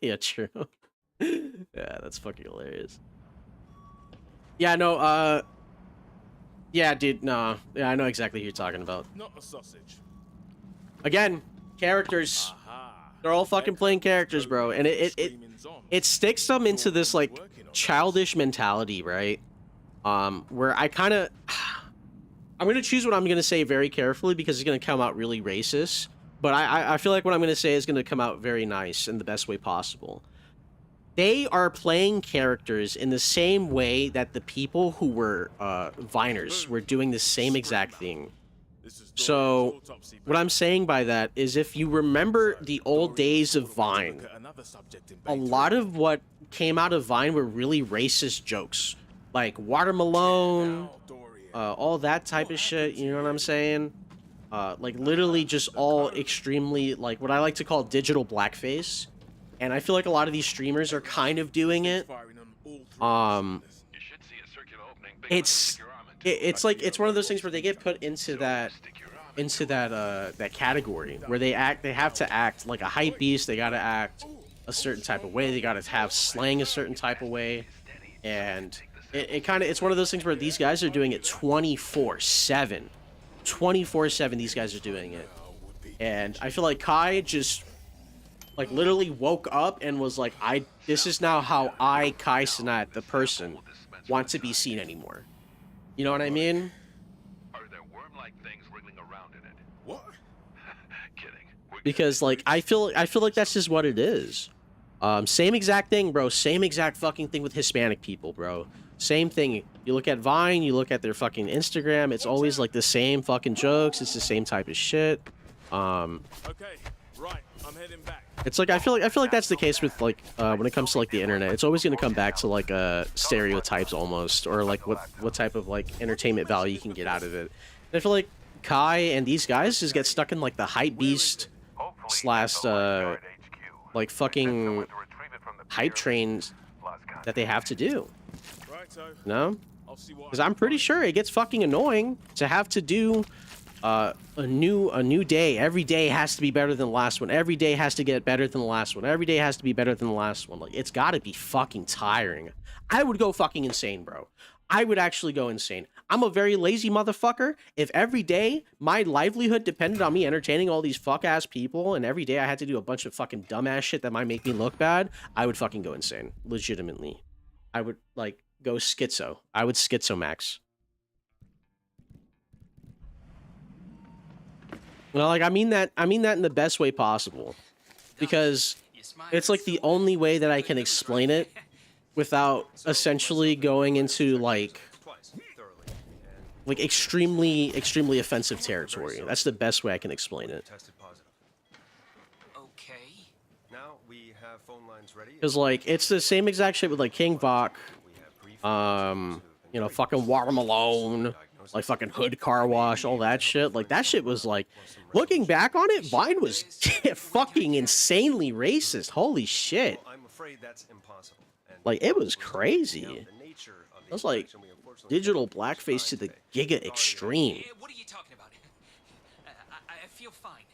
Yeah, true. Yeah, that's fucking hilarious. Yeah, no, yeah, dude, no. Yeah, I know exactly who you're talking about. Not a sausage. Again, characters. They're all fucking playing characters, bro. And it sticks them into this, like, childish mentality, right? Where I kind of... I'm going to choose what I'm going to say very carefully because it's going to come out really racist. But I feel like what I'm going to say is going to come out very nice in the best way possible. They are playing characters in the same way that the people who were Viners were doing the same exact thing. So, what I'm saying by that is if you remember the old days of Vine, a lot of what came out of Vine were really racist jokes. Like Watermelon, all that type of shit, you know what I'm saying? Like, literally just all extremely, like, what I like to call digital blackface. And I feel like a lot of these streamers are kind of doing it. It's like, it's one of those things where they get put into that category where they have to act like a hype beast. They gotta act a certain type of way. They gotta have slang a certain type of way. And it's one of those things where these guys are doing it 24/7. 24/7 these guys are doing it. And I feel like Kai just, like, literally woke up and was like, this is now how I, Kai Cenat, the person, want to be seen anymore. You know what I mean? Are there worm-like things wriggling around in it? What? Kidding. Because, like, I feel like that's just what it is. Same exact thing, bro. Same exact fucking thing with Hispanic people, bro. Same thing. You look at Vine, you look at their fucking Instagram, it's always like the same fucking jokes, it's the same type of shit. Okay, right, I'm heading back. It's like I feel like that's the case with like when it comes to like the internet. It's always gonna come back to like stereotypes almost, or like what type of like entertainment value you can get out of it. And I feel like Kai and these guys just get stuck in like the hype beast slash like fucking hype trains that they have to do. No? Because I'm pretty sure it gets fucking annoying to have to do a new day. Every day has to be better than the last one. Every day has to get better than the last one. Every day has to be better than the last one. Like, it's gotta be fucking tiring. I would go fucking insane, bro. I would actually go insane. I'm a very lazy motherfucker. If every day my livelihood depended on me entertaining all these fuck-ass people, and every day I had to do a bunch of fucking dumbass shit that might make me look bad, I would fucking go insane. Legitimately. I would, like, go schizo. I would schizo max. Well, like, I mean that in the best way possible. Because it's like the only way that I can explain it without essentially going into like extremely offensive territory. That's the best way I can explain it. Okay. Now we have phone lines ready. Because like it's the same exact shit with like King Vok, you know, fucking War Malone, like fucking Hood Car Wash, all that shit. Like that shit was like, looking back on it, Vine was fucking insanely racist. Holy shit. I'm afraid that's impossible. Like it was crazy. It was like digital blackface to the giga extreme. What are you talking about? I feel fine.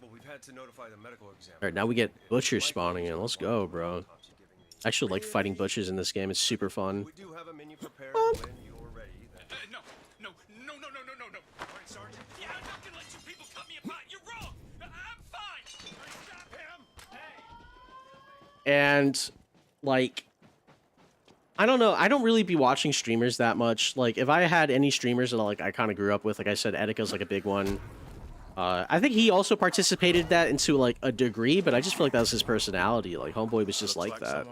Well, we've had to notify the medical examiner. Alright, now we get butchers spawning in. Let's go, bro. I actually like fighting butchers in this game. It's super fun. We do have a menu prepared when you're ready. No. All right, Sergeant. Yeah, I'm not gonna let you people cut me apart. You're wrong. I'm fine. Stop him. Hey. And like, I don't know. I don't really be watching streamers that much. Like, if I had any streamers that like I kind of grew up with, like I said, Etika's like a big one. I think he also participated that into like a degree, but I just feel like that was his personality. Like Homeboy was just like that.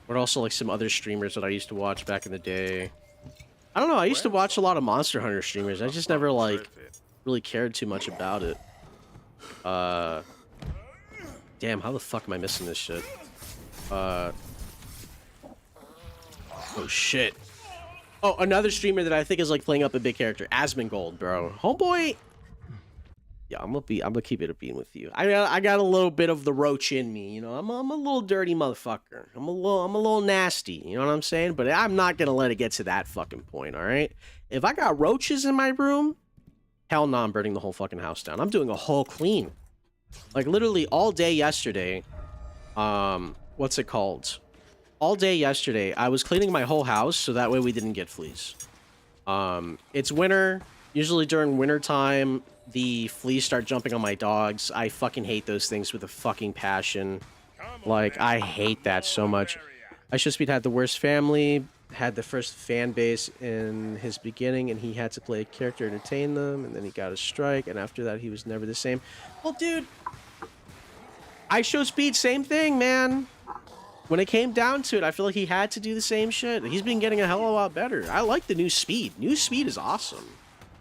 But also like some other streamers that I used to watch back in the day. I don't know. I used to watch a lot of Monster Hunter streamers. I just never like really cared too much about it. Damn, how the fuck am I missing this shit? Oh shit. Oh, another streamer that I think is like playing up a big character, Asmongold, bro. Homeboy. Yeah, I'm gonna keep it a bean with you. I got a little bit of the roach in me, you know. I'm a little dirty motherfucker. I'm a little nasty, you know what I'm saying? But I'm not gonna let it get to that fucking point, all right? If I got roaches in my room, hell no, I'm burning the whole fucking house down. I'm doing a whole clean. Like literally all day yesterday. What's it called? All day yesterday, I was cleaning my whole house so that way we didn't get fleas. It's winter. Usually during winter time, the fleas start jumping on my dogs. I fucking hate those things with a fucking passion. Like, I hate that so much. IShowSpeed had the worst family, had the first fan base in his beginning, and he had to play a character, entertain them, and then he got a strike, and after that, he was never the same. Well, dude, IShowSpeed, same thing, man. When it came down to it, I feel like he had to do the same shit. He's been getting a hell of a lot better. I like the new Speed. New Speed is awesome.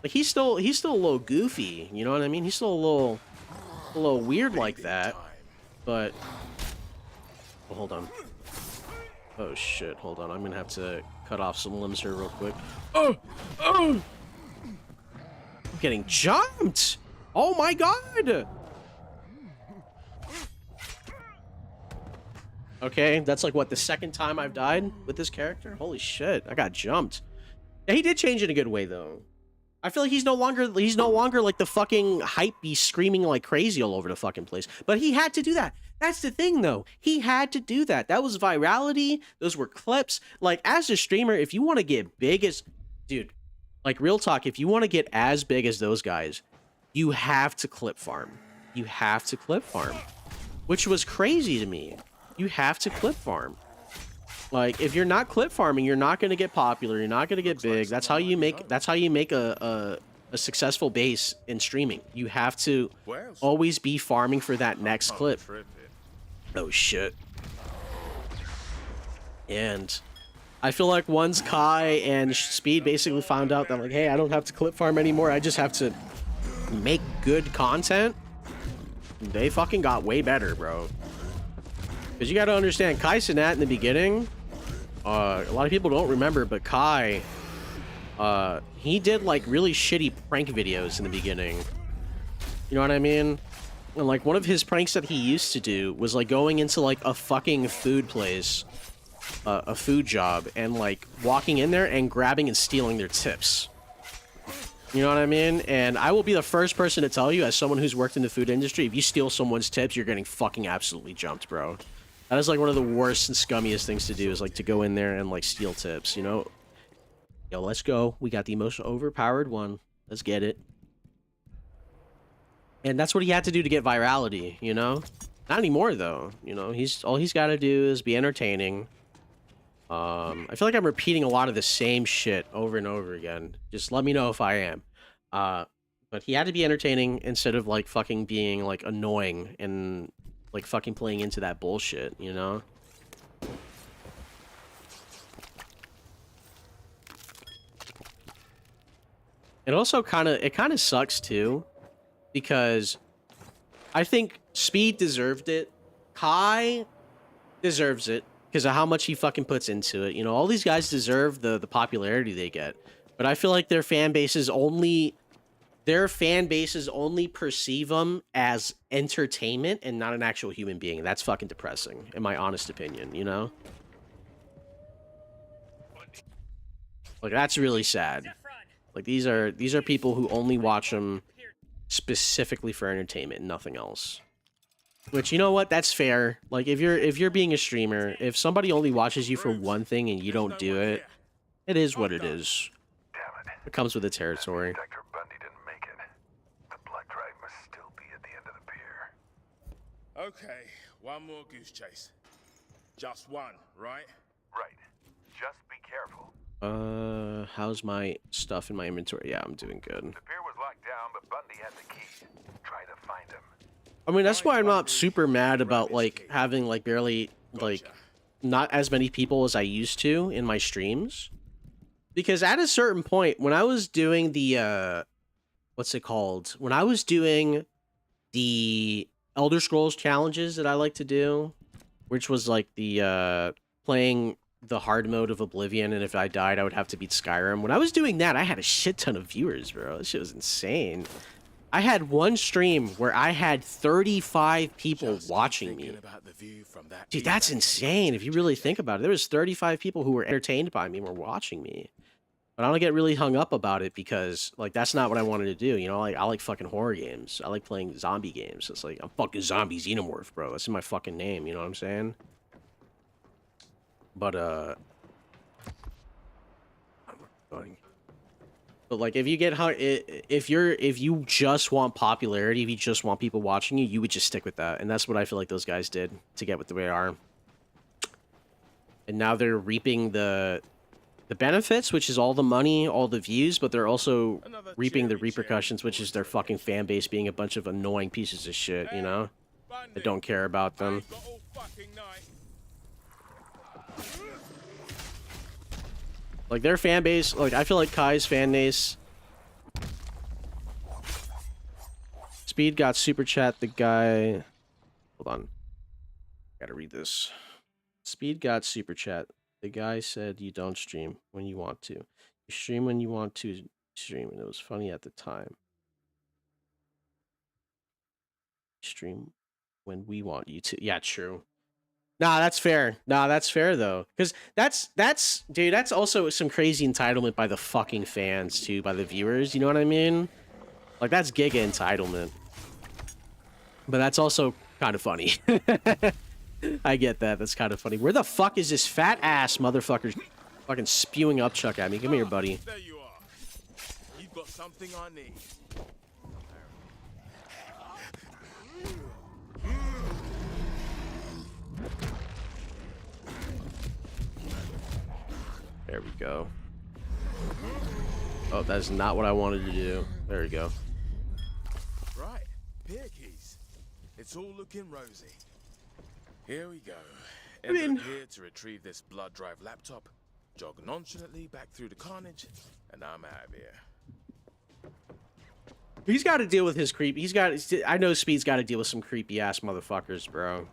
Like he's still a little goofy, you know what I mean? He's still a little weird like that. But oh, hold on. Oh shit, hold on. I'm gonna have to cut off some limbs here real quick. Oh! I'm getting jumped! Oh my god! Okay, that's like, what, the second time I've died with this character? Holy shit, I got jumped. Yeah, he did change in a good way, though. I feel like he's no longer like the fucking hype beast screaming like crazy all over the fucking place. But he had to do that. That's the thing, though. He had to do that. That was virality. Those were clips. Like, as a streamer, if you want to get big as... Dude, like, real talk, if you want to get as big as those guys, you have to clip farm. You have to clip farm. Which was crazy to me. You have to clip farm. Like, if you're not clip farming, you're not going to get popular. You're not going to get big. That's how you make a a successful base in streaming. You have to Well, always be farming for that next I'm clip. tripping. Oh shit. And I feel like once Kai and Speed basically found out that like, hey, I don't have to clip farm anymore, I just have to make good content, they fucking got way better, bro. Because you gotta understand, Kai Cenat in the beginning, a lot of people don't remember, but Kai, he did like really shitty prank videos in the beginning. You know what I mean? And like one of his pranks that he used to do was like going into like a fucking food place, a food job, and like walking in there and grabbing and stealing their tips. You know what I mean? And I will be the first person to tell you, as someone who's worked in the food industry, if you steal someone's tips, you're getting fucking absolutely jumped, bro. That is like one of the worst and scummiest things to do, is like to go in there and like steal tips, you know? Yo, let's go. We got the most overpowered one. Let's get it. And that's what he had to do to get virality, you know? Not anymore, though. You know, all he's got to do is be entertaining. I feel like I'm repeating a lot of the same shit over and over again. Just let me know if I am. But he had to be entertaining instead of like fucking being like annoying and like fucking playing into that bullshit, you know? It also kind of sucks too, because I think Speed deserved it. Kai deserves it because of how much he fucking puts into it. You know, all these guys deserve the popularity they get, but I feel like their fan bases only perceive them as entertainment and not an actual human being. That's fucking depressing, in my honest opinion, you know? Like, that's really sad. Like, these are people who only watch them specifically for entertainment and nothing else. Which, you know what? That's fair. Like, if you're being a streamer, if somebody only watches you for one thing and you don't do it, it is what it is. It comes with the territory. Detector Bundy didn't make it. The blood drive must still be at the end of the pier. Okay, one more goose chase. Just one, right? Right. Just be careful. How's my stuff in my inventory? Yeah, I'm doing good. The pier was locked down, but Bundy had the key. Try to find him. I mean, that's why I'm not super mad about, like, having, like, barely, like, not as many people as I used to in my streams. Because at a certain point, when I was doing the, what's it called? When I was doing the Elder Scrolls challenges that I like to do, which was, like, the, playing the hard mode of Oblivion, and if I died, I would have to beat Skyrim. When I was doing that, I had a shit ton of viewers, bro. This shit was insane. I had one stream where I had 35 people watching me. Dude, that's insane if you really think about it. There was 35 people who were entertained by me and were watching me. But I don't get really hung up about it because, like, that's not what I wanted to do. You know, like, I like fucking horror games. I like playing zombie games. It's like, I'm fucking zombie xenomorph, bro. That's in my fucking name, you know what I'm saying? But, But like, if you get if you just want popularity, if you just want people watching you, you would just stick with that, and that's what I feel like those guys did to get what they are. And now they're reaping the benefits, which is all the money, all the views, but they're also reaping the repercussions, which is their fucking fan base being a bunch of annoying pieces of shit, you know, that don't care about them. Like, their fan base, like, I feel like Kai's fan base. Speed got super chat, the guy. Hold on. Gotta read this. Speed got super chat. The guy said you don't stream when you want to. You stream when you want to stream, and it was funny at the time. Stream when we want you to. Yeah, true. Nah, that's fair. Nah, that's fair though, because dude, that's also some crazy entitlement by the fucking fans too, by the viewers. You know what I mean? Like, that's giga entitlement. But that's also kind of funny. I get that. That's kind of funny. Where the fuck is this fat ass motherfucker fucking spewing upchuck at me? Come here, buddy. There you are. You've got something I need. There we go. Oh, that's not what I wanted to do. There we go. Right, here, Keys. It's all looking rosy. Here we go. Ender here to retrieve this blood drive laptop, jog nonchalantly back through the carnage, and I'm out of here. He's got to deal with his creep. I know Speed's got to deal with some creepy ass motherfuckers, bro.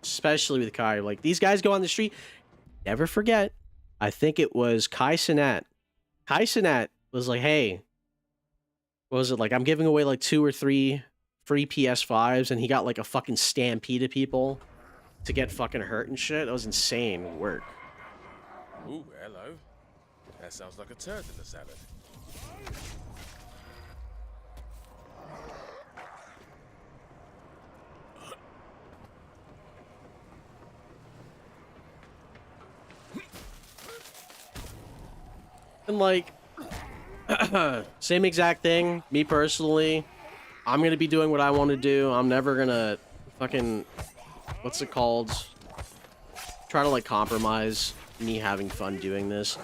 Especially with Kai. Like, these guys go on the street. Never forget. I think it was Kai Cenat. Kai Cenat was like, hey, what was it? Like, I'm giving away like 2 or 3 free PS5s, and he got like a fucking stampede of people to get fucking hurt and shit. That was insane work. Ooh, hello. That sounds like a turd in the salad. And like, same exact thing. Me personally, I'm gonna be doing what I want to do. I'm never gonna fucking, what's it called? Try to like compromise me having fun doing this.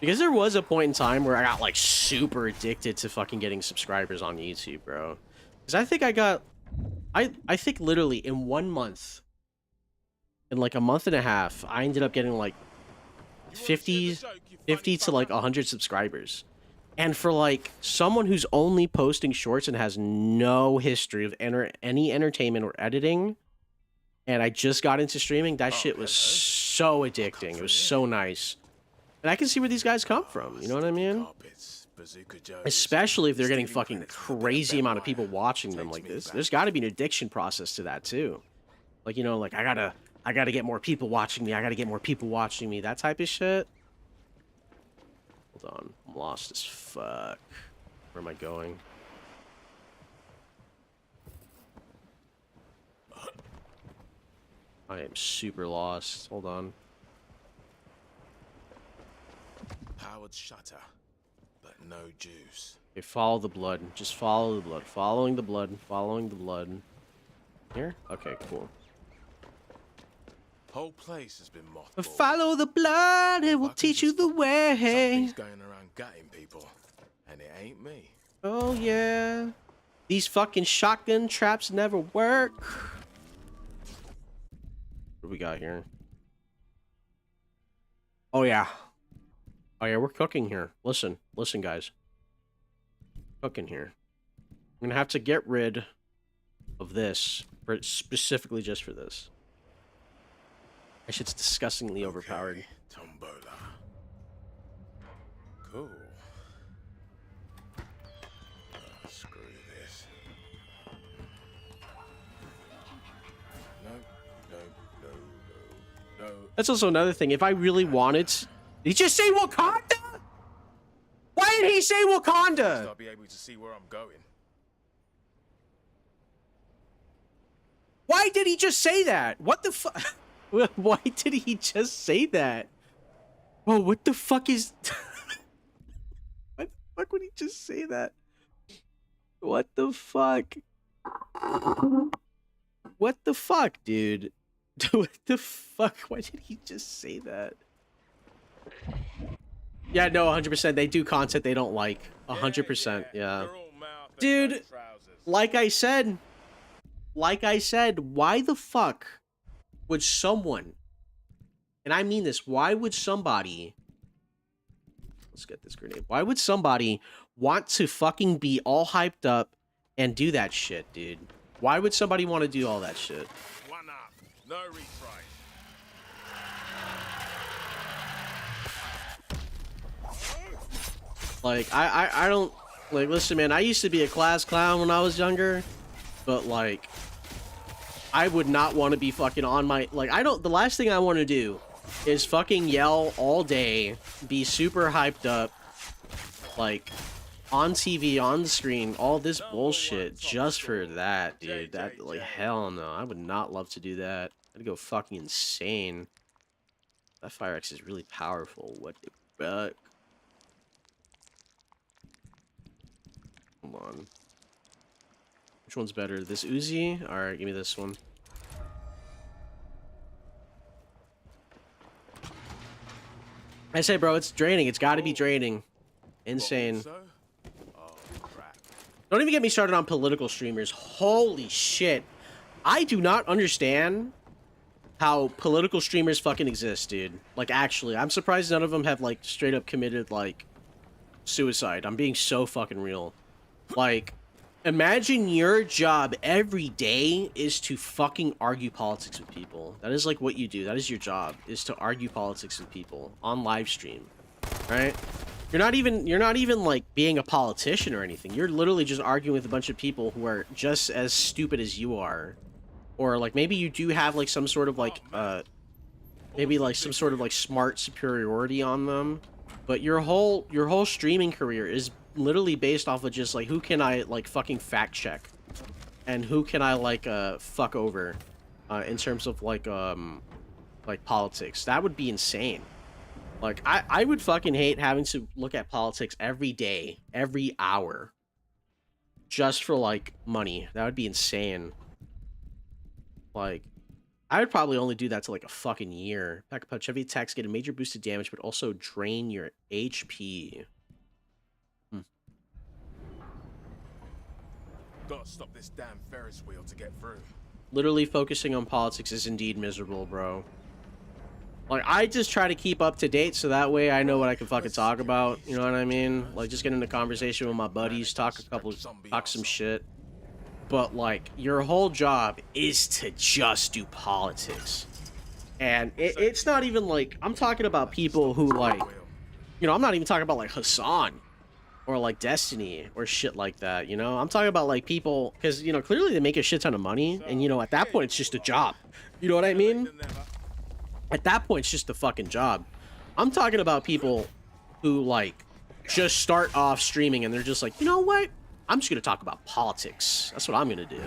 Because there was a point in time where I got like super addicted to fucking getting subscribers on YouTube, bro. Because I think I got, I think literally in 1 month, in like a month and a half, I ended up getting like 50 to like 100 subscribers. And for like someone who's only posting shorts and has no history of any entertainment or editing, and I just got into streaming, that shit was so addicting. It was so nice. And I can see where these guys come from, you know what I mean? Especially if they're getting fucking crazy amount of people watching them like this. There's got to be an addiction process to that too. Like, you know, like I gotta get more people watching me. I gotta get more people watching me. That type of shit. Hold on. I'm lost as fuck. Where am I going? I am super lost. Hold on. Powered shutter, but no juice. Okay, follow the blood. Just follow the blood. Following the blood. Following the blood. Here? Okay, cool. Whole place has been mothballed. Follow the blood, it will teach you the way. Something's going around gutting people, and it ain't me. Oh yeah. These fucking shotgun traps never work. What do we got here? Oh yeah. Oh yeah, we're cooking here. Listen, guys. Cooking here. I'm gonna have to get rid of this, specifically just for this. That shit's disgustingly overpowered. Tombola. Cool. Screw this. No. That's also another thing. If I really wanted... Did he just say Wakanda? Why did he say Wakanda? I'll be able to see where I'm going. Why did he just say that? What the fuck? Why did he just say that? Whoa, what the fuck is... Why the fuck would he just say that? What the fuck? What the fuck, dude? What the fuck? Why did he just say that? Yeah, no, 100%. They do content they don't like. 100%, yeah. Dude, like I said, why the fuck would someone, and I mean this, why would somebody, let's get this grenade, why would somebody want to fucking be all hyped up and do that shit, dude? Why would somebody want to do all that shit? One up, no retry. Like, I don't, like, listen, man, I used to be a class clown when I was younger, but, like, I would not want to be fucking on my, like, the last thing I want to do is fucking yell all day, be super hyped up, like, on TV, on the screen, all this bullshit just for that, dude. That, like, hell no. I would not love to do that. I'd go fucking insane. That Fire Axe is really powerful. What the fuck? Hold on. Which one's better? This Uzi? Alright, give me this one. I say, bro, it's draining. It's gotta be draining. Insane. So? Oh, crap. Don't even get me started on political streamers. Holy shit. I do not understand how political streamers fucking exist, dude. Like, actually, I'm surprised none of them have, like, straight up committed, like, suicide. I'm being so fucking real. Like, imagine your job every day is to fucking argue politics with people. That is, like, what you do. That is your job, is to argue politics with people on live stream, right? You're not even, like, being a politician or anything. You're literally just arguing with a bunch of people who are just as stupid as you are. Or, like, maybe you do have, like, some sort of, like, maybe, like, some sort of, like, smart superiority on them. But your whole streaming career is literally based off of just, like, who can I, like, fucking fact check? And who can I, like, fuck over? In terms of, like, politics. That would be insane. Like, I would fucking hate having to look at politics every day, every hour. Just for, like, money. That would be insane. Like, I would probably only do that to like a fucking year. Pack a punch. Heavy attacks get a major boost of damage, but also drain your HP. Gotta stop this damn Ferris wheel to get through. Literally focusing on politics is indeed miserable, bro. Like, I just try to keep up to date so that way I know what I can fucking talk about. You know what I mean? Like, just get into conversation with my buddies, talk some shit. But, like, your whole job is to just do politics. And it's not even, like, I'm talking about people who, like, you know, I'm not even talking about, like, Hassan. Or, like, Destiny. Or shit like that, you know? I'm talking about, like, people, because, you know, clearly they make a shit ton of money. And, you know, at that point, it's just a job. You know what I mean? At that point, it's just a fucking job. I'm talking about people who, like, just start off streaming and they're just like, you know what? I'm just going to talk about politics. That's what I'm going to do.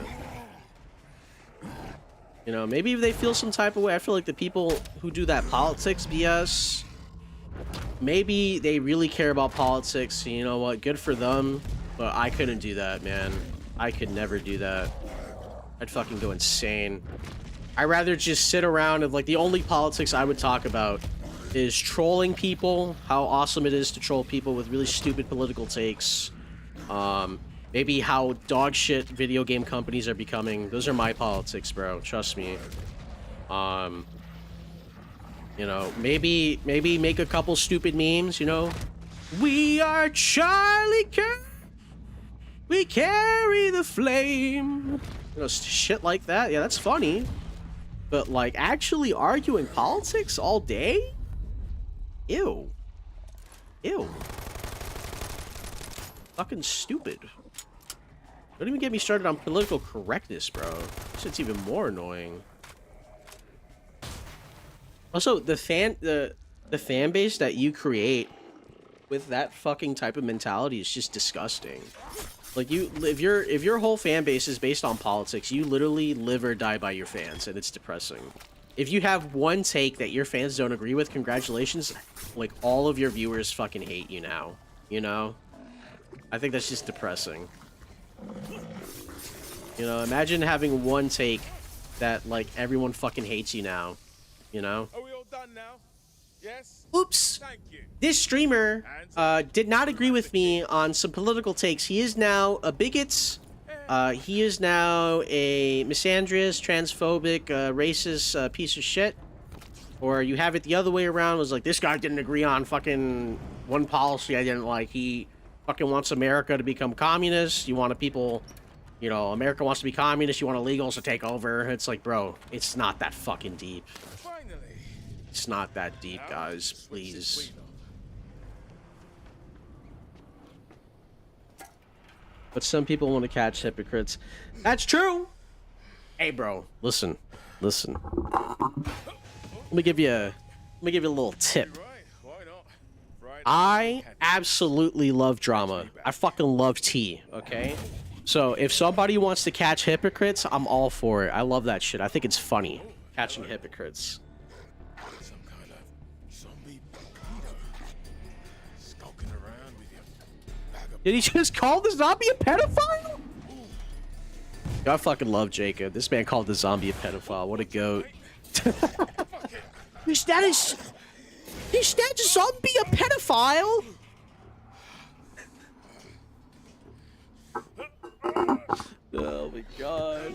You know, maybe if they feel some type of way, I feel like the people who do that politics BS, maybe they really care about politics. You know what? Good for them. But I couldn't do that, man. I could never do that. I'd fucking go insane. I'd rather just sit around and, like, the only politics I would talk about is trolling people, how awesome it is to troll people with really stupid political takes. Maybe how dog shit video game companies are becoming. Those are my politics, bro. Trust me. You know, maybe make a couple stupid memes, you know? We are Charlie Kirk. We carry the flame. You know, shit like that. Yeah, that's funny. But, like, actually arguing politics all day? Ew. Ew. Fucking stupid. Don't even get me started on political correctness, bro. Shit's even more annoying. Also, the fan base that you create with that fucking type of mentality is just disgusting. Like, if your whole fan base is based on politics, you literally live or die by your fans, and it's depressing. If you have one take that your fans don't agree with, congratulations. Like, all of your viewers fucking hate you now. You know? I think that's just depressing. You know, imagine having one take that, like, everyone fucking hates you now. You know? Are we all done now? Yes? Oops! Thank you. This streamer did not agree with me on some political takes. He is now a bigot. He is now a misandrous, transphobic, racist piece of shit. Or you have it the other way around. It was like, this guy didn't agree on fucking one policy I didn't like. He fucking wants America to become communist. You want people, you know, America wants to be communist. You want illegals to take over. It's like, bro, it's not that fucking deep. Finally. It's not that deep, guys. Please. But some people want to catch hypocrites. That's true. Hey, bro, listen. Let me give you a little tip. I absolutely love drama. I fucking love tea, okay? So if somebody wants to catch hypocrites, I'm all for it. I love that shit. I think it's funny, catching hypocrites. Some kind of zombie pedo skulking around with your bag of... Did he just call the zombie a pedophile? I fucking love Jacob. This man called the zombie a pedophile. What a goat. Is that zombie a pedophile? Oh my god.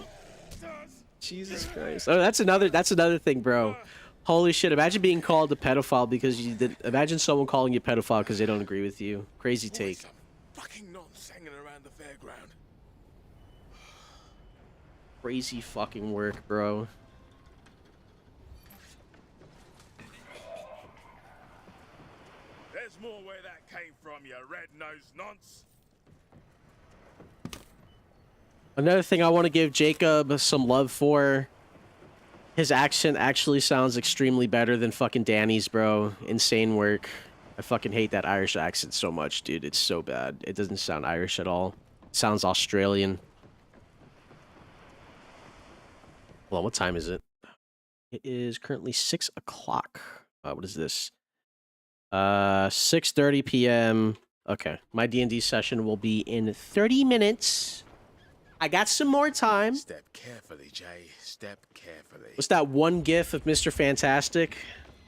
Jesus Christ. Oh, that's another thing, bro. Holy shit, imagine being called a pedophile because you did. Imagine someone calling you a pedophile because they don't agree with you. Crazy take. Fucking nonsense hanging around the fairground. Crazy fucking work, bro. There's more where that came from, you red-nosed nonce. Another thing I want to give Jacob some love for. His accent actually sounds extremely better than fucking Danny's, bro. Insane work. I fucking hate that Irish accent so much, dude. It's so bad. It doesn't sound Irish at all. It sounds Australian. Hold on, what time is it? It is currently 6 o'clock. What is this? 6:30 p.m. Okay, my D&D session will be in 30 minutes. I got some more time. Step carefully, Jay. Step carefully. What's that one gif of Mr. Fantastic?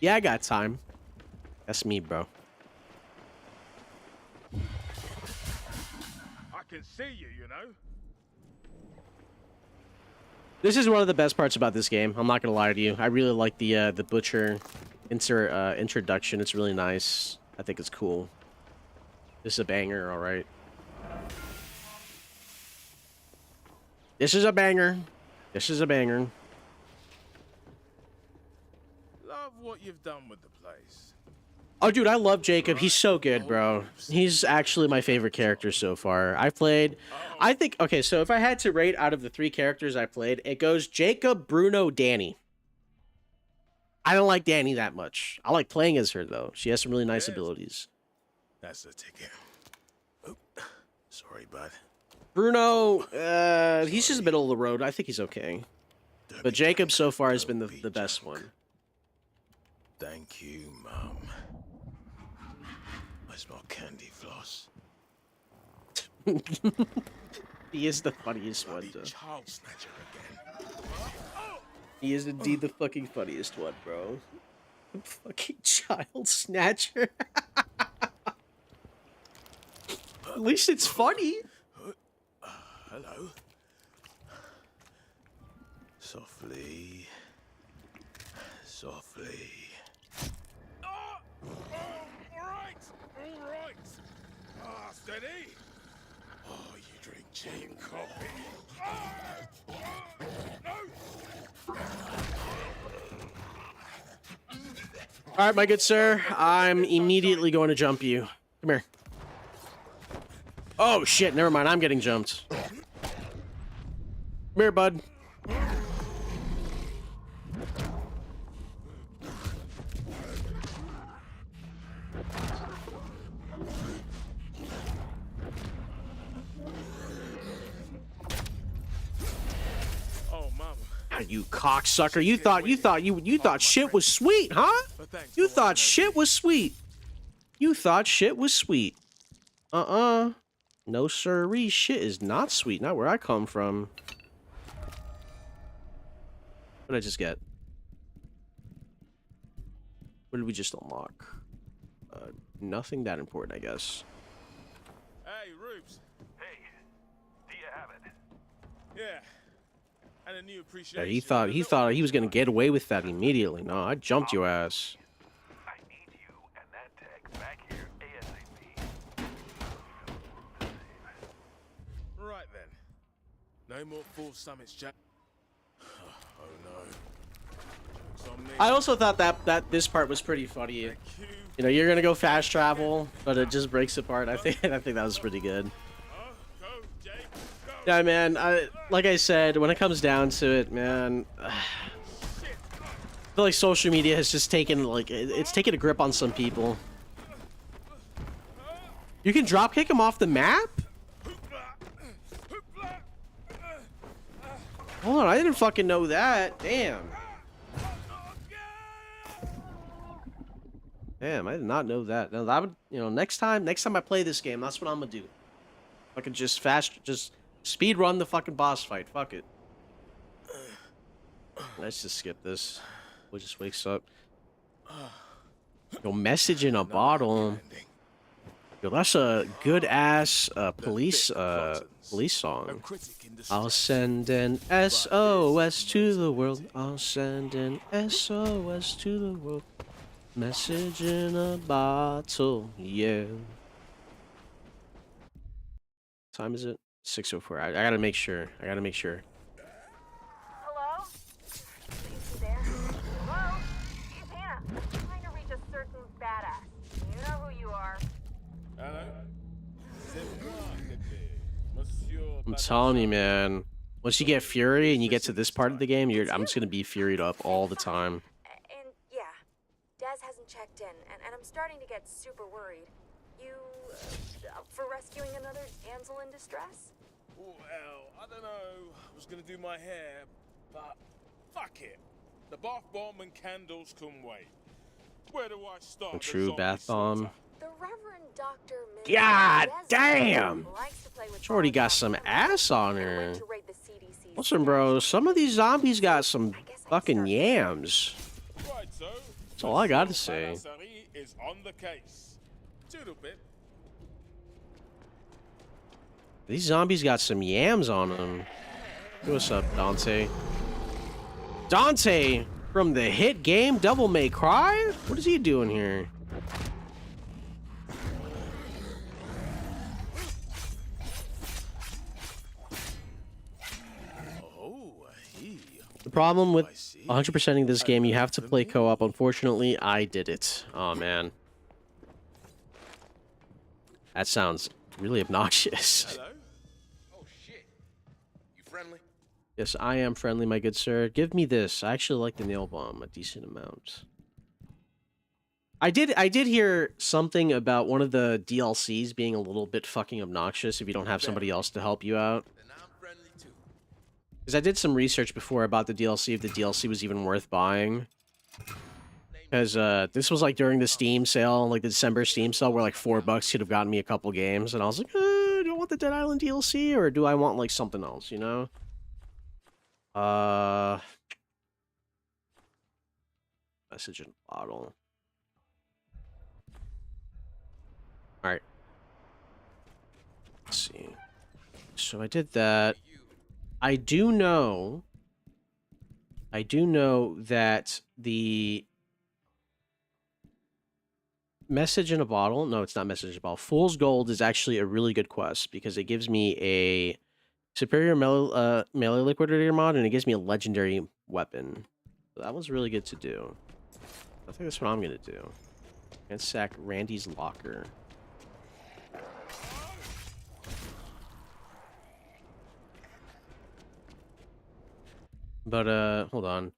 Yeah, I got time. That's me, bro. I can see you, you know. This is one of the best parts about this game. I'm not gonna lie to you. I really like the Butcher introduction. It's really nice. I think it's cool. This is a banger, all right. This is a banger. This is a banger. Love what you've done with the place. Oh, dude, I love Jacob. He's so good, bro. He's actually my favorite character so far. I think, okay, so if I had to rate out of the 3 characters I played, it goes Jacob, Bruno, Danny. I don't like Danny that much. I like playing as her, though. She has some really nice abilities. That's the ticket. Oh, sorry, bud. Bruno, he's just middle of the road. I think he's okay. But Jacob so far has been the best one. Thank you, Mum. I smell candy floss. He is the funniest one, though. Child snatcher again. He is indeed the fucking funniest one, bro. Fucking child snatcher. At least it's funny. Hello. Softly. Softly. All right. Steady. Oh, you drink cheap coffee. No. All right, my good sir. I'm immediately going to jump you. Come here. Oh, shit. Never mind. I'm getting jumped. Come here, bud. Oh, Mom. You cocksucker. You thought shit was sweet, huh? You thought shit was sweet. You thought shit was sweet. No sirree, shit is not sweet. Not where I come from. What did I just get? What did we just unlock? Nothing that important, I guess. Hey, Rubes. Hey, do you have it? Yeah. And a new Yeah, appreciation. he thought he was gonna get away with that immediately. No, I jumped your ass. I need you and that tech back here ASAP. Right then. No more full summits, Jack. Oh no. Joke's on me. I also thought that this part was pretty funny. You know, you're gonna go fast travel, but it just breaks apart. I think that was pretty good. Yeah, man. Like I said, when it comes down to it, man, I feel like social media has just taken it's taken a grip on some people. You can drop kick him off the map? Hold on, I didn't fucking know that. Damn. Damn, I did not know that. Now that would, you know, next time I play this game, that's what I'm gonna do. I could just speed run the fucking boss fight. Fuck it. Let's just skip this. We'll just wakes up. Yo, message in a bottle. Yo, that's a good ass police song. I'll send an SOS to the world. I'll send an SOS to the world. Message in a bottle, yeah. What time is it? 6:04. I gotta make sure. Hello? Is he there? Hello? It's Hannah. I'm trying to reach a certain badass. You know who you are. Hello? C'est moi, bébé. Monsieur I'm telling you, man. Once you get Fury and you get to this part of the game, I'm just gonna be Furied up all the time. And yeah, Daz hasn't checked in, and I'm starting to get super worried. You up for rescuing another damsel in distress? Well, I don't know. I was gonna do my hair, but fuck it. The bath bomb and candles can wait. Where do I start? A true bath bomb. The Reverend Dr. God damn! Shorty got some ass on her. Listen, bro, some of these zombies got some fucking yams. That's all I gotta say. Is on the case. Toodle bit. These zombies got some yams on them. Hey, what's up, Dante? Dante from the hit game Devil May Cry? What is he doing here? The problem with 100%ing this game, you have to play co-op. Unfortunately, I did it. Oh, man. That sounds really obnoxious. Hello? Oh shit. You friendly? Yes, I am friendly, my good sir. Give me this. I actually like the nail bomb a decent amount. I did hear something about one of the DLCs being a little bit fucking obnoxious if you don't have somebody else to help you out. Because I did some research before about the DLC, if the DLC was even worth buying. Because this was like during the Steam sale, like the December Steam sale, where like $4 could have gotten me a couple games. And I was like, do I want the Dead Island DLC or do I want like something else, you know? Message in a bottle. Alright. Let's see. So I did that. I do know that the message in a bottle, no, it's not message in a bottle. Fool's Gold is actually a really good quest because it gives me a superior melee liquidator mod and it gives me a legendary weapon. So that was really good to do. I think that's what I'm gonna do. And sack Randy's locker. But, hold on.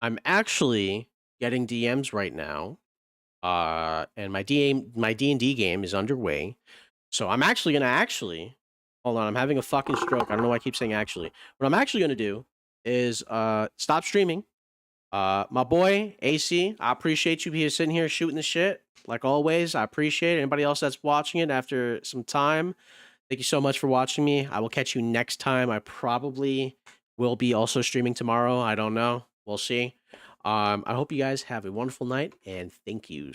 I'm actually getting DMs right now. And my D&D game is underway. So I'm actually gonna hold on, I'm having a fucking stroke. I don't know why I keep saying actually. What I'm actually gonna do is, stop streaming. My boy, AC, I appreciate you here sitting here shooting the shit. Like always, I appreciate it. Anybody else that's watching it after some time, thank you so much for watching me. I will catch you next time. I probably will be also streaming tomorrow. I don't know. We'll see. I hope you guys have a wonderful night, and thank you